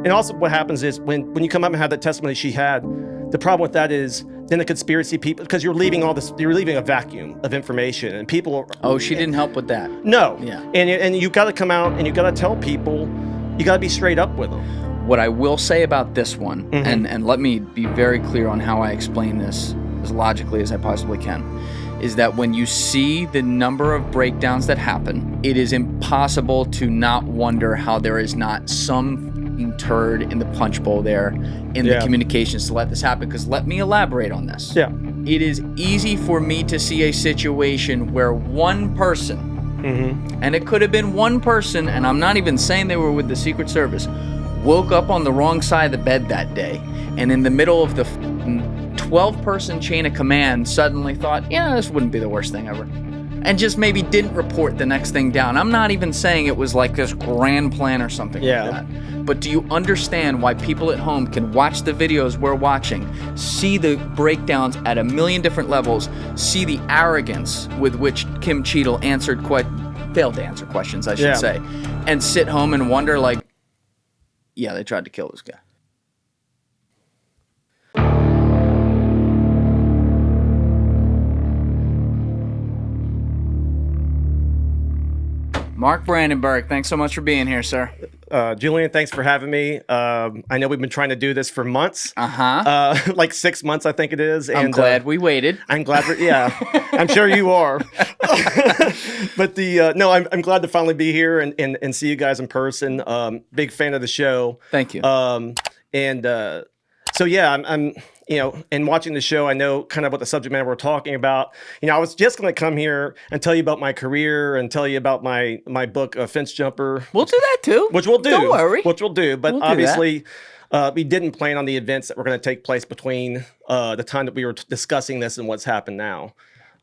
And also what happens is when you come up and have that testimony she had, the problem with that is then the conspiracy people, because you're leaving a vacuum of information, and people are... Oh, she didn't help with that. No. Yeah. And you got to come out and you got to tell people, you got to be straight up with them. What I will say about this one, and let me be very clear on how I explain this as logically as I possibly can, is that when you see the number of breakdowns that happen, it is impossible to not wonder how there is not some turd in the punch bowl there in the communications to let this happen. Because let me elaborate on this. Yeah. It is easy for me to see a situation where one person, and it could have been one person, and I'm not even saying they were with the Secret Service, woke up on the wrong side of the bed that day, and in the middle of the 12-person chain of command suddenly thought, yeah, this wouldn't be the worst thing ever, and just maybe didn't report the next thing down. I'm not even saying it was like this grand plan or something like that. But do you understand why people at home can watch the videos we're watching, see the breakdowns at a million different levels, see the arrogance with which Kim Cheatle failed to answer questions, I should say, and sit home and wonder like, yeah, they tried to kill this guy. Mark Brandenburg, thanks so much for being here, sir. Julian, thanks for having me. I know we've been trying to do this for months. Like 6 months, I think it is. I'm glad we waited. I'm glad I'm sure you are. But no, I'm glad to finally be here and see you guys in person. Big fan of the show. Thank you. So yeah, I'm and watching the show, I know kind of what the subject matter we're talking about. I was just going to come here and tell you about my career and tell you about my book, Fence Jumper. We'll do that too. Which we'll do. Don't worry. Which we'll do. But obviously, we didn't plan on the events that were going to take place between the time that we were discussing this and what's happened now.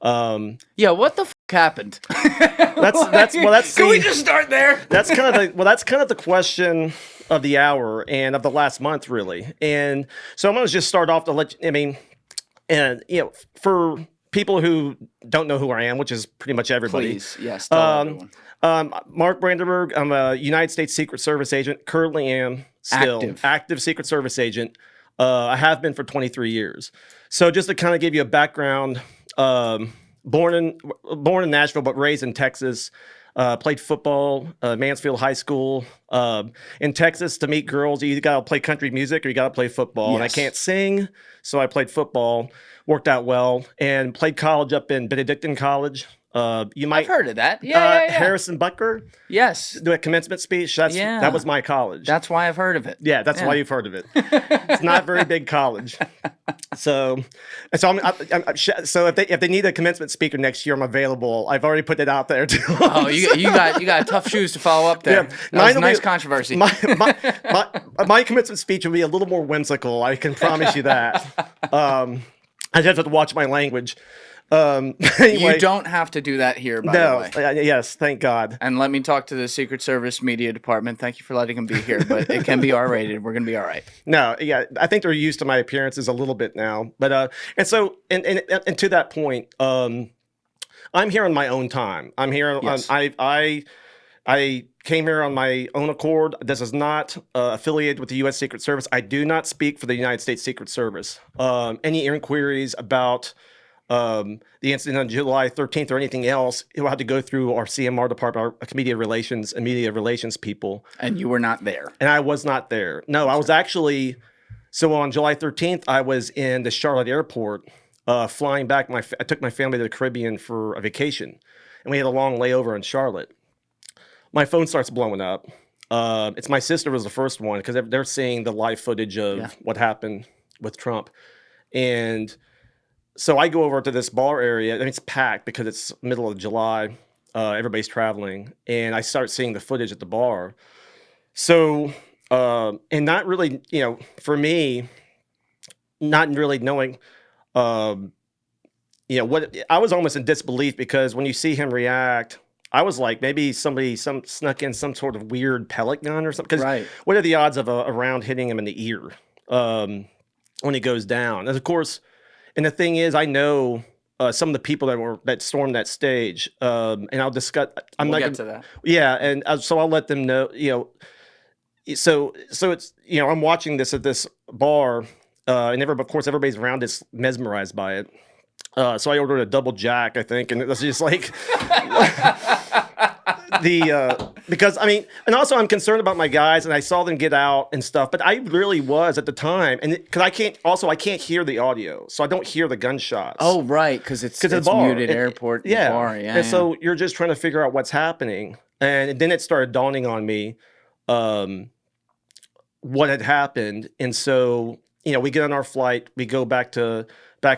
Yeah, what the happened? Can we just start there? That's kind of the question of the hour and of the last month, really. And so I'm going to just start off to let you, for people who don't know who I am, which is pretty much everybody. Please, yes. Everyone. Mark Brandenburg. I'm a United States Secret Service agent. Currently am still active Secret Service agent. I have been for 23 years. So just to kind of give you a background, born in Nashville, but raised in Texas. Played football, Mansfield High School. In Texas, to meet girls, you either got to play country music or you got to play football. Yes. And I can't sing, so I played football. Worked out well. And played college up in Benedictine College. I've heard of that. Yeah. Harrison Butker. Yes. The commencement speech. That was my college. That's why I've heard of it. Yeah, that's why you've heard of it. It's not a very big college. So if they need a commencement speaker next year, I'm available. I've already put it out there too. Oh, you got tough shoes to follow up there. Yeah, that was nice controversy. My commencement speech will be a little more whimsical. I can promise you that. I just have to watch my language. Anyway, you don't have to do that here, by the way. Yes, thank God. And let me talk to the Secret Service media department. Thank you for letting him be here, but it can be R-rated. We're going to be all right. No, yeah, I think they're used to my appearances a little bit now. But and so and to that point, I'm here on my own time. I'm here. Yes. I came here on my own accord. This is not affiliated with the U.S. Secret Service. I do not speak for the United States Secret Service. Any inquiries about the incident on July 13th or anything else, it will have to go through our CMR department, our media relations people. And you were not there. And I was not there. No, I was actually, so on July 13th, I was in the Charlotte airport flying back. I took my family to the Caribbean for a vacation, and we had a long layover in Charlotte. My phone starts blowing up. It's my sister was the first one because they're seeing the live footage of what happened with Trump. And so I go over to this bar area, and it's packed because it's middle of July. Everybody's traveling, and I start seeing the footage at the bar. So, and not really, for me, not really knowing, what I was almost in disbelief because when you see him react, I was like, maybe somebody snuck in some sort of weird pellet gun or something. Because what are the odds of a round hitting him in the ear when he goes down? And of course. And the thing is, I know some of the people that stormed that stage, and I'll discuss. We'll get to that. Yeah, and so I'll let them know. so it's, I'm watching this at this bar, and of course everybody's around is mesmerized by it. So I ordered a double jack, I think, and it was just like because and also I'm concerned about my guys, and I saw them get out and stuff, but I really was at the time, and because I can't hear the audio, so I don't hear the gunshots. Oh, right, because it's bar. muted airport. Yeah, bar. Yeah, and so you're just trying to figure out what's happening, and then it started dawning on me, what had happened, and so we get on our flight, we go back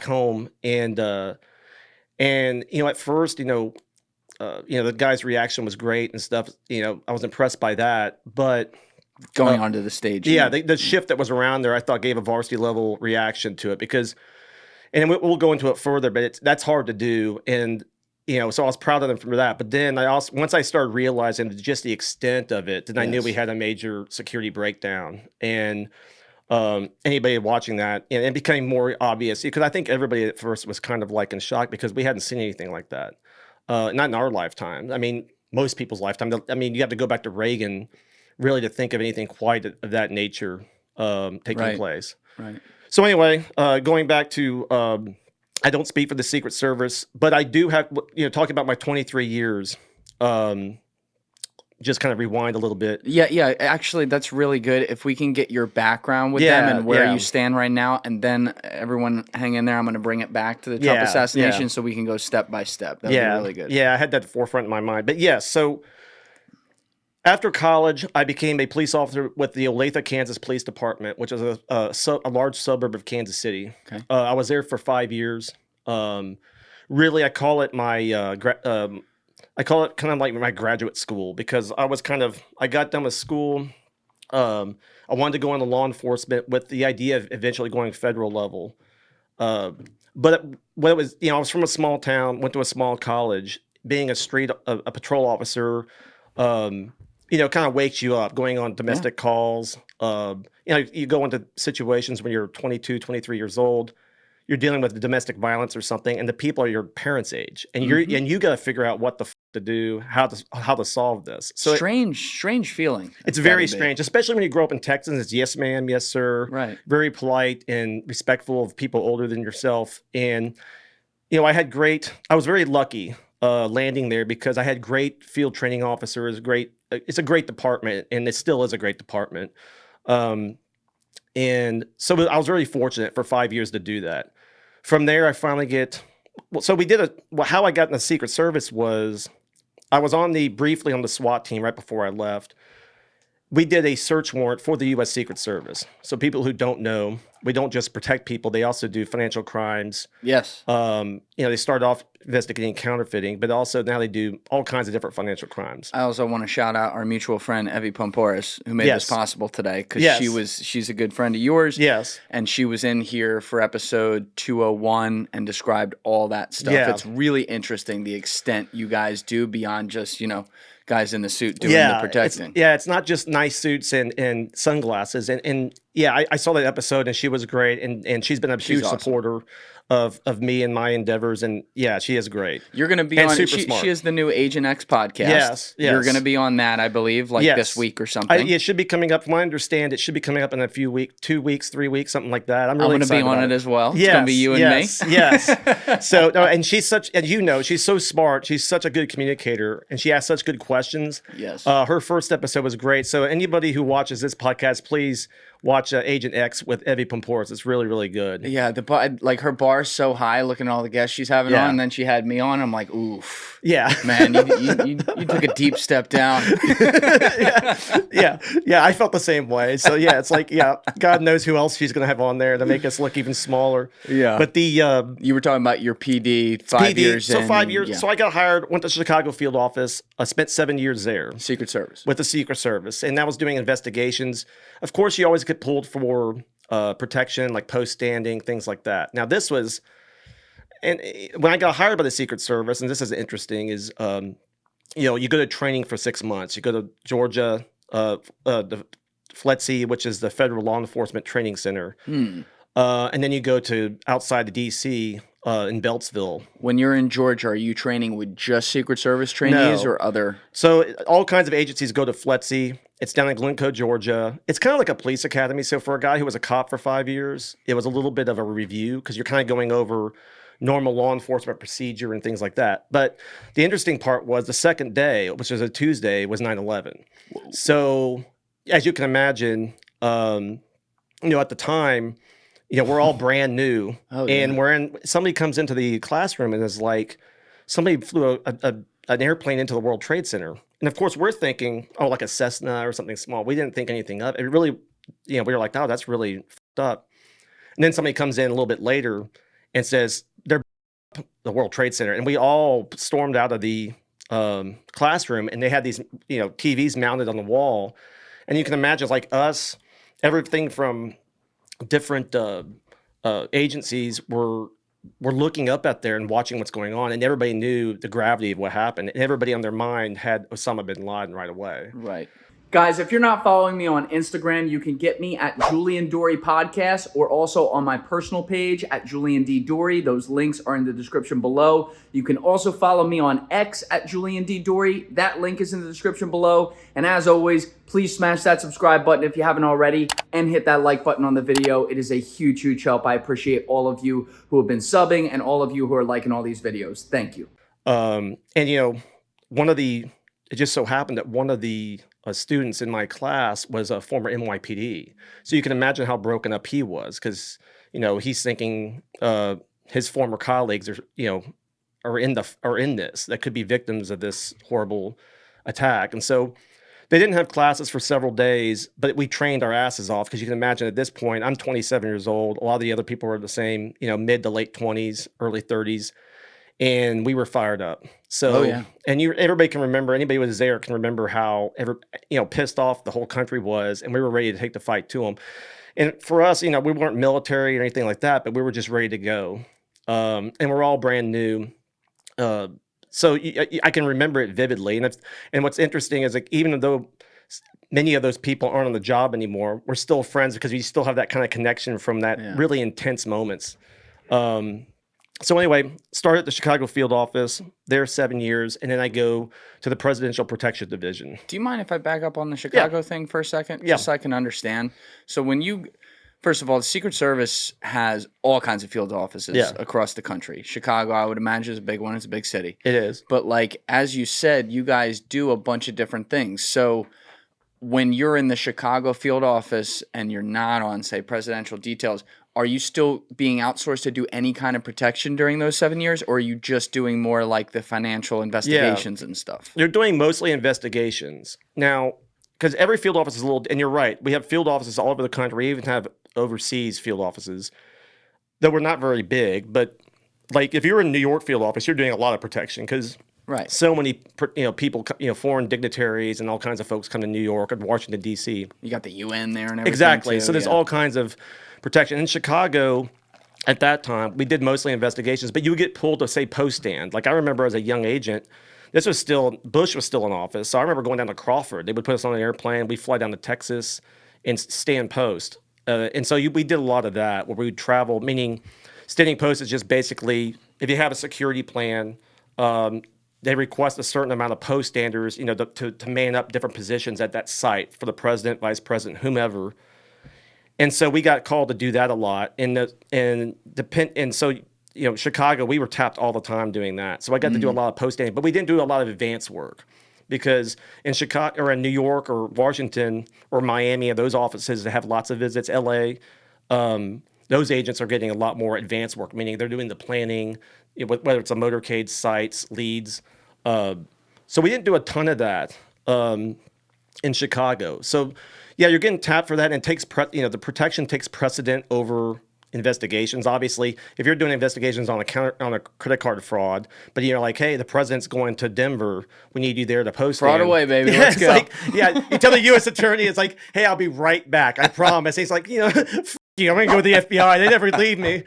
home, and at first, the guy's reaction was great and stuff. I was impressed by that, but going onto the stage. Yeah, the shift that was around there, I thought gave a varsity level reaction to it because, and we'll go into it further, but that's hard to do, and so I was proud of them for that. But then once I started realizing just the extent of it, then I knew we had a major security breakdown, and anybody watching that, and it became more obvious because I think everybody at first was kind of like in shock because we hadn't seen anything like that. Not in our lifetime. I mean, most people's lifetime. I mean, you have to go back to Reagan really to think of anything quite of that nature taking place. Right. So anyway, going back to, I don't speak for the Secret Service, but I do have, talking about my 23 years, just kind of rewind a little bit. Yeah. Actually, that's really good. If we can get your background with them and where you stand right now, and then everyone hang in there. I'm going to bring it back to the Trump assassination so we can go step by step. That would be really good. Yeah, I had that at the forefront in my mind. But yes, so after college, I became a police officer with the Olathe, Kansas Police Department, which is a large suburb of Kansas City. Okay. I was there for 5 years. Really, I call it my I call it kind of like my graduate school because I got done with school. I wanted to go into law enforcement with the idea of eventually going federal level. But what it was, I was from a small town, went to a small college. Being a patrol officer, kind of wakes you up going on domestic calls. You go into situations when you're 22, 23 years old. You're dealing with domestic violence or something, and the people are your parents' age, and you got to figure out what the to do, how to solve this. So strange feeling. It's very strange, especially when you grow up in Texas. It's yes, ma'am, yes, sir. Right. Very polite and respectful of people older than yourself. And I was very lucky landing there because I had great field training officers. It's a great department, and it still is a great department. And so I was really fortunate for 5 years to do that. From there, I finally how I got in the Secret Service was I was briefly on the SWAT team right before I left. We did a search warrant for the U.S. Secret Service. So people who don't know, we don't just protect people. They also do financial crimes. Yes. They started off investigating counterfeiting, but also now they do all kinds of different financial crimes. I also want to shout out our mutual friend, Evie Pomporis, who made this possible today because she's a good friend of yours. Yes. And she was in here for episode 201 and described all that stuff. Yeah. It's really interesting the extent you guys do beyond just, guys in the suit doing the protecting. It's not just nice suits and sunglasses. And I saw that episode, and she was great. And she's been a huge supporter of me and my endeavors. And she is great. You're going to be on, she is the new Agent X podcast. Yes. You're going to be on that, I believe, this week or something. It should be coming up. From what I understand, it should be coming up in a few weeks, 2 weeks, 3 weeks, something like that. I'm going to be on it as well. It's going to be you and me. Yes. So, and she's she's so smart. She's such a good communicator, and she asks such good questions. Yes. Her first episode was great. So anybody who watches this podcast, please watch Agent X with Evie Pomporis. It's really, really good. Yeah, her bar's so high looking at all the guests she's having on, and then she had me on. I'm like, oof. Yeah. Man, you took a deep step down. Yeah, I felt the same way. So it's like, God knows who else she's going to have on there to make us look even smaller. Yeah. But you were talking about your PD 5 years. So 5 years. Yeah. So I got hired, went to Chicago field office. I spent 7 years there. Secret Service. With the Secret Service. And that was doing investigations. Of course, you always get pulled for protection, like post standing, things like that. Now, this was, and when I got hired by the Secret Service, and this is interesting, is, you go to training for 6 months. You go to Georgia, the FLETC, which is the Federal Law Enforcement Training Center. And then you go to outside the D.C., in Beltsville. When you're in Georgia, are you training with just Secret Service trainees No. or other? So all kinds of agencies go to FLETC. It's down in Glencoe, Georgia. It's kind of like a police academy. So for a guy who was a cop for 5 years, it was a little bit of a review because you're kind of going over normal law enforcement procedure and things like that. But the interesting part was the second day, which was a Tuesday, was 9/11. So as you can imagine, at the time, we're all brand new, and somebody comes into the classroom and is like, somebody flew an airplane into the World Trade Center. And of course we're thinking, oh, like a Cessna or something small. We didn't think anything of it. It really, we were like, oh, that's really fucked up. And then somebody comes in a little bit later and says, they're the World Trade Center. And we all stormed out of the classroom, and they had these, TVs mounted on the wall. And you can imagine, like us, everything from different agencies were looking up at there and watching what's going on, and everybody knew the gravity of what happened, and everybody on their mind had Osama bin Laden right away. Right. Guys, if you're not following me on Instagram, you can get me at Julian Dorey Podcast, or also on my personal page at Julian D. Dorey. Those links are in the description below. You can also follow me on X at Julian D. Dorey. That link is in the description below. And as always, please smash that subscribe button if you haven't already, and hit that like button on the video. It is a huge, huge help. I appreciate all of you who have been subbing and all of you who are liking all these videos. Thank you. It just so happened that one of the students in my class was a former NYPD. So you can imagine how broken up he was, because, he's thinking his former colleagues are in this, that could be victims of this horrible attack. And so they didn't have classes for several days, but we trained our asses off, because you can imagine at this point, I'm 27 years old. A lot of the other people were the same, mid to late 20s, early 30s. And we were fired up. So, and everybody can remember, anybody who was there can remember how pissed off the whole country was, and we were ready to take the fight to them. And for us, we weren't military or anything like that, but we were just ready to go. And we're all brand new. So I can remember it vividly. And what's interesting is, like, even though many of those people aren't on the job anymore, we're still friends because we still have that kind of connection from that really intense moments. So anyway, started at the Chicago field office, there 7 years, and then I go to the Presidential Protection Division. Do you mind if I back up on the Chicago thing for a second? Yeah. Just so I can understand. So first of all, the Secret Service has all kinds of field offices across the country. Chicago, I would imagine, is a big one. It's a big city. It is. But like, as you said, you guys do a bunch of different things. So when you're in the Chicago field office and you're not on, say, presidential details, are you still being outsourced to do any kind of protection during those 7 years, or are you just doing more like the financial investigations and stuff? They're doing mostly investigations. Now, because every field office is a little, and you're right, we have field offices all over the country. We even have overseas field offices, though we're not very big. But like, if you're in New York field office, you're doing a lot of protection, because so many people, foreign dignitaries and all kinds of folks come to New York and Washington, D.C. You got the UN there and everything. Exactly. Too, so there's all kinds of protection. In Chicago, at that time, we did mostly investigations, but you would get pulled to, say, post stand. Like, I remember as a young agent, Bush was still in office. So I remember going down to Crawford. They would put us on an airplane. We'd fly down to Texas and stand post. And so we did a lot of that, where we would travel, meaning standing post is just basically, if you have a security plan, they request a certain amount of post standers, to man up different positions at that site for the president, vice president, whomever. And so we got called to do that a lot. And so Chicago, we were tapped all the time doing that. So I got to do a lot of post standing, but we didn't do a lot of advanced work, because in Chicago or in New York or Washington or Miami, those offices that have lots of visits, LA, those agents are getting a lot more advanced work, meaning they're doing the planning, whether it's a motorcade, sites, leads. So we didn't do a ton of that in Chicago. So yeah, you're getting tapped for that, and the protection takes precedent over investigations. Obviously, if you're doing investigations on a credit card fraud, but you're like, hey, the president's going to Denver, we need you there to post fraud away, baby. Let's go. You tell the U.S. attorney, it's like, hey, I'll be right back, I promise. He's like, f you, I'm gonna go with the FBI. They never leave me.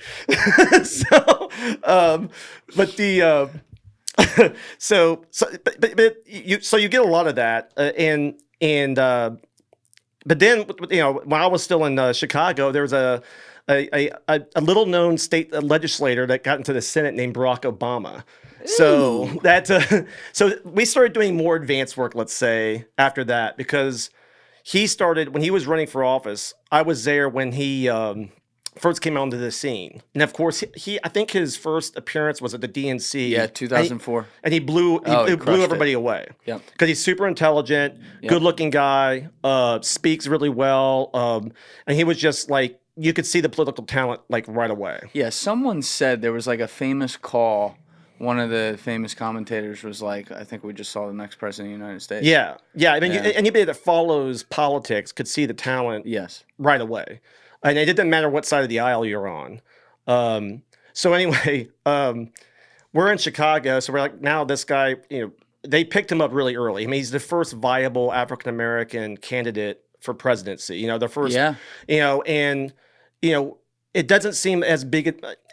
So you get a lot of that, but then, when I was still in Chicago, there was a a little known state legislator that got into the Senate named Barack Obama. So so we started doing more advanced work, let's say, after that, because he started when he was running for office. I was there when he first came onto the scene, and of course, I think his first appearance was at the DNC. Yeah, 2004, and he blew everybody away. Yeah, because he's super intelligent, good-looking guy, speaks really well, and he was just like you could see the political talent like right away. Yeah, someone said there was like a famous call. One of the famous commentators was like, I think we just saw the next president of the United States. Yeah. I mean, anybody that follows politics could see the talent right away. And it didn't matter what side of the aisle you're on. So anyway, we're in Chicago. So we're like, now this guy, they picked him up really early. I mean, he's the first viable African-American candidate for presidency. The first, it doesn't seem as big.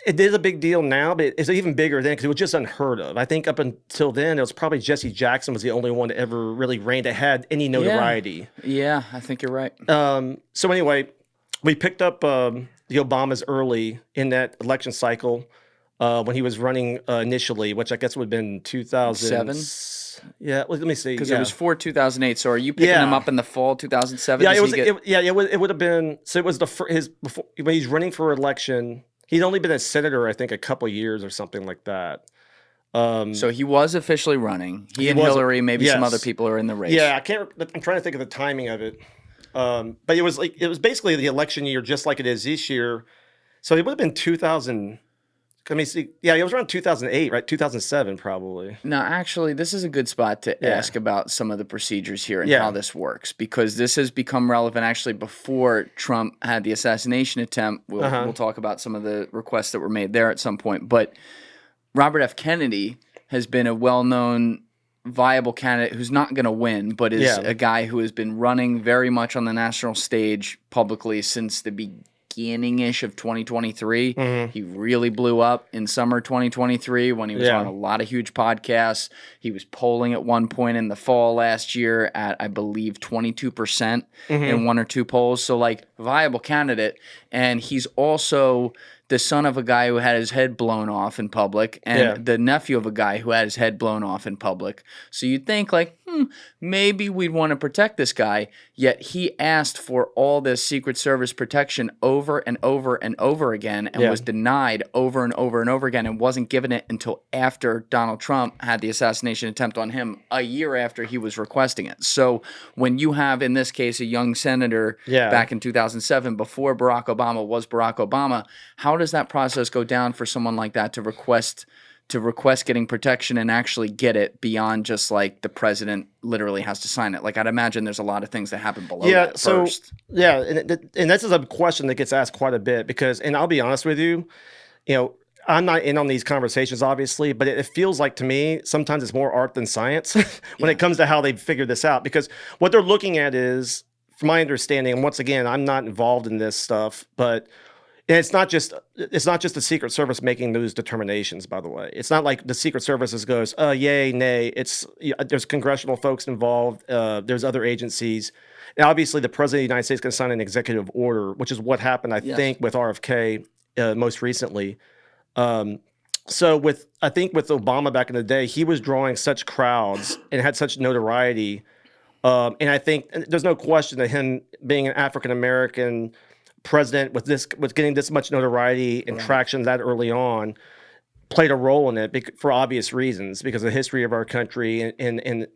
It is a big deal now, but it's even bigger then because it was just unheard of. I think up until then, it was probably Jesse Jackson was the only one that ever really reigned that had any notoriety. Yeah, I think you're right. So anyway, we picked up the Obamas early in that election cycle when he was running initially, which I guess would have been 2007. Yeah, let me see. Because it was for 2008. So are you picking him up in the fall 2007? Yeah, it would have been. So it was before when he's running for election. He'd only been a senator, I think, a couple of years or something like that. So he was officially running. He and Hillary, maybe some other people are in the race. Yeah, I'm trying to think of the timing of it. But it was basically the election year, just like it is this year. So it would have been 2000. Let me see. Yeah, it was around 2008, right? 2007, probably. Now, actually, this is a good spot to ask about some of the procedures here and how this works, because this has become relevant actually before Trump had the assassination attempt. We'll talk about some of the requests that were made there at some point. But Robert F. Kennedy has been a well-known, viable candidate who's not going to win, but is a guy who has been running very much on the national stage publicly since the beginning-ish of 2023. He really blew up in summer 2023 when he was on a lot of huge podcasts. He was polling at one point in the fall last year at, I believe, 22% in one or two polls. So, like, viable candidate. And he's also the son of a guy who had his head blown off in public and the nephew of a guy who had his head blown off in public. So you'd think like, maybe we'd want to protect this guy. Yet he asked for all this Secret Service protection over and over and over again and was denied over and over and over again and wasn't given it until after Donald Trump had the assassination attempt on him a year after he was requesting it. So when you have, in this case, a young senator back in 2007, before Barack Obama was Barack Obama, how does that process go down for someone like that to request getting protection and actually get it beyond just like the president literally has to sign it? Like, I'd imagine there's a lot of things that happen below that first. Yeah, and this is a question that gets asked quite a bit because, and I'll be honest with you, I'm not in on these conversations, obviously, but it feels like to me sometimes it's more art than science when it comes to how they figure this out. Because what they're looking at is, from my understanding, and once again, I'm not involved in this stuff, but it's not just the Secret Service making those determinations, by the way. It's not like the Secret Service goes, yay, nay. There's congressional folks involved. There's other agencies. And obviously, the President of the United States can sign an executive order, which is what happened, I think, with RFK most recently. So I think with Obama back in the day, he was drawing such crowds and had such notoriety. And I think there's no question that him being an African-American president with getting this much notoriety and traction that early on played a role in it for obvious reasons, because of the history of our country and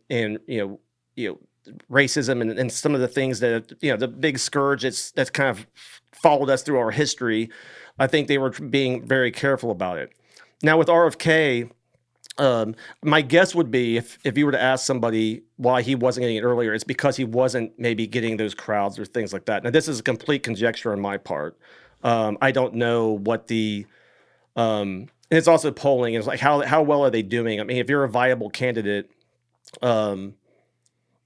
racism and some of the things that the big scourge that's kind of followed us through our history. I think they were being very careful about it. Now with RFK, my guess would be if you were to ask somebody why he wasn't getting it earlier, it's because he wasn't maybe getting those crowds or things like that. Now, this is a complete conjecture on my part. I don't know what and it's also polling. It's like how well are they doing? I mean, if you're a viable candidate, if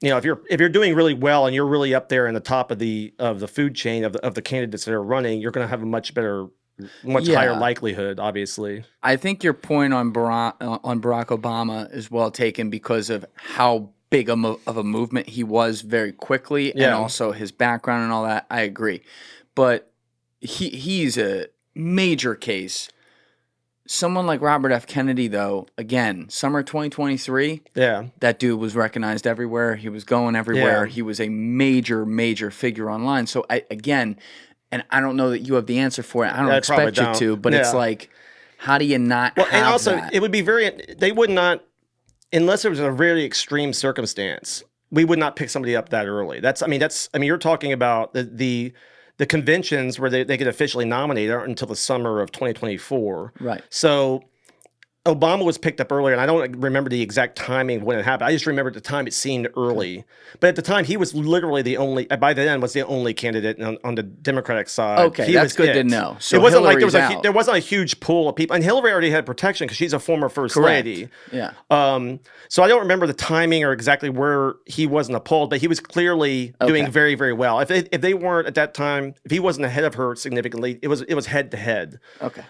you're doing really well and you're really up there in the top of the food chain of the candidates that are running, you're going to have a much higher likelihood, obviously. I think your point on Barack Obama is well taken because of how big of a movement he was very quickly and also his background and all that. I agree. But he's a major case. Someone like Robert F. Kennedy, though, again, summer 2023, that dude was recognized everywhere. He was going everywhere. Yeah. He was a major figure online. So, I don't know that you have the answer for it. I don't expect you to, but it's like, how do you not have and also, that? it would be they would not, unless it was a very extreme circumstance, we would not pick somebody up that early. You're talking about the conventions where they get officially nominated aren't until the summer of 2024. Right. So Obama was picked up earlier, and I don't remember the exact timing of when it happened. I just remember at the time it seemed early. But at the time, he was literally by then was the only candidate on the Democratic side. Okay, that's good to know. So it wasn't Hillary's like there wasn't a huge pool of people. And Hillary already had protection because she's a former first lady. Yeah. So I don't remember the timing or exactly where he was in the poll, but he was clearly doing very, very well. If they weren't at that time, if he wasn't ahead of her significantly, it was head to head. Okay.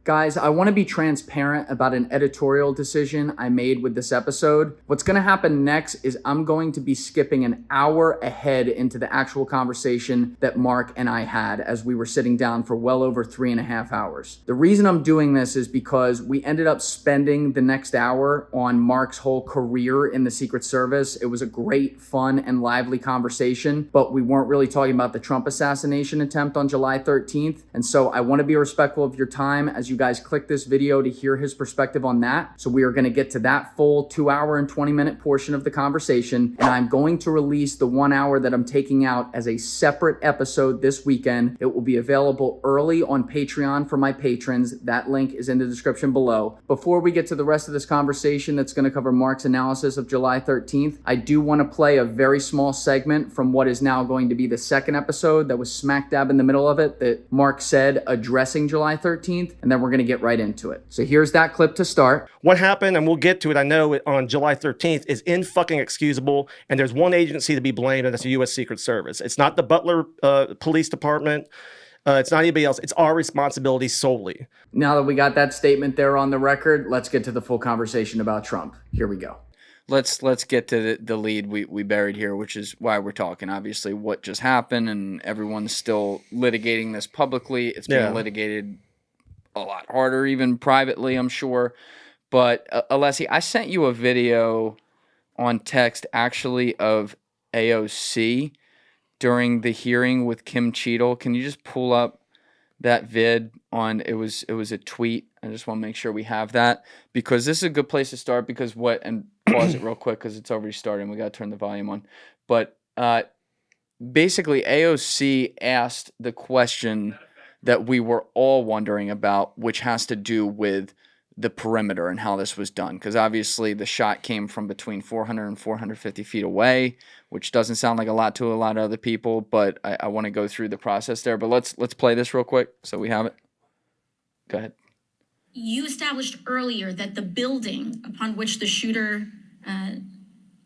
Guys, I want to be transparent about an editorial decision I made with this episode. What's going to happen next is I'm going to be skipping an hour ahead into the actual conversation that Mark and I had as we were sitting down for well over 3.5 hours. The reason I'm doing this is because we ended up spending the next hour on Mark's whole career in the Secret Service. It was a great, fun, and lively conversation, but we weren't really talking about the Trump assassination attempt on July 13th. And so I want to be respectful of your time as you guys click this video to hear his perspective on that. So we are going to get to that full 2-hour and 20-minute portion of the conversation. And I'm going to release the 1 hour that I'm taking out as a separate episode this weekend. It will be available early on Patreon for my patrons. That link is in the description below. Before we get to the rest of this conversation that's going to cover Mark's analysis of July 13th, I do want to play a very small segment from what is now going to be the second episode that was smack dab in the middle of it that Mark said addressing July 13th. And then we're going to get right into it. So here's that clip to start. What happened, and we'll get to it, I know, on July 13th, is inexcusable, and there's one agency to be blamed, and that's the U.S. Secret Service. It's not the Butler Police Department. It's not anybody else. It's our responsibility solely. Now that we got that statement there on the record, let's get to the full conversation about Trump. Here we go. Let's get to the lead we buried here, which is why we're talking. Obviously, what just happened, and everyone's still litigating this publicly. It's being litigated a lot harder, even privately, I'm sure. But Alessi, I sent you a video on text, actually, of AOC during the hearing with Kim Cheatle. Can you just pull up that vid on? It was a tweet. I just want to make sure we have that, because this is a good place to start. Because and pause it real quick because it's already starting. We got to turn the volume on. But basically, AOC asked the question that we were all wondering about, which has to do with the perimeter and how this was done. Because obviously the shot came from between 400 and 450 feet away, which doesn't sound like a lot to a lot of other people, but I want to go through the process there. But let's play this real quick so we have it. Go ahead. You established earlier that the building upon which the shooter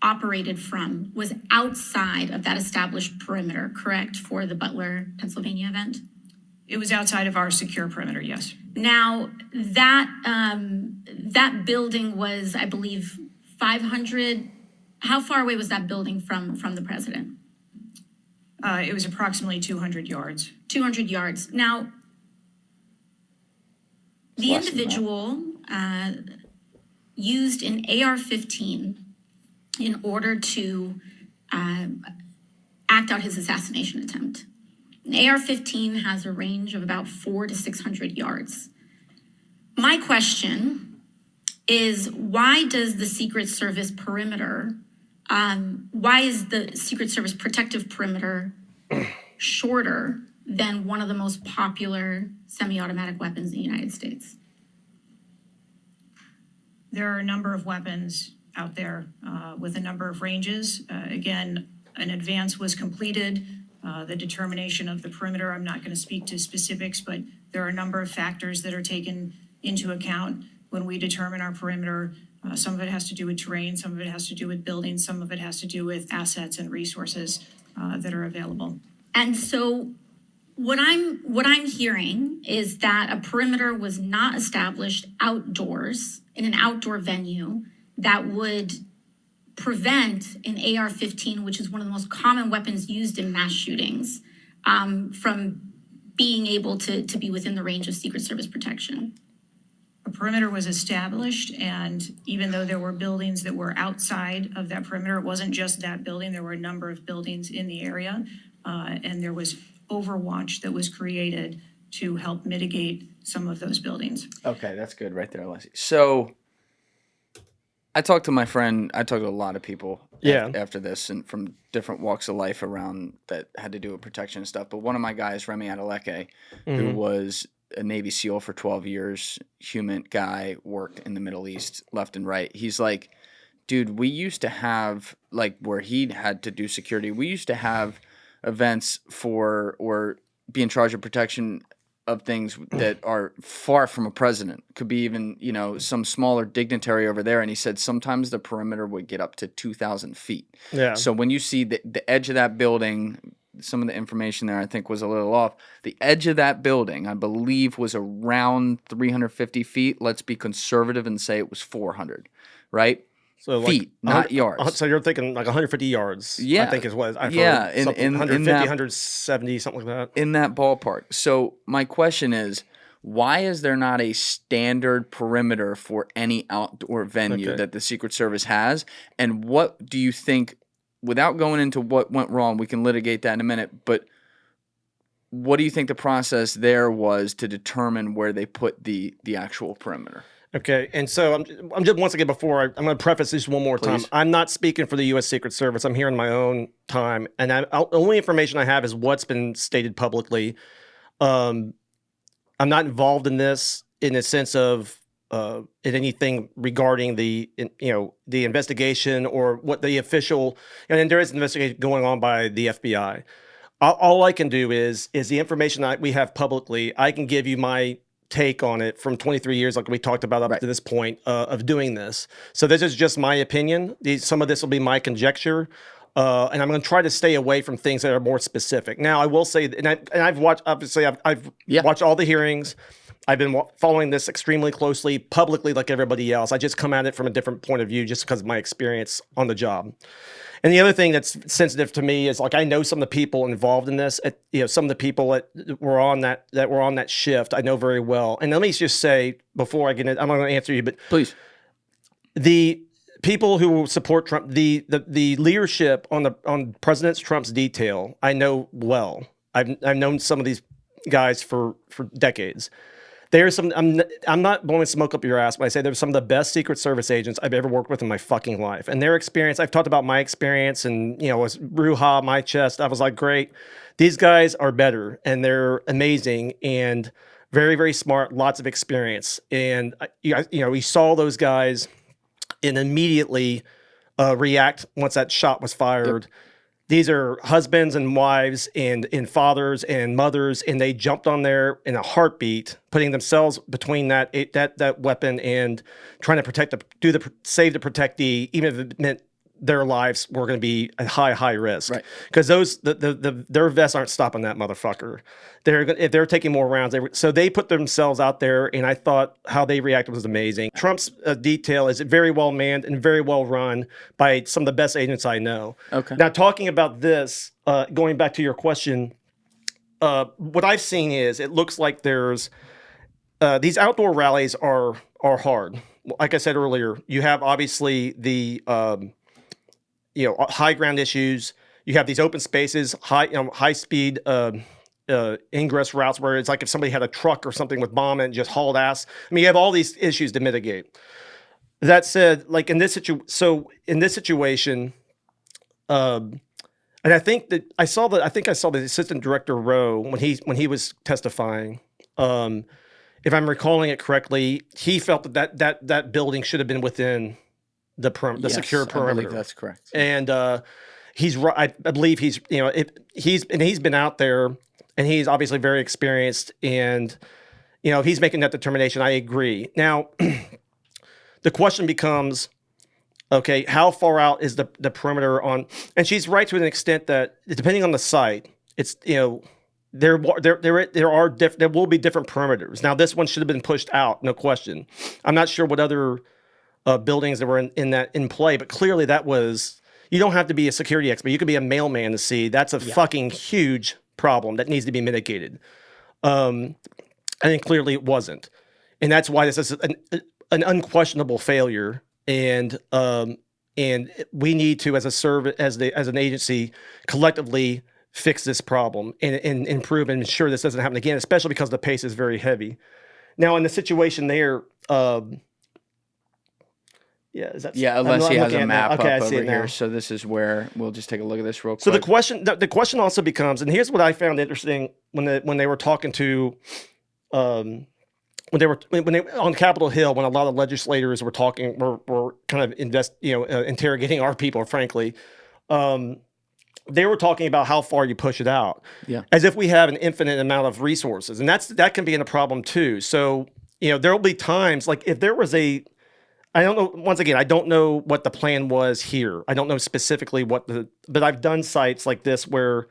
operated from was outside of that established perimeter, correct, for the Butler, Pennsylvania event? It was outside of our secure perimeter, yes. Now, that building was, I believe, 500. How far away was that building from the president? It was approximately 200 yards. 200 yards. Now, the individual used an AR-15 in order to act out his assassination attempt. An AR-15 has a range of about 400 to 600 yards. My question is, why does the Secret Service perimeter, why is the Secret Service protective perimeter shorter than one of the most popular semi-automatic weapons in the United States? There are a number of weapons out there with a number of ranges. Again, an advance was completed. The determination of the perimeter, I'm not going to speak to specifics, but there are a number of factors that are taken into account when we determine our perimeter. Some of it has to do with terrain, some of it has to do with buildings, some of it has to do with assets and resources that are available. And so what I'm hearing is that a perimeter was not established outdoors in an outdoor venue that would prevent an AR-15, which is one of the most common weapons used in mass shootings, from being able to be within the range of Secret Service protection? A perimeter was established, and even though there were buildings that were outside of that perimeter, it wasn't just that building. There were a number of buildings in the area, and there was overwatch that was created to help mitigate some of those buildings. Okay, that's good right there, Leslie. So I talked to my friend. I talked to a lot of people after this, and from different walks of life around that had to do with protection and stuff. But one of my guys, Remy Adeleke, who was a Navy SEAL for 12 years, human guy, worked in the Middle East left and right. He's like, dude, we used to have, like, where he had to do security, we used to have events for or be in charge of protection of things that are far from a president. Could be even, you know, some smaller dignitary over there. And he said sometimes the perimeter would get up to 2,000 feet. Yeah. So when you see the edge of that building, some of the information there I think was a little off. The edge of that building, I believe, was around 350 feet. Let's be conservative and say it was 400, right? So feet, like not yards. So you're thinking like 150 yards, yeah. I think is what I've heard. In 150, 170, something like that. In that ballpark. So my question is, why is there not a standard perimeter for any outdoor venue that the Secret Service has? And what do you think, without going into what went wrong, we can litigate that in a minute, but what do you think the process there was to determine where they put the actual perimeter? Okay, and so I'm just, once again, before I'm going to preface this one more time. I'm not speaking for the U.S. Secret Service. I'm here in my own time, and the only information I have is what's been stated publicly. I'm not involved in this in the sense of in anything regarding the investigation or what the official, and there is an investigation going on by the FBI. All I can do is the information that we have publicly. I can give you my take on it from 23 years, like we talked about up to this point of doing this. So this is just my opinion. Some of this will be my conjecture, and I'm going to try to stay away from things that are more specific. Now, I will say, and I've watched, obviously, I've watched all the hearings. I've been following this extremely closely, publicly, like everybody else. I just come at it from a different point of view, just because of my experience on the job. And the other thing that's sensitive to me is, like, I know some of the people involved in this. Some of the people that were on that shift, I know very well. And let me just say before I get in, I'm not going to answer you, but please, the people who support Trump, the leadership on President Trump's detail, I know well. I've known some of these guys for decades. There's some. I'm not blowing smoke up your ass when I say they're some of the best Secret Service agents I've ever worked with in my fucking life. And their experience, I've talked about my experience, and it was brouhaha, my chest. I was like, great. These guys are better, and they're amazing, and very, very smart. Lots of experience, and we saw those guys, and immediately react once that shot was fired. Yep. These are husbands and wives and fathers and mothers, and they jumped on there in a heartbeat, putting themselves between that weapon and trying to save the protectee, even if it meant their lives were going to be at high risk. Right. Because their vests aren't stopping that motherfucker. If they're taking more rounds, so they put themselves out there, and I thought how they reacted was amazing. Trump's detail is very well manned and very well run by some of the best agents I know. Okay. Now, talking about this, going back to your question, what I've seen is it looks like there's these outdoor rallies are hard. Like I said earlier, you have obviously the high ground issues. You have these open spaces, high speed ingress routes where it's like if somebody had a truck or something with bomb and just hauled ass. I mean, you have all these issues to mitigate. That said, like in this situation, and I think I saw the assistant director Rowe when he was testifying. If I'm recalling it correctly, he felt that building should have been within the secure perimeter. I believe that's correct. And he's right. I believe he's been out there, and he's obviously very experienced, and he's making that determination. I agree. Now, the question becomes, okay, how far out is the perimeter on? And she's right to an extent that depending on the site, it's there will be different perimeters. Now, this one should have been pushed out, no question. I'm not sure what other buildings that were in play, but clearly that was. You don't have to be a security expert. You could be a mailman to see that's a fucking huge problem that needs to be mitigated. I think clearly it wasn't, and that's why this is an unquestionable failure. And we need to, as an agency, collectively fix this problem and improve and ensure this doesn't happen again, especially because the pace is very heavy. Now, in the situation there, unless he has a map up over here. So this is where we'll just take a look at this real quick. So the question also becomes, and here's what I found interesting when they were talking to, when they on Capitol Hill, when a lot of legislators were talking, were kind of interrogating our people, frankly. They were talking about how far you push it out, as if we have an infinite amount of resources, and that can be a problem too. So there will be times like if there was I don't know. Once again, I don't know what the plan was here. I don't know specifically but I've done sites like this where,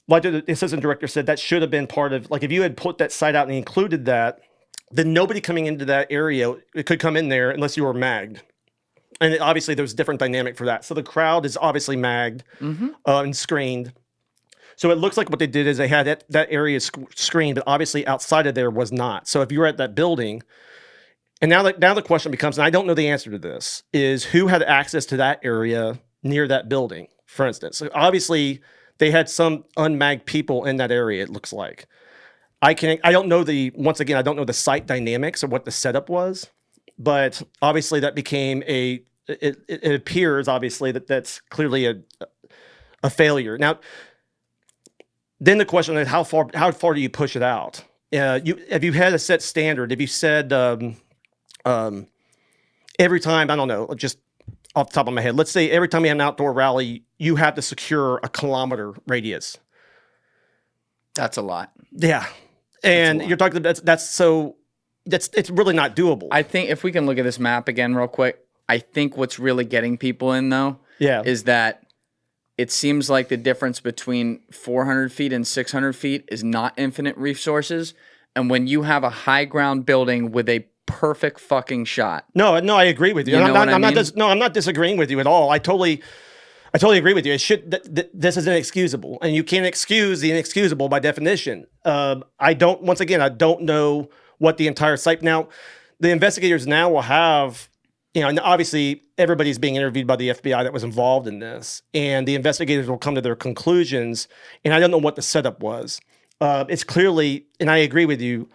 like the assistant director said, that should have been part of. Like if you had put that site out and included that, then nobody coming into that area could come in there unless you were magged. And obviously, there's a different dynamic for that. So the crowd is obviously magged and screened. So it looks like what they did is they had that area screened, but obviously outside of there was not. So if you were at that building, and now the question becomes, and I don't know the answer to this, is who had access to that area near that building, for instance. So obviously, they had some unmagged people in that area, it looks like. I don't know I don't know the site dynamics or what the setup was. But obviously, that became it appears obviously that's clearly a failure. Now, then the question is how far do you push it out? Have you had a set standard? Have you said every time, I don't know, just off the top of my head, let's say every time you have an outdoor rally, you have to secure a kilometer radius. That's a lot. Yeah, and you're talking about it's really not doable. I think if we can look at this map again real quick, I think what's really getting people in though is that it seems like the difference between 400 feet and 600 feet is not infinite resources. And when you have a high ground building with a perfect fucking shot. No, I agree with you. I'm not disagreeing with you at all. I totally agree with you. This is inexcusable, and you can't excuse the inexcusable by definition. I don't know what the entire site. Now, the investigators now will have, and obviously everybody's being interviewed by the FBI that was involved in this, and the investigators will come to their conclusions, and I don't know what the setup was. It's clearly, and I agree with you,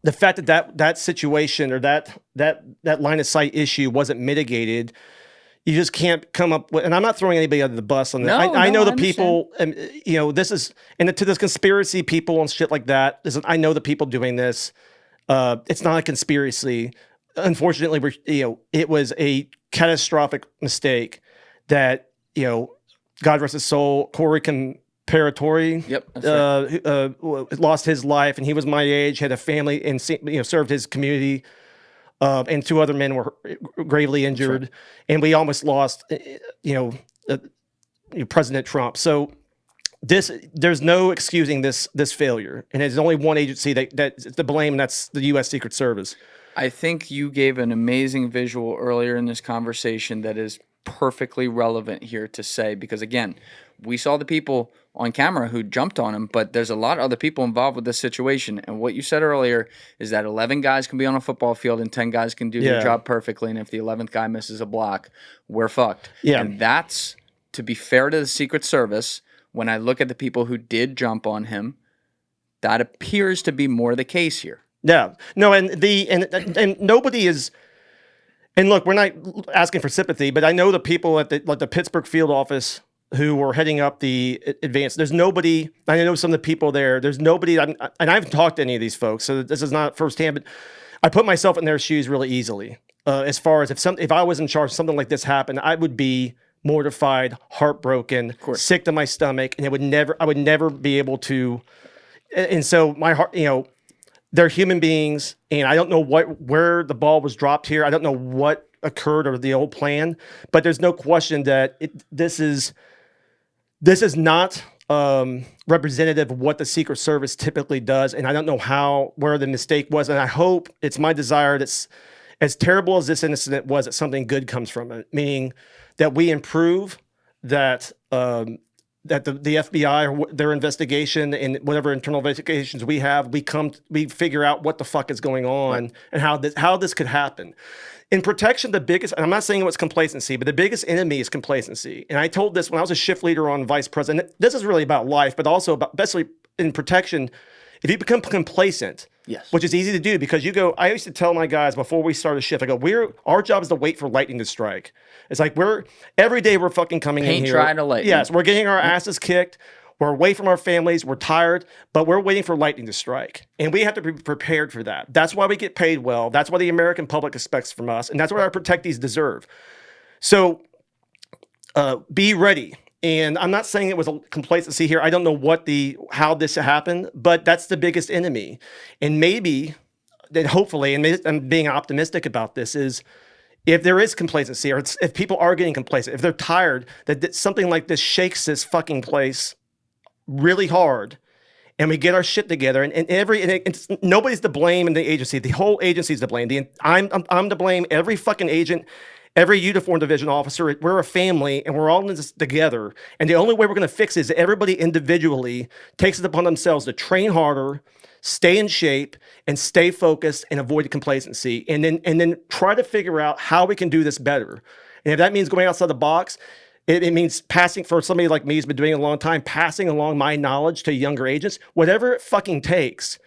the fact that situation or that line of sight issue wasn't mitigated, you just can't come up with, and I'm not throwing anybody under the bus on that. I know the people, and this is, and to this conspiracy people and shit like that. I know the people doing this. It's not a conspiracy. Unfortunately, it was a catastrophic mistake that God rest his soul, Corey Comparatori, lost his life, and he was my age, had a family, and served his community. And two other men were gravely injured, and we almost lost, President Trump. So there's no excusing this failure, and there's only one agency that's to blame, and that's the U.S. Secret Service. I think you gave an amazing visual earlier in this conversation that is perfectly relevant here to say, because again, we saw the people on camera who jumped on him, but there's a lot of other people involved with this situation. And what you said earlier is that 11 guys can be on a football field and 10 guys can do their job perfectly. And if the 11th guy misses a block, we're fucked. Yeah. And that's, to be fair to the Secret Service, when I look at the people who did jump on him, that appears to be more the case here. Yeah. No, and nobody is. And look, we're not asking for sympathy, but I know the people at the Pittsburgh field office who were heading up the advance. There's nobody. I know some of the people there. There's nobody. And I haven't talked to any of these folks, so this is not firsthand. But I put myself in their shoes really easily. As far as if I was in charge, something like this happened, I would be mortified, heartbroken, sick to my stomach, and I would never be able to. And so my heart, they're human beings, and I don't know where the ball was dropped here. I don't know what occurred or the old plan, but there's no question that this is not representative of what the Secret Service typically does, and I don't know where the mistake was. And I hope, it's my desire that, as terrible as this incident was, that something good comes from it, meaning that we improve, that that the FBI or their investigation and whatever internal investigations we have, we figure out what the fuck is going on and how this could happen. In protection, the biggest, and I'm not saying it was complacency, but the biggest enemy is complacency. And I told this when I was a shift leader on vice president. This is really about life, but also about, especially in protection, if you become complacent, which is easy to do because you go, I used to tell my guys before we start a shift, I go, our job is to wait for lightning to strike. It's like every day we're fucking coming in here. Try to lightning. Yes, we're getting our asses kicked. We're away from our families. We're tired, but we're waiting for lightning to strike. And we have to be prepared for that. That's why we get paid well. That's what the American public expects from us. And that's what our protectees deserve. So be ready. And I'm not saying it was a complacency here. I don't know how this happened, but that's the biggest enemy. And maybe, then hopefully, and I'm being optimistic about this, is if there is complacency, or if people are getting complacent, if they're tired, that something like this shakes this fucking place really hard, and we get our shit together, and nobody's to blame in the agency. The whole agency's to blame. I'm to blame. Every fucking agent, every uniform division officer. We're a family, and we're all in this together. And the only way we're going to fix it is everybody individually takes it upon themselves to train harder, stay in shape, and stay focused, and avoid complacency, and then try to figure out how we can do this better. And if that means going outside the box, it means passing, for somebody like me who's been doing it a long time, passing along my knowledge to younger agents, whatever it fucking takes.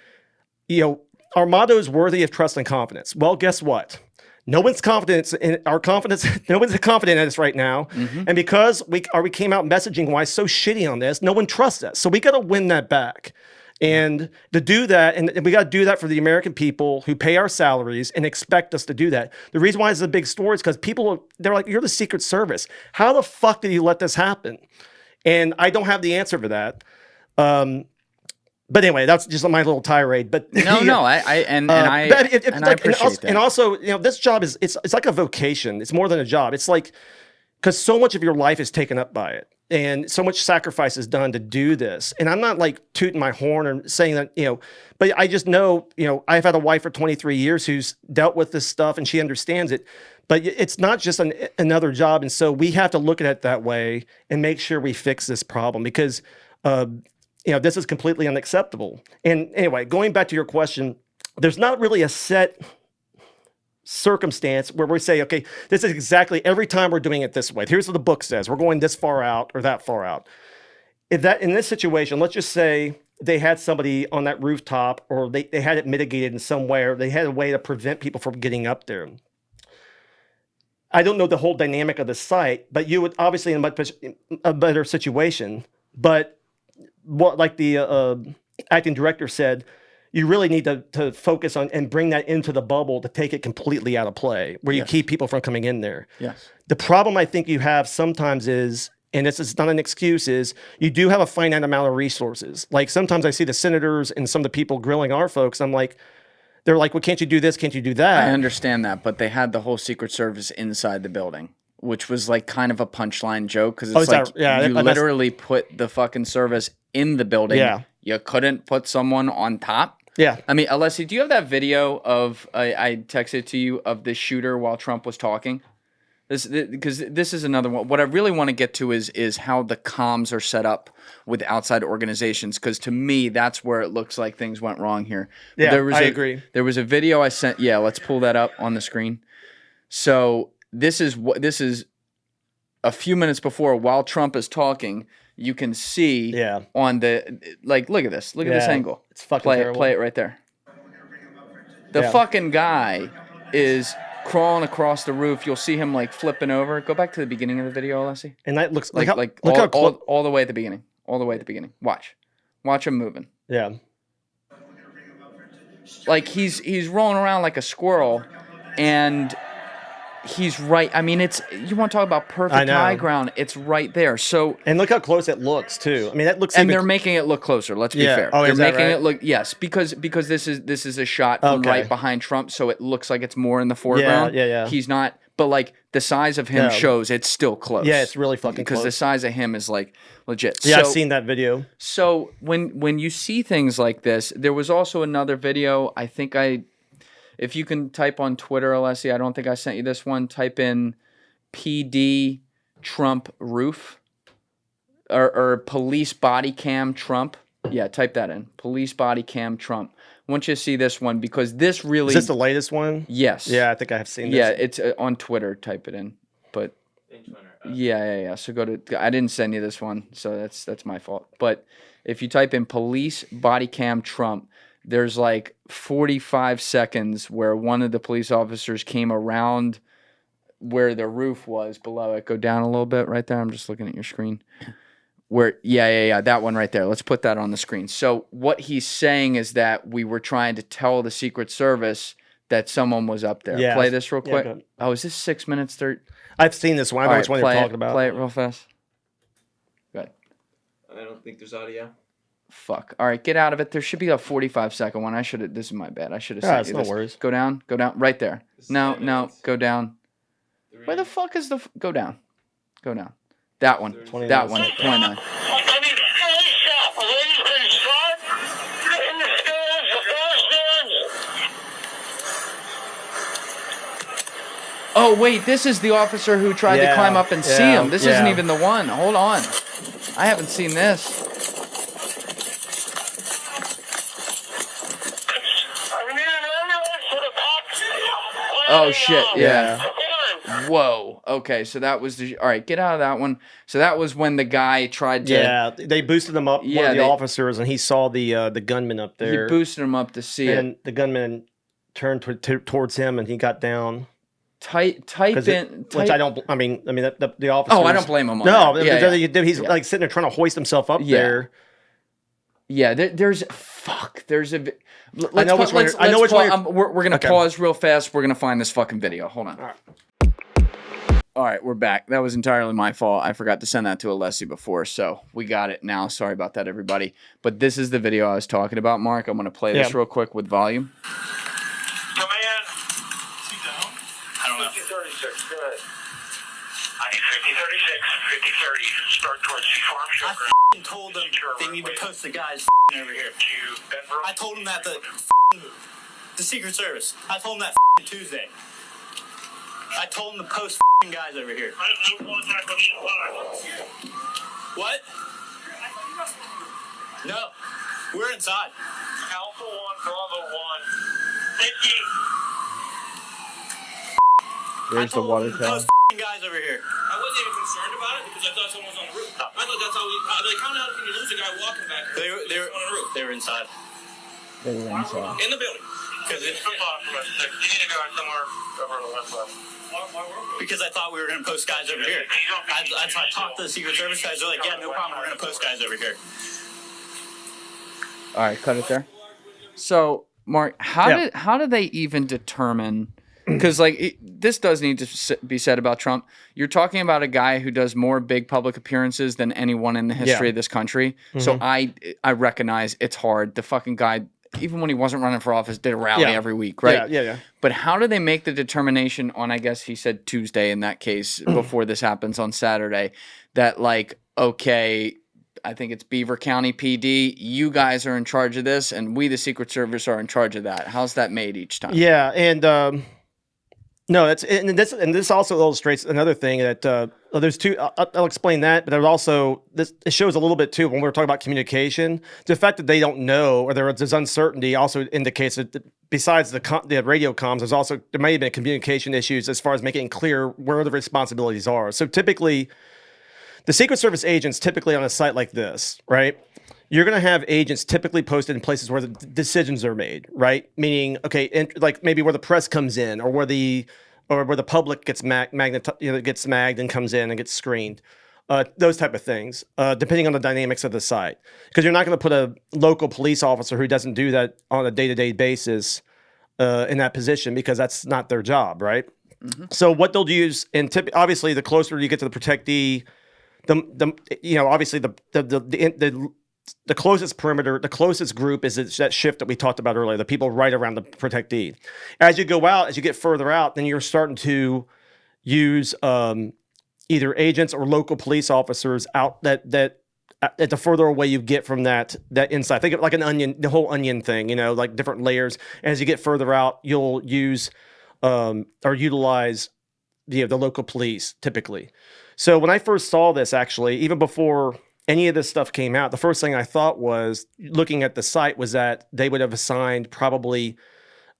Our motto is worthy of trust and confidence. Well, guess what? No one's confident in our confidence. No one's confident in us right now. Mm-hmm. And because we came out messaging why so shitty on this, no one trusts us. So we got to win that back. And to do that, and we got to do that for the American people who pay our salaries and expect us to do that. The reason why it's a big story is because they're like, you're the Secret Service. How the fuck did you let this happen? And I don't have the answer for that. But anyway, that's just my little tirade. But I appreciate that. And also, this job it's like a vocation. It's more than a job. It's like, because so much of your life is taken up by it. And so much sacrifice is done to do this. And I'm not like tooting my horn or saying that, but I just know, I've had a wife for 23 years who's dealt with this stuff and she understands it. But it's not just another job. And so we have to look at it that way and make sure we fix this problem because, this is completely unacceptable. And anyway, going back to your question, there's not really a set circumstance where we say, okay, this is exactly every time we're doing it this way. Here's what the book says. We're going this far out or that far out. If that in this situation, let's just say they had somebody on that rooftop or they had it mitigated in some way or they had a way to prevent people from getting up there. I don't know the whole dynamic of the site, but you would obviously in a better situation. But what, like the acting director said, you really need to focus on and bring that into the bubble to take it completely out of play, where you keep people from coming in there. Yes. The problem I think you have sometimes is, and this is not an excuse, is you do have a finite amount of resources. Like sometimes I see the senators and some of the people grilling our folks. I'm like, they're like, well, can't you do this? Can't you do that? I understand that, but they had the whole Secret Service inside the building, which was like kind of a punchline joke because it's you literally put the fucking service in the building. Yeah. You couldn't put someone on top. Yeah. I mean, Alessi, do you have that video of, I texted to you, of the shooter while Trump was talking? Because this is another one. What I really want to get to is how the comms are set up with outside organizations, because to me, that's where it looks like things went wrong here. Yeah, I agree. There was a video I sent. Yeah, let's pull that up on the screen. So this is a few minutes before, while Trump is talking, you can see on the, like, look at this. Look at this angle. It's fucking terrible. Play it right there. The fucking guy is crawling across the roof. You'll see him like flipping over. Go back to the beginning of the video, Alessi. And that looks like all the way at the beginning. All the way at the beginning. Watch him moving. Yeah. Like he's rolling around like a squirrel, and he's right. I mean, you want to talk about perfect high ground? It's right there. So, and look how close it looks too. I mean, that looks. And they're making it look closer. Let's be fair. Oh, they're making right? it look because this is a shot from right behind Trump, so it looks like it's more in the foreground. Yeah. He's not, but like the size of him shows it's still close. Yeah, it's really fucking close. Because the size of him is like legit. Yeah, I've seen that video. So when you see things like this, there was also another video. I think if you can type on Twitter, Alessi, I don't think I sent you this one. Type in PD Trump roof. or police body cam Trump. Yeah, type that in. Police body cam Trump. I want you to see this one because this really... Is this the latest one? Yes. Yeah, I think I have seen this. Yeah, it's on Twitter. Type it in. But yeah. So go to... I didn't send you this one, so that's my fault. But if you type in police body cam Trump, there's like 45 seconds where one of the police officers came around where the roof was below it. Go down a little bit right there. I'm just looking at your screen. Where, yeah, that one right there. Let's put that on the screen. So what he's saying is that we were trying to tell the Secret Service that someone was up there. Yeah. Play this real quick. Go. Oh, is this 6 minutes? I've seen this one. I know which one you're talking about. Play it real fast. Good. I don't think there's audio. Fuck. All right, get out of it. There should be a 45-second one. This is my bad. I should have sent you no this. worries. Go down, right there. No, 10 minutes. go down. 3. Where the fuck is go down. That one. 20 That minutes. one. 29. Oh, wait, this is the officer who tried to climb up and see him. This isn't even the one. Hold on. I haven't seen this. Oh, shit. Yeah. Whoa. Okay, so that was the... All right, get out of that one. So that was when the guy tried to... Yeah, they boosted him up, one of the officers, and he saw the gunman up there. He boosted him up to see it. And the gunman turned towards him, and he got down. Type in... Which I don't... I mean, the officer... Oh, I don't blame him on no, that. he's like sitting there trying to hoist himself up there. Yeah, there's a... I know which one we're going to pause real fast. We're going to find this fucking video. Hold on. All right, we're back. That was entirely my fault. I forgot to send that to Alessi before, so we got it now. Sorry about that, everybody. But this is the video I was talking about, Mark. I'm going to play this real quick with volume. Command. Sit down. I don't know. 5036, go ahead. I need 5036, 5030. Start towards the farm shelter. I told them they need to post the guys over here. To I told them that the Secret Service. I told them that Tuesday. I told them to post guys over here. I have no contact with either side. What? No. We're inside. Alpha 1, Bravo 1. 50. There's the water tower. Post guys over here. I wasn't even concerned about it because I thought someone was on the roof. I thought that's how like, how can you lose a guy walking back here? They were on the roof. They were inside. In the building. Because you need to go somewhere over the left side. Because I thought we were going to post guys over here. I talked to the Secret Service guys. They're like, yeah, no problem. We're going to post guys over here. All right, cut it there. So, Mark, how do they even determine? Because this does need to be said about Trump. You're talking about a guy who does more big public appearances than anyone in the history of this country. Mm-hmm. So I recognize it's hard. The fucking guy, even when he wasn't running for office, did a rally every week, right? Yeah. But how do they make the determination on, I guess he said Tuesday in that case, before this happens on Saturday, that okay, I think it's Beaver County PD, you guys are in charge of this, and we, the Secret Service, are in charge of that. How's that made each time? Yeah, and no, this also illustrates another thing that there's two. I'll explain that, but there's also this. It shows a little bit too when we're talking about communication. The fact that they don't know or there's uncertainty also indicates that besides the radio comms, there may have been communication issues as far as making it clear where the responsibilities are. So typically, the Secret Service agents typically on a site like this, right? You're going to have agents typically posted in places where the decisions are made, right? Meaning, okay, like maybe where the press comes in, or where the public gets gets magged and comes in and gets screened, those type of things, depending on the dynamics of the site. Because you're not going to put a local police officer who doesn't do that on a day-to-day basis in that position, because that's not their job, right? Mm-hmm. So what they'll use, and obviously, the closer you get to the protectee, obviously the closest perimeter, the closest group is that shift that we talked about earlier, the people right around the protectee. As you go out, as you get further out, then you're starting to use either agents or local police officers out that the further away you get from that inside. Think of it like an onion, the whole onion thing, like different layers. And as you get further out, you'll use or utilize the local police typically. So when I first saw this, actually, even before any of this stuff came out, the first thing I thought was, looking at the site, was that they would have assigned probably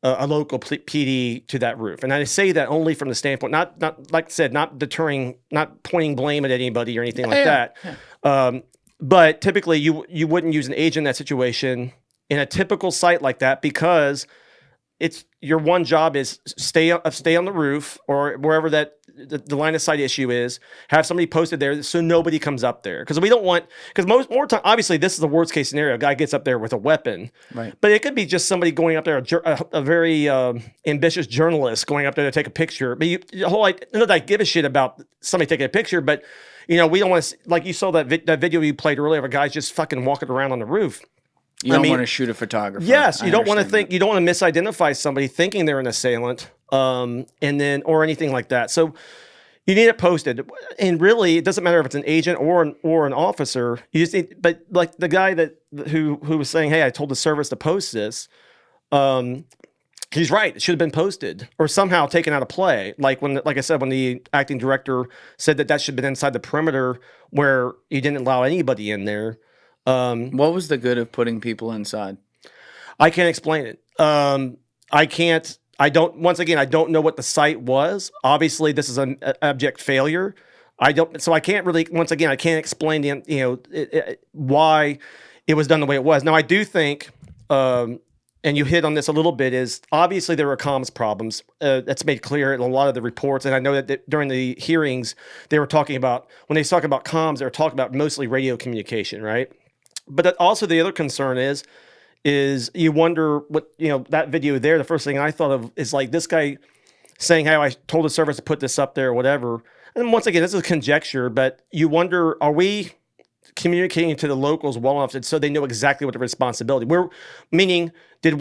a local PD to that roof. And I say that only from the standpoint, not like I said, not deterring, not pointing blame at anybody or anything like that. Yeah. But typically you wouldn't use an agent in that situation in a typical site like that, because it's your one job is stay on the roof or wherever that the line of sight issue is, have somebody posted there so nobody comes up there. Because we don't want, because more time, obviously this is the worst case scenario. A guy gets up there with a weapon, right? But it could be just somebody going up there, a very ambitious journalist going up there to take a picture. But the whole, not that I give a shit about somebody taking a picture, but we don't want to, like you saw that video you played earlier of a guy just fucking walking around on the roof. You don't want to shoot a photographer. Yes, you don't want to think, you don't want to misidentify somebody thinking they're an assailant, and then, or anything like that. So you need it posted, and really, it doesn't matter if it's an agent or an officer. You just need, but like the guy who was saying, "Hey, I told the service to post this." He's right. It should have been posted or somehow taken out of play. Like I said, when the acting director said that should have been inside the perimeter where you didn't allow anybody in there. What was the good of putting people inside? I can't explain it. I don't know what the site was. Obviously, this is an abject failure. So I can't really, I can't explain why it was done the way it was. Now, I do think, and you hit on this a little bit, is obviously there were comms problems. That's made clear in a lot of the reports. And I know that during the hearings, they were talking about, when they talk about comms, they were talking about mostly radio communication, right? But also the other concern is you wonder what, that video there, the first thing I thought of is like this guy saying, "Hey, I told the service to put this up there," or whatever. And once again, this is conjecture, but you wonder, are we communicating to the locals well enough so they know exactly what the responsibility? Meaning, were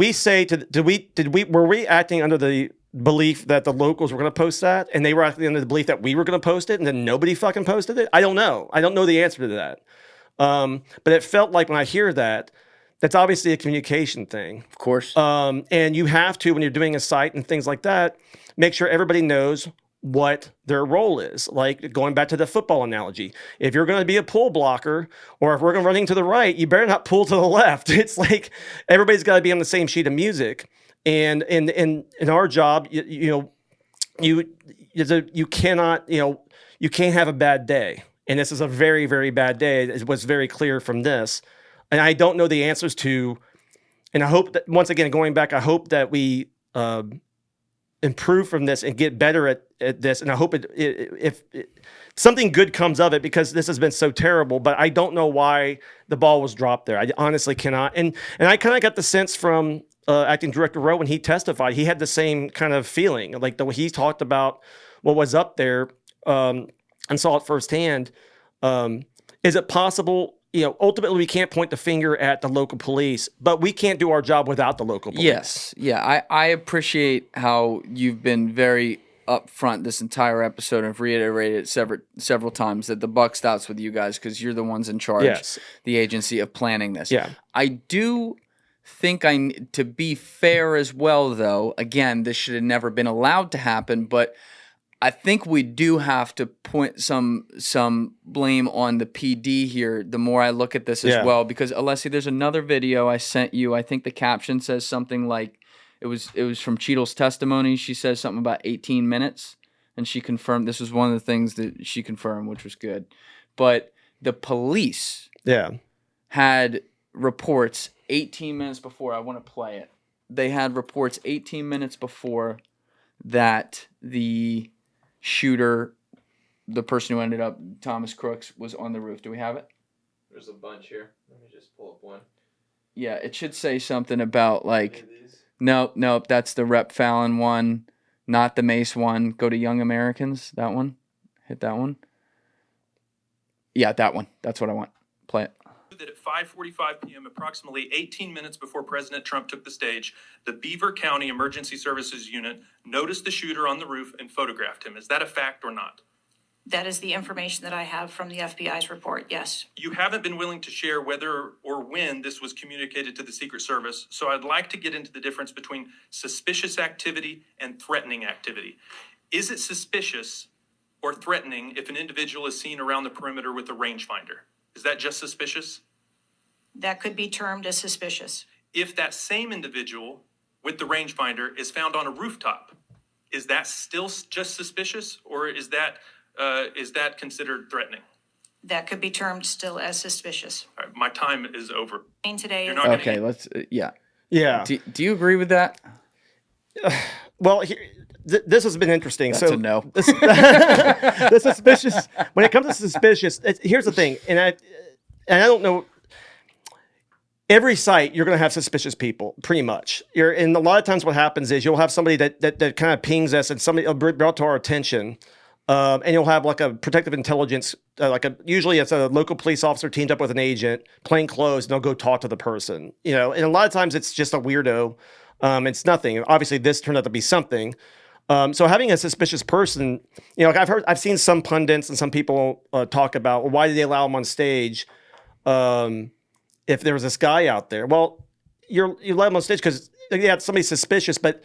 we acting under the belief that the locals were going to post that, and they were acting under the belief that we were going to post it, and then nobody fucking posted it? I don't know. I don't know the answer to that. But it felt like when I hear that, that's obviously a communication thing. Of course. And you have to, when you're doing a site and things like that, make sure everybody knows what their role is. Like going back to the football analogy, if you're going to be a pull blocker, or if we're going running to the right, you better not pull to the left. It's like everybody's got to be on the same sheet of music. And in our job, you cannot, you can't have a bad day. And this is a very, very bad day. It was very clear from this. And I don't know the answers to, and I hope that, once again, going back, I hope that we improve from this and get better at this. And I hope if something good comes of it, because this has been so terrible, but I don't know why the ball was dropped there. I honestly cannot. And I kind of got the sense from acting director Rowe when he testified, he had the same kind of feeling, like the way he talked about what was up there, and saw it firsthand. Is it possible, ultimately we can't point the finger at the local police, but we can't do our job without the local police. Yes. Yeah. I appreciate how you've been very upfront this entire episode and have reiterated several times that the buck stops with you guys because you're the ones in charge, yes, the agency of planning this. Yeah. I do think to be fair as well, though, again, this should have never been allowed to happen, but I think we do have to point some blame on the PD here the more I look at this as well, because Alessi, there's another video I sent you. I think the caption says something like, it was from Cheatle's testimony. She says something about 18 minutes, and she confirmed, this was one of the things that she confirmed, which was good. But the police had reports 18 minutes before. I want to play it. They had reports 18 minutes before that the shooter, the person who ended up, Thomas Crooks, was on the roof. Do we have it? There's a bunch here. Let me just pull up one. Yeah, it should say something about like, nope, that's the Rep Fallon one, not the Mace one. Go to Young Americans, that one. Hit that one. Yeah, that one. That's what I want. Play it. That at 5:45 p.m., approximately 18 minutes before President Trump took the stage, the Beaver County Emergency Services Unit noticed the shooter on the roof and photographed him. Is that a fact or not? That is the information that I have from the FBI's report, yes. You haven't been willing to share whether or when this was communicated to the Secret Service, so I'd like to get into the difference between suspicious activity and threatening activity. Is it suspicious or threatening if an individual is seen around the perimeter with a rangefinder? Is that just suspicious? That could be termed as suspicious. If that same individual with the rangefinder is found on a rooftop, is that still just suspicious, or is that considered threatening? That could be termed still as suspicious. All right, my time is over. Today, You're not gonna Okay, let's. Yeah. Yeah. Do you agree with that? Well, this has been interesting. That's a no. The suspicious. When it comes to suspicious, here's the thing, and I don't know. Every site, you're going to have suspicious people, pretty much. And a lot of times what happens is you'll have somebody that kind of pings us and somebody brought to our attention, and you'll have like a protective intelligence, usually it's a local police officer teamed up with an agent, plain clothes, and they'll go talk to the person. And a lot of times it's just a weirdo. It's nothing. Obviously, this turned out to be something. So having a suspicious person, I've seen some pundits and some people talk about, well, why did they allow him on stage? If there was this guy out there, well, you let him on stage because somebody's suspicious, but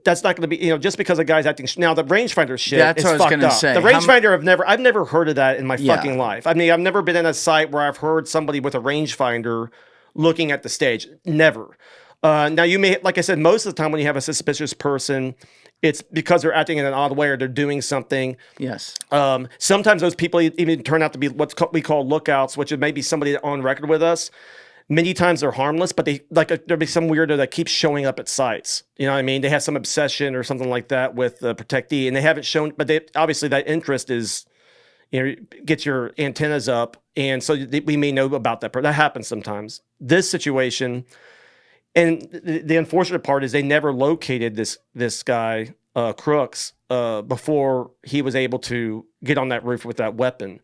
that's not going to be, just because a guy's acting. Now the rangefinder shit, That's is what I was fucked gonna up. say. The rangefinder, I've never heard of that in my Yeah. fucking life. I mean, I've never been in a site where I've heard somebody with a rangefinder looking at the stage. Never. Now you may, like I said, most of the time when you have a suspicious person, it's because they're acting in an odd way or they're doing something. Yes. Sometimes those people even turn out to be we call lookouts, which is maybe somebody on record with us. Many times they're harmless, but there'll be some weirdo that keeps showing up at sites. You know what I mean? They have some obsession or something like that with the protectee, and they haven't shown, but obviously that interest is, get your antennas up, and so we may know about that. That happens sometimes. This situation. And the unfortunate part is they never located this guy, Crooks, before he was able to get on that roof with that weapon.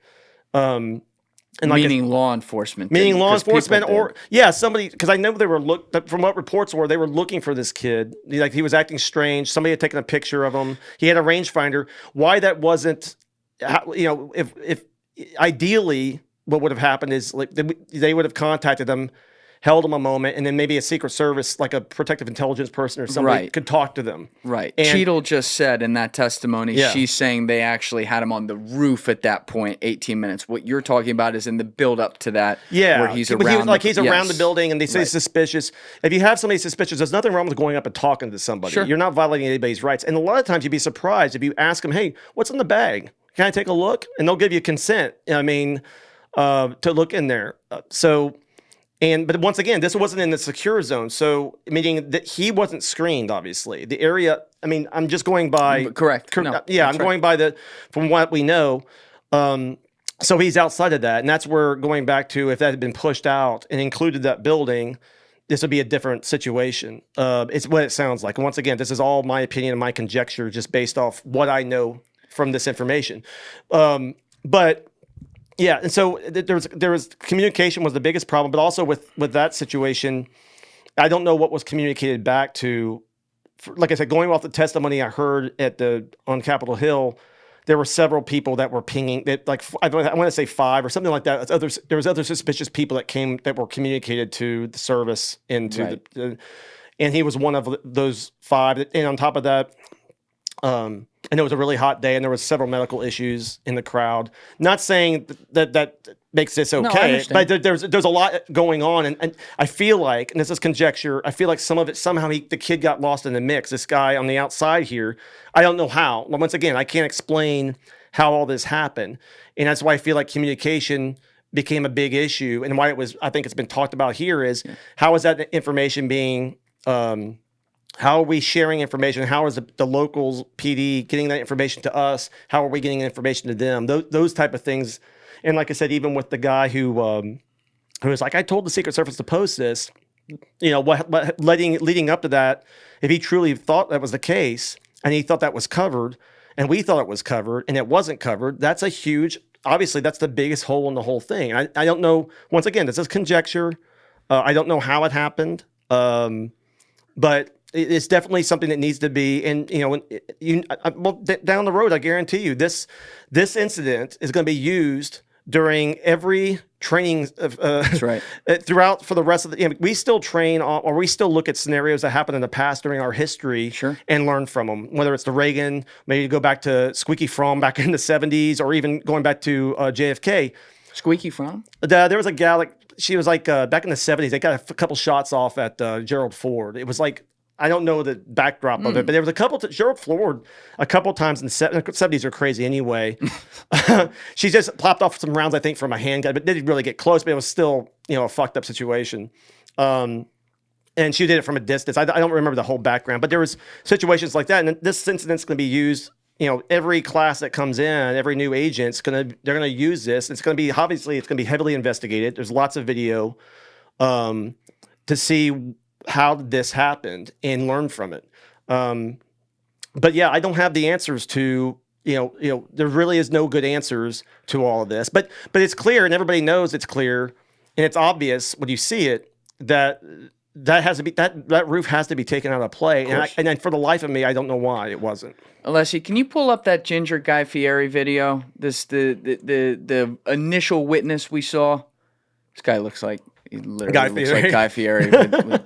And meaning law enforcement. Meaning didn't, law 'cause enforcement people or, somebody, because I know they were, from what reports were, they were looking for this kid. Like he was acting strange. Somebody had taken a picture of him. He had a rangefinder. Why that wasn't, if ideally what would have happened is like they would have contacted them, held them a moment, and then maybe a Secret Service, like a protective intelligence person or somebody, could talk to them. Right. And Cheatle just said in that testimony, Yeah. she's saying they actually had him on the roof at that point, 18 minutes. What you're talking about is in the build up to that, where he's around. He's around the building, and they say Right. suspicious. If you have somebody suspicious, there's nothing wrong with going up and talking to somebody. Sure. You're not violating anybody's rights. And a lot of times you'd be surprised if you ask them, "Hey, what's in the bag? Can I take a look?" And they'll give you consent. I mean, to look in there. But once again, this wasn't in the secure zone, so meaning that he wasn't screened. Obviously, the area. I mean, I'm just going by correct. No, yeah, I'm that's right. going by from what we know. So he's outside of that, and that's where going back to if that had been pushed out and included that building, this would be a different situation. It's what it sounds like. And once again, this is all my opinion and my conjecture, just based off what I know from this information. But. Yeah, and so there was communication was the biggest problem, but also with that situation, I don't know what was communicated back to. Like I said, going off the testimony I heard on Capitol Hill, there were several people that were pinging that, like I want to say 5 or something like that. There was other suspicious people that were communicated to the service and to and he was one of those 5. And on top of that. And it was a really hot day, and there was several medical issues in the crowd. Not saying that makes this okay, but there's a lot going on, and I feel like, and this is conjecture, I feel like some of it somehow the kid got lost in the mix. This guy on the outside here, I don't know how. Once again, I can't explain how all this happened, and that's why I feel like communication became a big issue, and why I think it's been talked about here is how is that information being. How are we sharing information? How is the locals PD getting that information to us? How are we getting information to them? Those type of things. And like I said, even with the guy who was like, I told the Secret Service to post this, what leading up to that, if he truly thought that was the case and he thought that was covered and we thought it was covered and it wasn't covered, that's obviously that's the biggest hole in the whole thing. I don't know, once again, this is conjecture. I don't know how it happened. But it's definitely something that needs to be, and down the road, I guarantee you, this incident is going to be used during every training That's right. throughout for the rest of the. We still train or we still look at scenarios that happened in the past during our history, and learn from them. Whether it's the Reagan, maybe go back to Squeaky Fromm back in the 70s, or even going back to JFK. Squeaky Frown? There was a gal, like, she was like, back in the 70s, they got a couple shots off at Gerald Ford. It was like, I don't know the backdrop of it, but there was a couple, Gerald Ford, a couple times in the 70s are crazy anyway. She just popped off some rounds, I think, from a handgun, but didn't really get close, but it was still, a fucked up situation. And she did it from a distance. I don't remember the whole background, but there was situations like that. And this incident's going to be used, every class that comes in, every new agent's they're going to use this. It's going to be, obviously, it's going to be heavily investigated. There's lots of video to see how this happened and learn from it. But yeah, I don't have the answers to, there really is no good answers to all of this, but it's clear and everybody knows it's clear and it's obvious when you see it that has to be, that roof has to be taken out of play. And then for the life of me, I don't know why it wasn't. Alessi, can you pull up that Ginger Guy Fieri video? The initial witness we saw. This guy looks like, he literally looks like Guy Fieri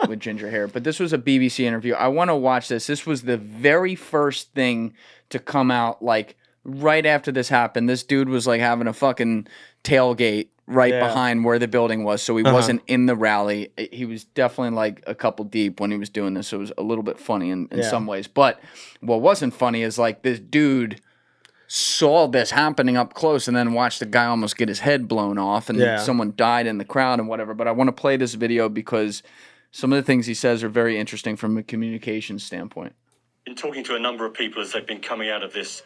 with ginger hair. But this was a BBC interview. I want to watch this. This was the very first thing to come out, like, right after this happened. This dude was, like, having a fucking tailgate right behind where the building was, so he wasn't in the rally. He was definitely, like, a couple deep when he was doing this. So it was a little bit funny in some ways. But what wasn't funny is, like, this dude saw this happening up close and then watched the guy almost get his head blown off and someone died in the crowd and whatever. But I want to play this video because some of the things he says are very interesting from a communication standpoint. In talking to a number of people as they've been coming out of this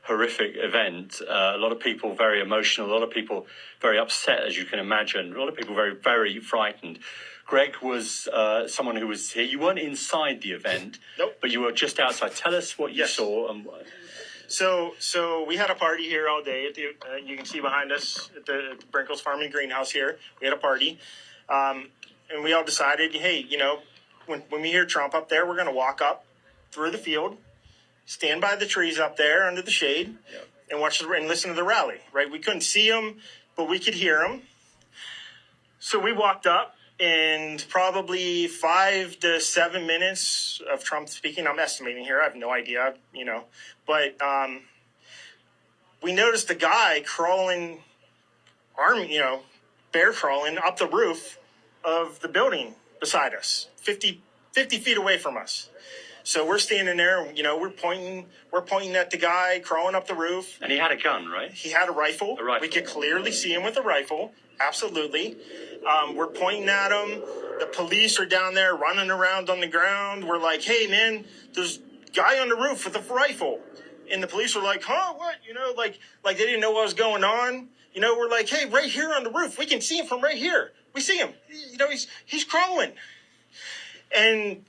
horrific event, a lot of people very emotional, a lot of people very upset, as you can imagine, a lot of people very, very frightened. Greg was someone who was here. You weren't inside the event, but you were just outside. Tell us what you saw. So we had a party here all day. At the, you can see behind us at the Brinkles Farm and Greenhouse here. We had a party, and we all decided, hey, when we hear Trump up there, we're going to walk up through the field, stand by the trees up there under the shade, and watch and listen to the rally. Right? We couldn't see him, but we could hear him. So we walked up. And probably 5 to 7 minutes of Trump speaking, I'm estimating here, I have no idea, but we noticed a guy crawling, bear crawling up the roof of the building beside us, 50 feet away from us. So we're standing there, we're pointing at the guy crawling up the roof. And he had a gun, right? He had a rifle. We could clearly see him with a rifle. Absolutely. We're pointing at him. The police are down there running around on the ground. We're like, hey, man, there's a guy on the roof with a rifle. And the police were like, huh, what? Like they didn't know what was going on. We're like, hey, right here on the roof. We can see him from right here. We see him. He's crawling. And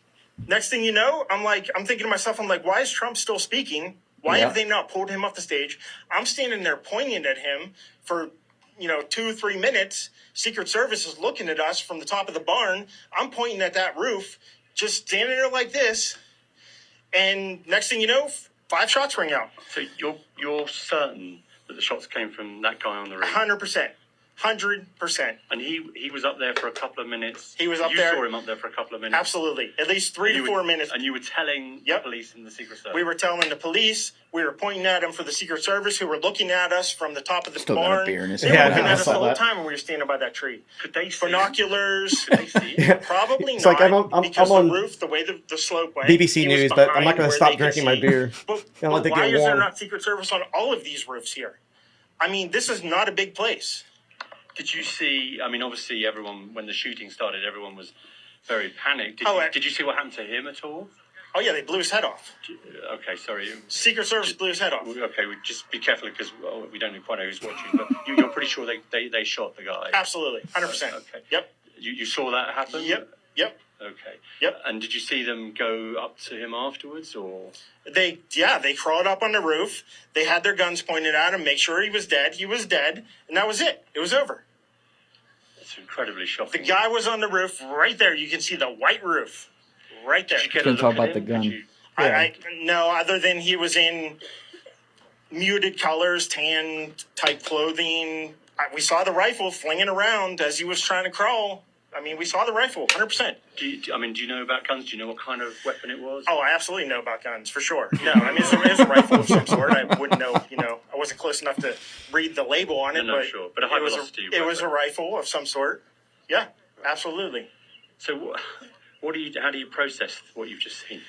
next thing you know, I'm thinking to myself, why is Trump still speaking? Why have they not pulled him off the stage? I'm standing there pointing at him for 2-3 minutes. Secret Service is looking at us from the top of the barn. I'm pointing at that roof, just standing there like this. And next thing you know, 5 shots ring out. So you're certain that the shots came from that guy on the roof? 100%. 100%. And he was up there for a couple of minutes. He was up there. You saw him up there for a couple of minutes. Absolutely. At least 3 to 4 minutes. And you were telling the police and the Secret Service. We were telling the police. We were pointing at him for the Secret Service, who were looking at us from the top of the barn. Got a beer in his they were looking at us the whole time when we were standing by that tree. Could they see binoculars? Could they see? Probably it's not. I'm because on the roof, the way the slope went. BBC News, but I'm not going to stop drinking my beer. But why is there not Secret Service on all of these roofs here? This is not a big place. Did you see, obviously everyone, when the shooting started, everyone was very panicked. Did you see what happened to him at all? Oh, yeah, they blew his head off. Okay, sorry. Secret Service blew his head off. Okay, just be careful because we don't quite know who's watching, but you're pretty sure they shot the guy. Absolutely, 100%. Okay. Yep. You saw that happen? Yep. Okay. Yep. And did you see them go up to him afterwards, or? They crawled up on the roof. They had their guns pointed at him, make sure he was dead. He was dead, and that was it. It was over. It's incredibly shocking. The guy was on the roof right there. You can see the white roof right there. Did you get a look talk at about him? the gun. No, other than he was in muted colors, tan type clothing. We saw the rifle flinging around as he was trying to crawl. I mean, we saw the rifle, 100%. Do you know about guns? Do you know what kind of weapon it was? Oh, I absolutely know about guns, for sure. No, I mean, it's a rifle of some sort. I wouldn't know, I wasn't close enough to read the label on it, No, sure. But a high velocity it was a rifle of some sort. Yeah, absolutely. So how do you process what you've just seen?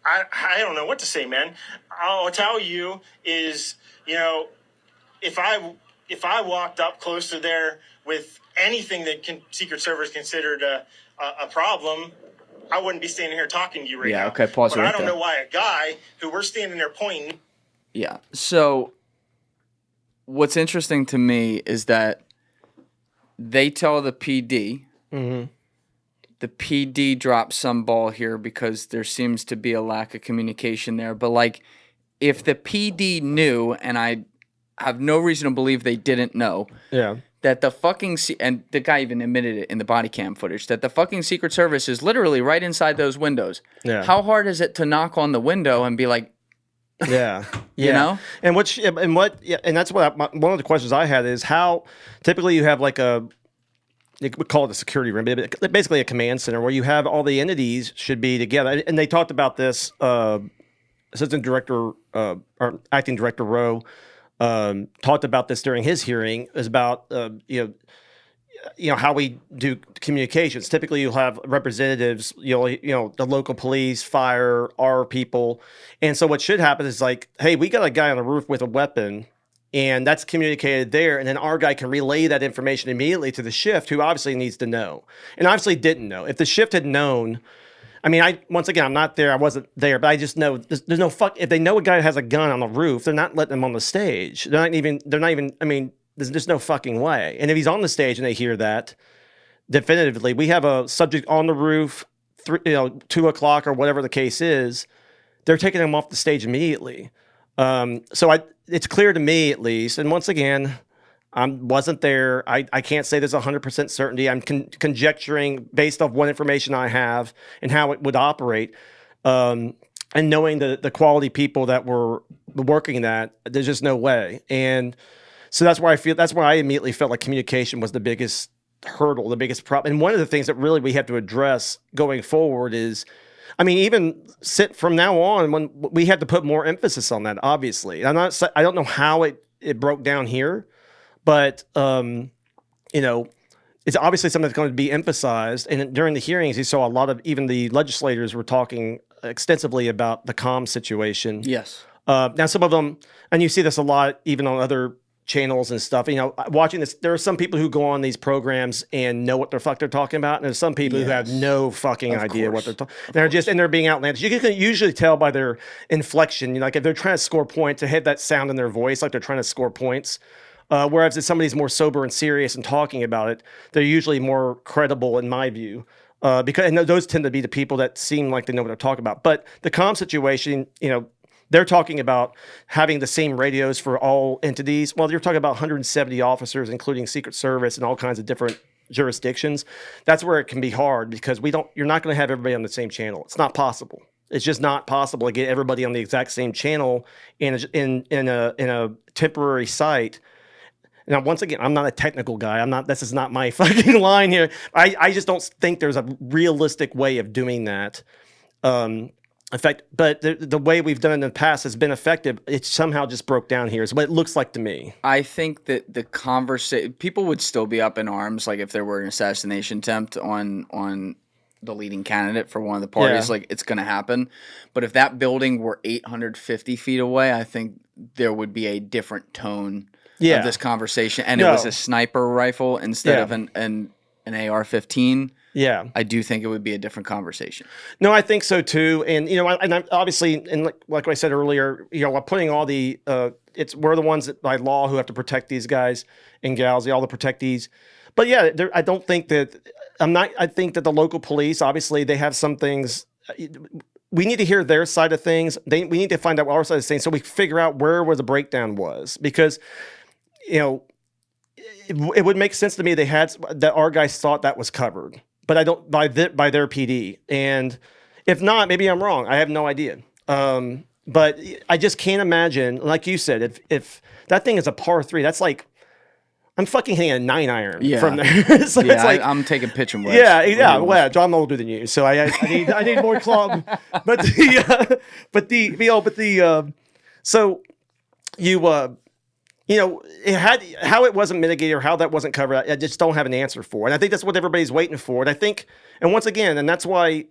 I don't know what to say, man. I'll tell you is, if I walked up close to there with anything that Secret Service considered a problem, I wouldn't be standing here talking to you right now. Yeah, okay, pause but right I don't there. know why a guy who we're standing there pointing. Yeah. So what's interesting to me is that they tell the PD. Mm-hmm. The PD drops some ball here because there seems to be a lack of communication there. But, like, if the PD knew, and I have no reason to believe they didn't know, that the fucking and the guy even admitted it in the body cam footage, that the fucking Secret Service is literally right inside those windows. Yeah. How hard is it to knock on the window and be like, Yeah. you know? And that's what one of the questions I had is how typically you have like we call it a security room, but basically a command center where you have all the entities should be together. And they talked about this, Assistant Director or Acting Director Rowe talked about this during his hearing, is about, how we do communications. Typically you'll have representatives, the local police, fire, our people. And so what should happen is like, hey, we got a guy on the roof with a weapon, and that's communicated there, and then our guy can relay that information immediately to the shift, who obviously needs to know, and obviously didn't know. If the shift had known, I mean, once again, I'm not there, I wasn't there, but I just know there's no fuck. If they know a guy has a gun on the roof, they're not letting him on the stage. They're not even. I mean, there's just no fucking way. And if he's on the stage and they hear that, definitively, we have a subject on the roof, 2:00 or whatever the case is, they're taking him off the stage immediately. It's clear to me, at least, and once again, I wasn't there. I can't say there's 100% certainty. I'm conjecturing based off what information I have and how it would operate, and knowing the quality people that were working that, there's just no way. And so that's why I immediately felt like communication was the biggest hurdle, the biggest problem. And one of the things that really we have to address going forward is, I mean, even from now on, when we have to put more emphasis on that, obviously. I don't know how it broke down here, but, it's obviously something that's going to be emphasized. And during the hearings, you saw a lot of, even the legislators were talking extensively about the comm situation. Yes. Now, some of them, and you see this a lot, even on other channels and stuff, watching this, there are some people who go on these programs and know what the fuck they're talking about, and there's some people who have no fucking idea what they're talking. They're being outlandish. You can usually tell by their inflection, like if they're trying to score points, to have that sound in their voice, like they're trying to score points. Whereas if somebody's more sober and serious and talking about it, they're usually more credible, in my view. Because those tend to be the people that seem like they know what they're talking about. But the comm situation, they're talking about having the same radios for all entities. Well, you're talking about 170 officers, including Secret Service and all kinds of different jurisdictions. That's where it can be hard, because you're not going to have everybody on the same channel. It's not possible. It's just not possible to get everybody on the exact same channel in a temporary site. Now, once again, I'm not a technical guy. This is not my fucking line here. I just don't think there's a realistic way of doing that. In fact, but the way we've done it in the past has been effective. It somehow just broke down here, is what it looks like to me. I think that the conversation, people would still be up in arms, like if there were an assassination attempt on the leading candidate for one of the parties, like it's going to happen. But if that building were 850 feet away, I think there would be a different tone of this conversation. And it was a sniper rifle instead of an AR-15. Yeah, I do think it would be a different conversation. No, I think so too. And and I'm obviously, and like I said earlier, while putting all the, we're the ones that by law who have to protect these guys and gals, all the protectees. But yeah, I don't think that I think that the local police, obviously, they have some things. We need to hear their side of things. We need to find out what our side of things, so we figure out where the breakdown was, because, it would make sense to me that our guys thought that was covered. But I don't by their PD, and if not, maybe I'm wrong. I have no idea. But I just can't imagine, like you said, if that thing is a par 3, that's like I'm fucking hitting a 9-iron from there. So yeah, it's like, I'm taking pitch and wedge. Yeah. Well, I'm older than you, so I need more club. So how it wasn't mitigated or how that wasn't covered, I just don't have an answer for. And I think that's what everybody's waiting for. And I think, and once again, and that's why,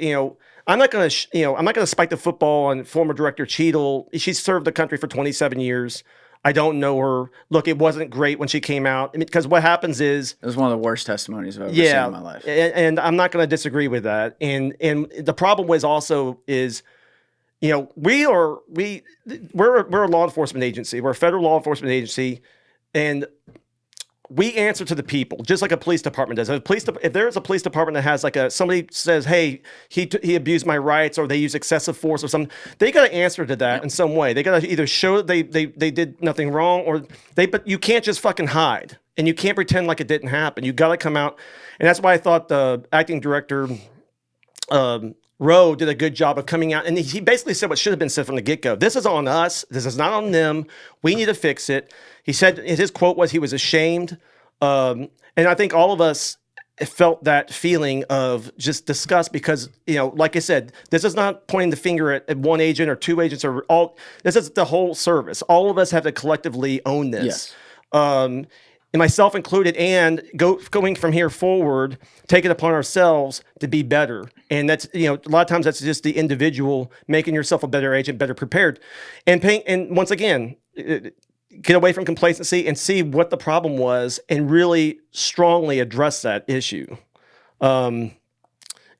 I'm not going to spike the football on former director Cheatle. She served the country for 27 years. I don't know her. Look, it wasn't great when she came out. Because what happens is... It was one of the worst testimonies I've ever seen in my life. And I'm not going to disagree with that. And the problem we're a law enforcement agency. We're a federal law enforcement agency. And we answer to the people, just like a police department does. If there is a police department that has somebody says, hey, he abused my rights, or they use excessive force or something, they got to answer to that in some way. They got to either show that they did nothing wrong, but you can't just fucking hide, and you can't pretend like it didn't happen. You got to come out. And that's why I thought the acting director, Rowe, did a good job of coming out. And he basically said what should have been said from the get-go. This is on us. This is not on them. We need to fix it. He said, his quote was, he was ashamed. And I think all of us felt that feeling of just disgust because, like I said, this is not pointing the finger at one agent or two agents or all. This is the whole service. All of us have to collectively own this. Yes. And myself included, and going from here forward, take it upon ourselves to be better. And that's, a lot of times that's just the individual making yourself a better agent, better prepared. And once again, get away from complacency and see what the problem was and really strongly address that issue. And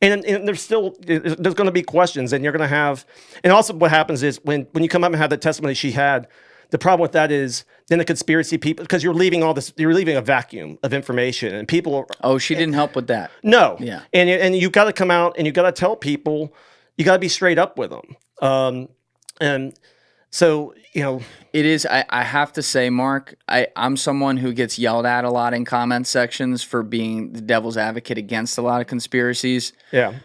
there's going to be questions, and you're going to have, and also what happens is when you come up and have the testimony she had, the problem with that is then the conspiracy people, because you're leaving a vacuum of information, and people are... Oh, she didn't help with that. No. Yeah. And you got to come out and you got to tell people, you got to be straight up with them. And so, It is, I have to say, Mark, I'm someone who gets yelled at a lot in comment sections for being the devil's advocate against a lot of conspiracies. Yeah.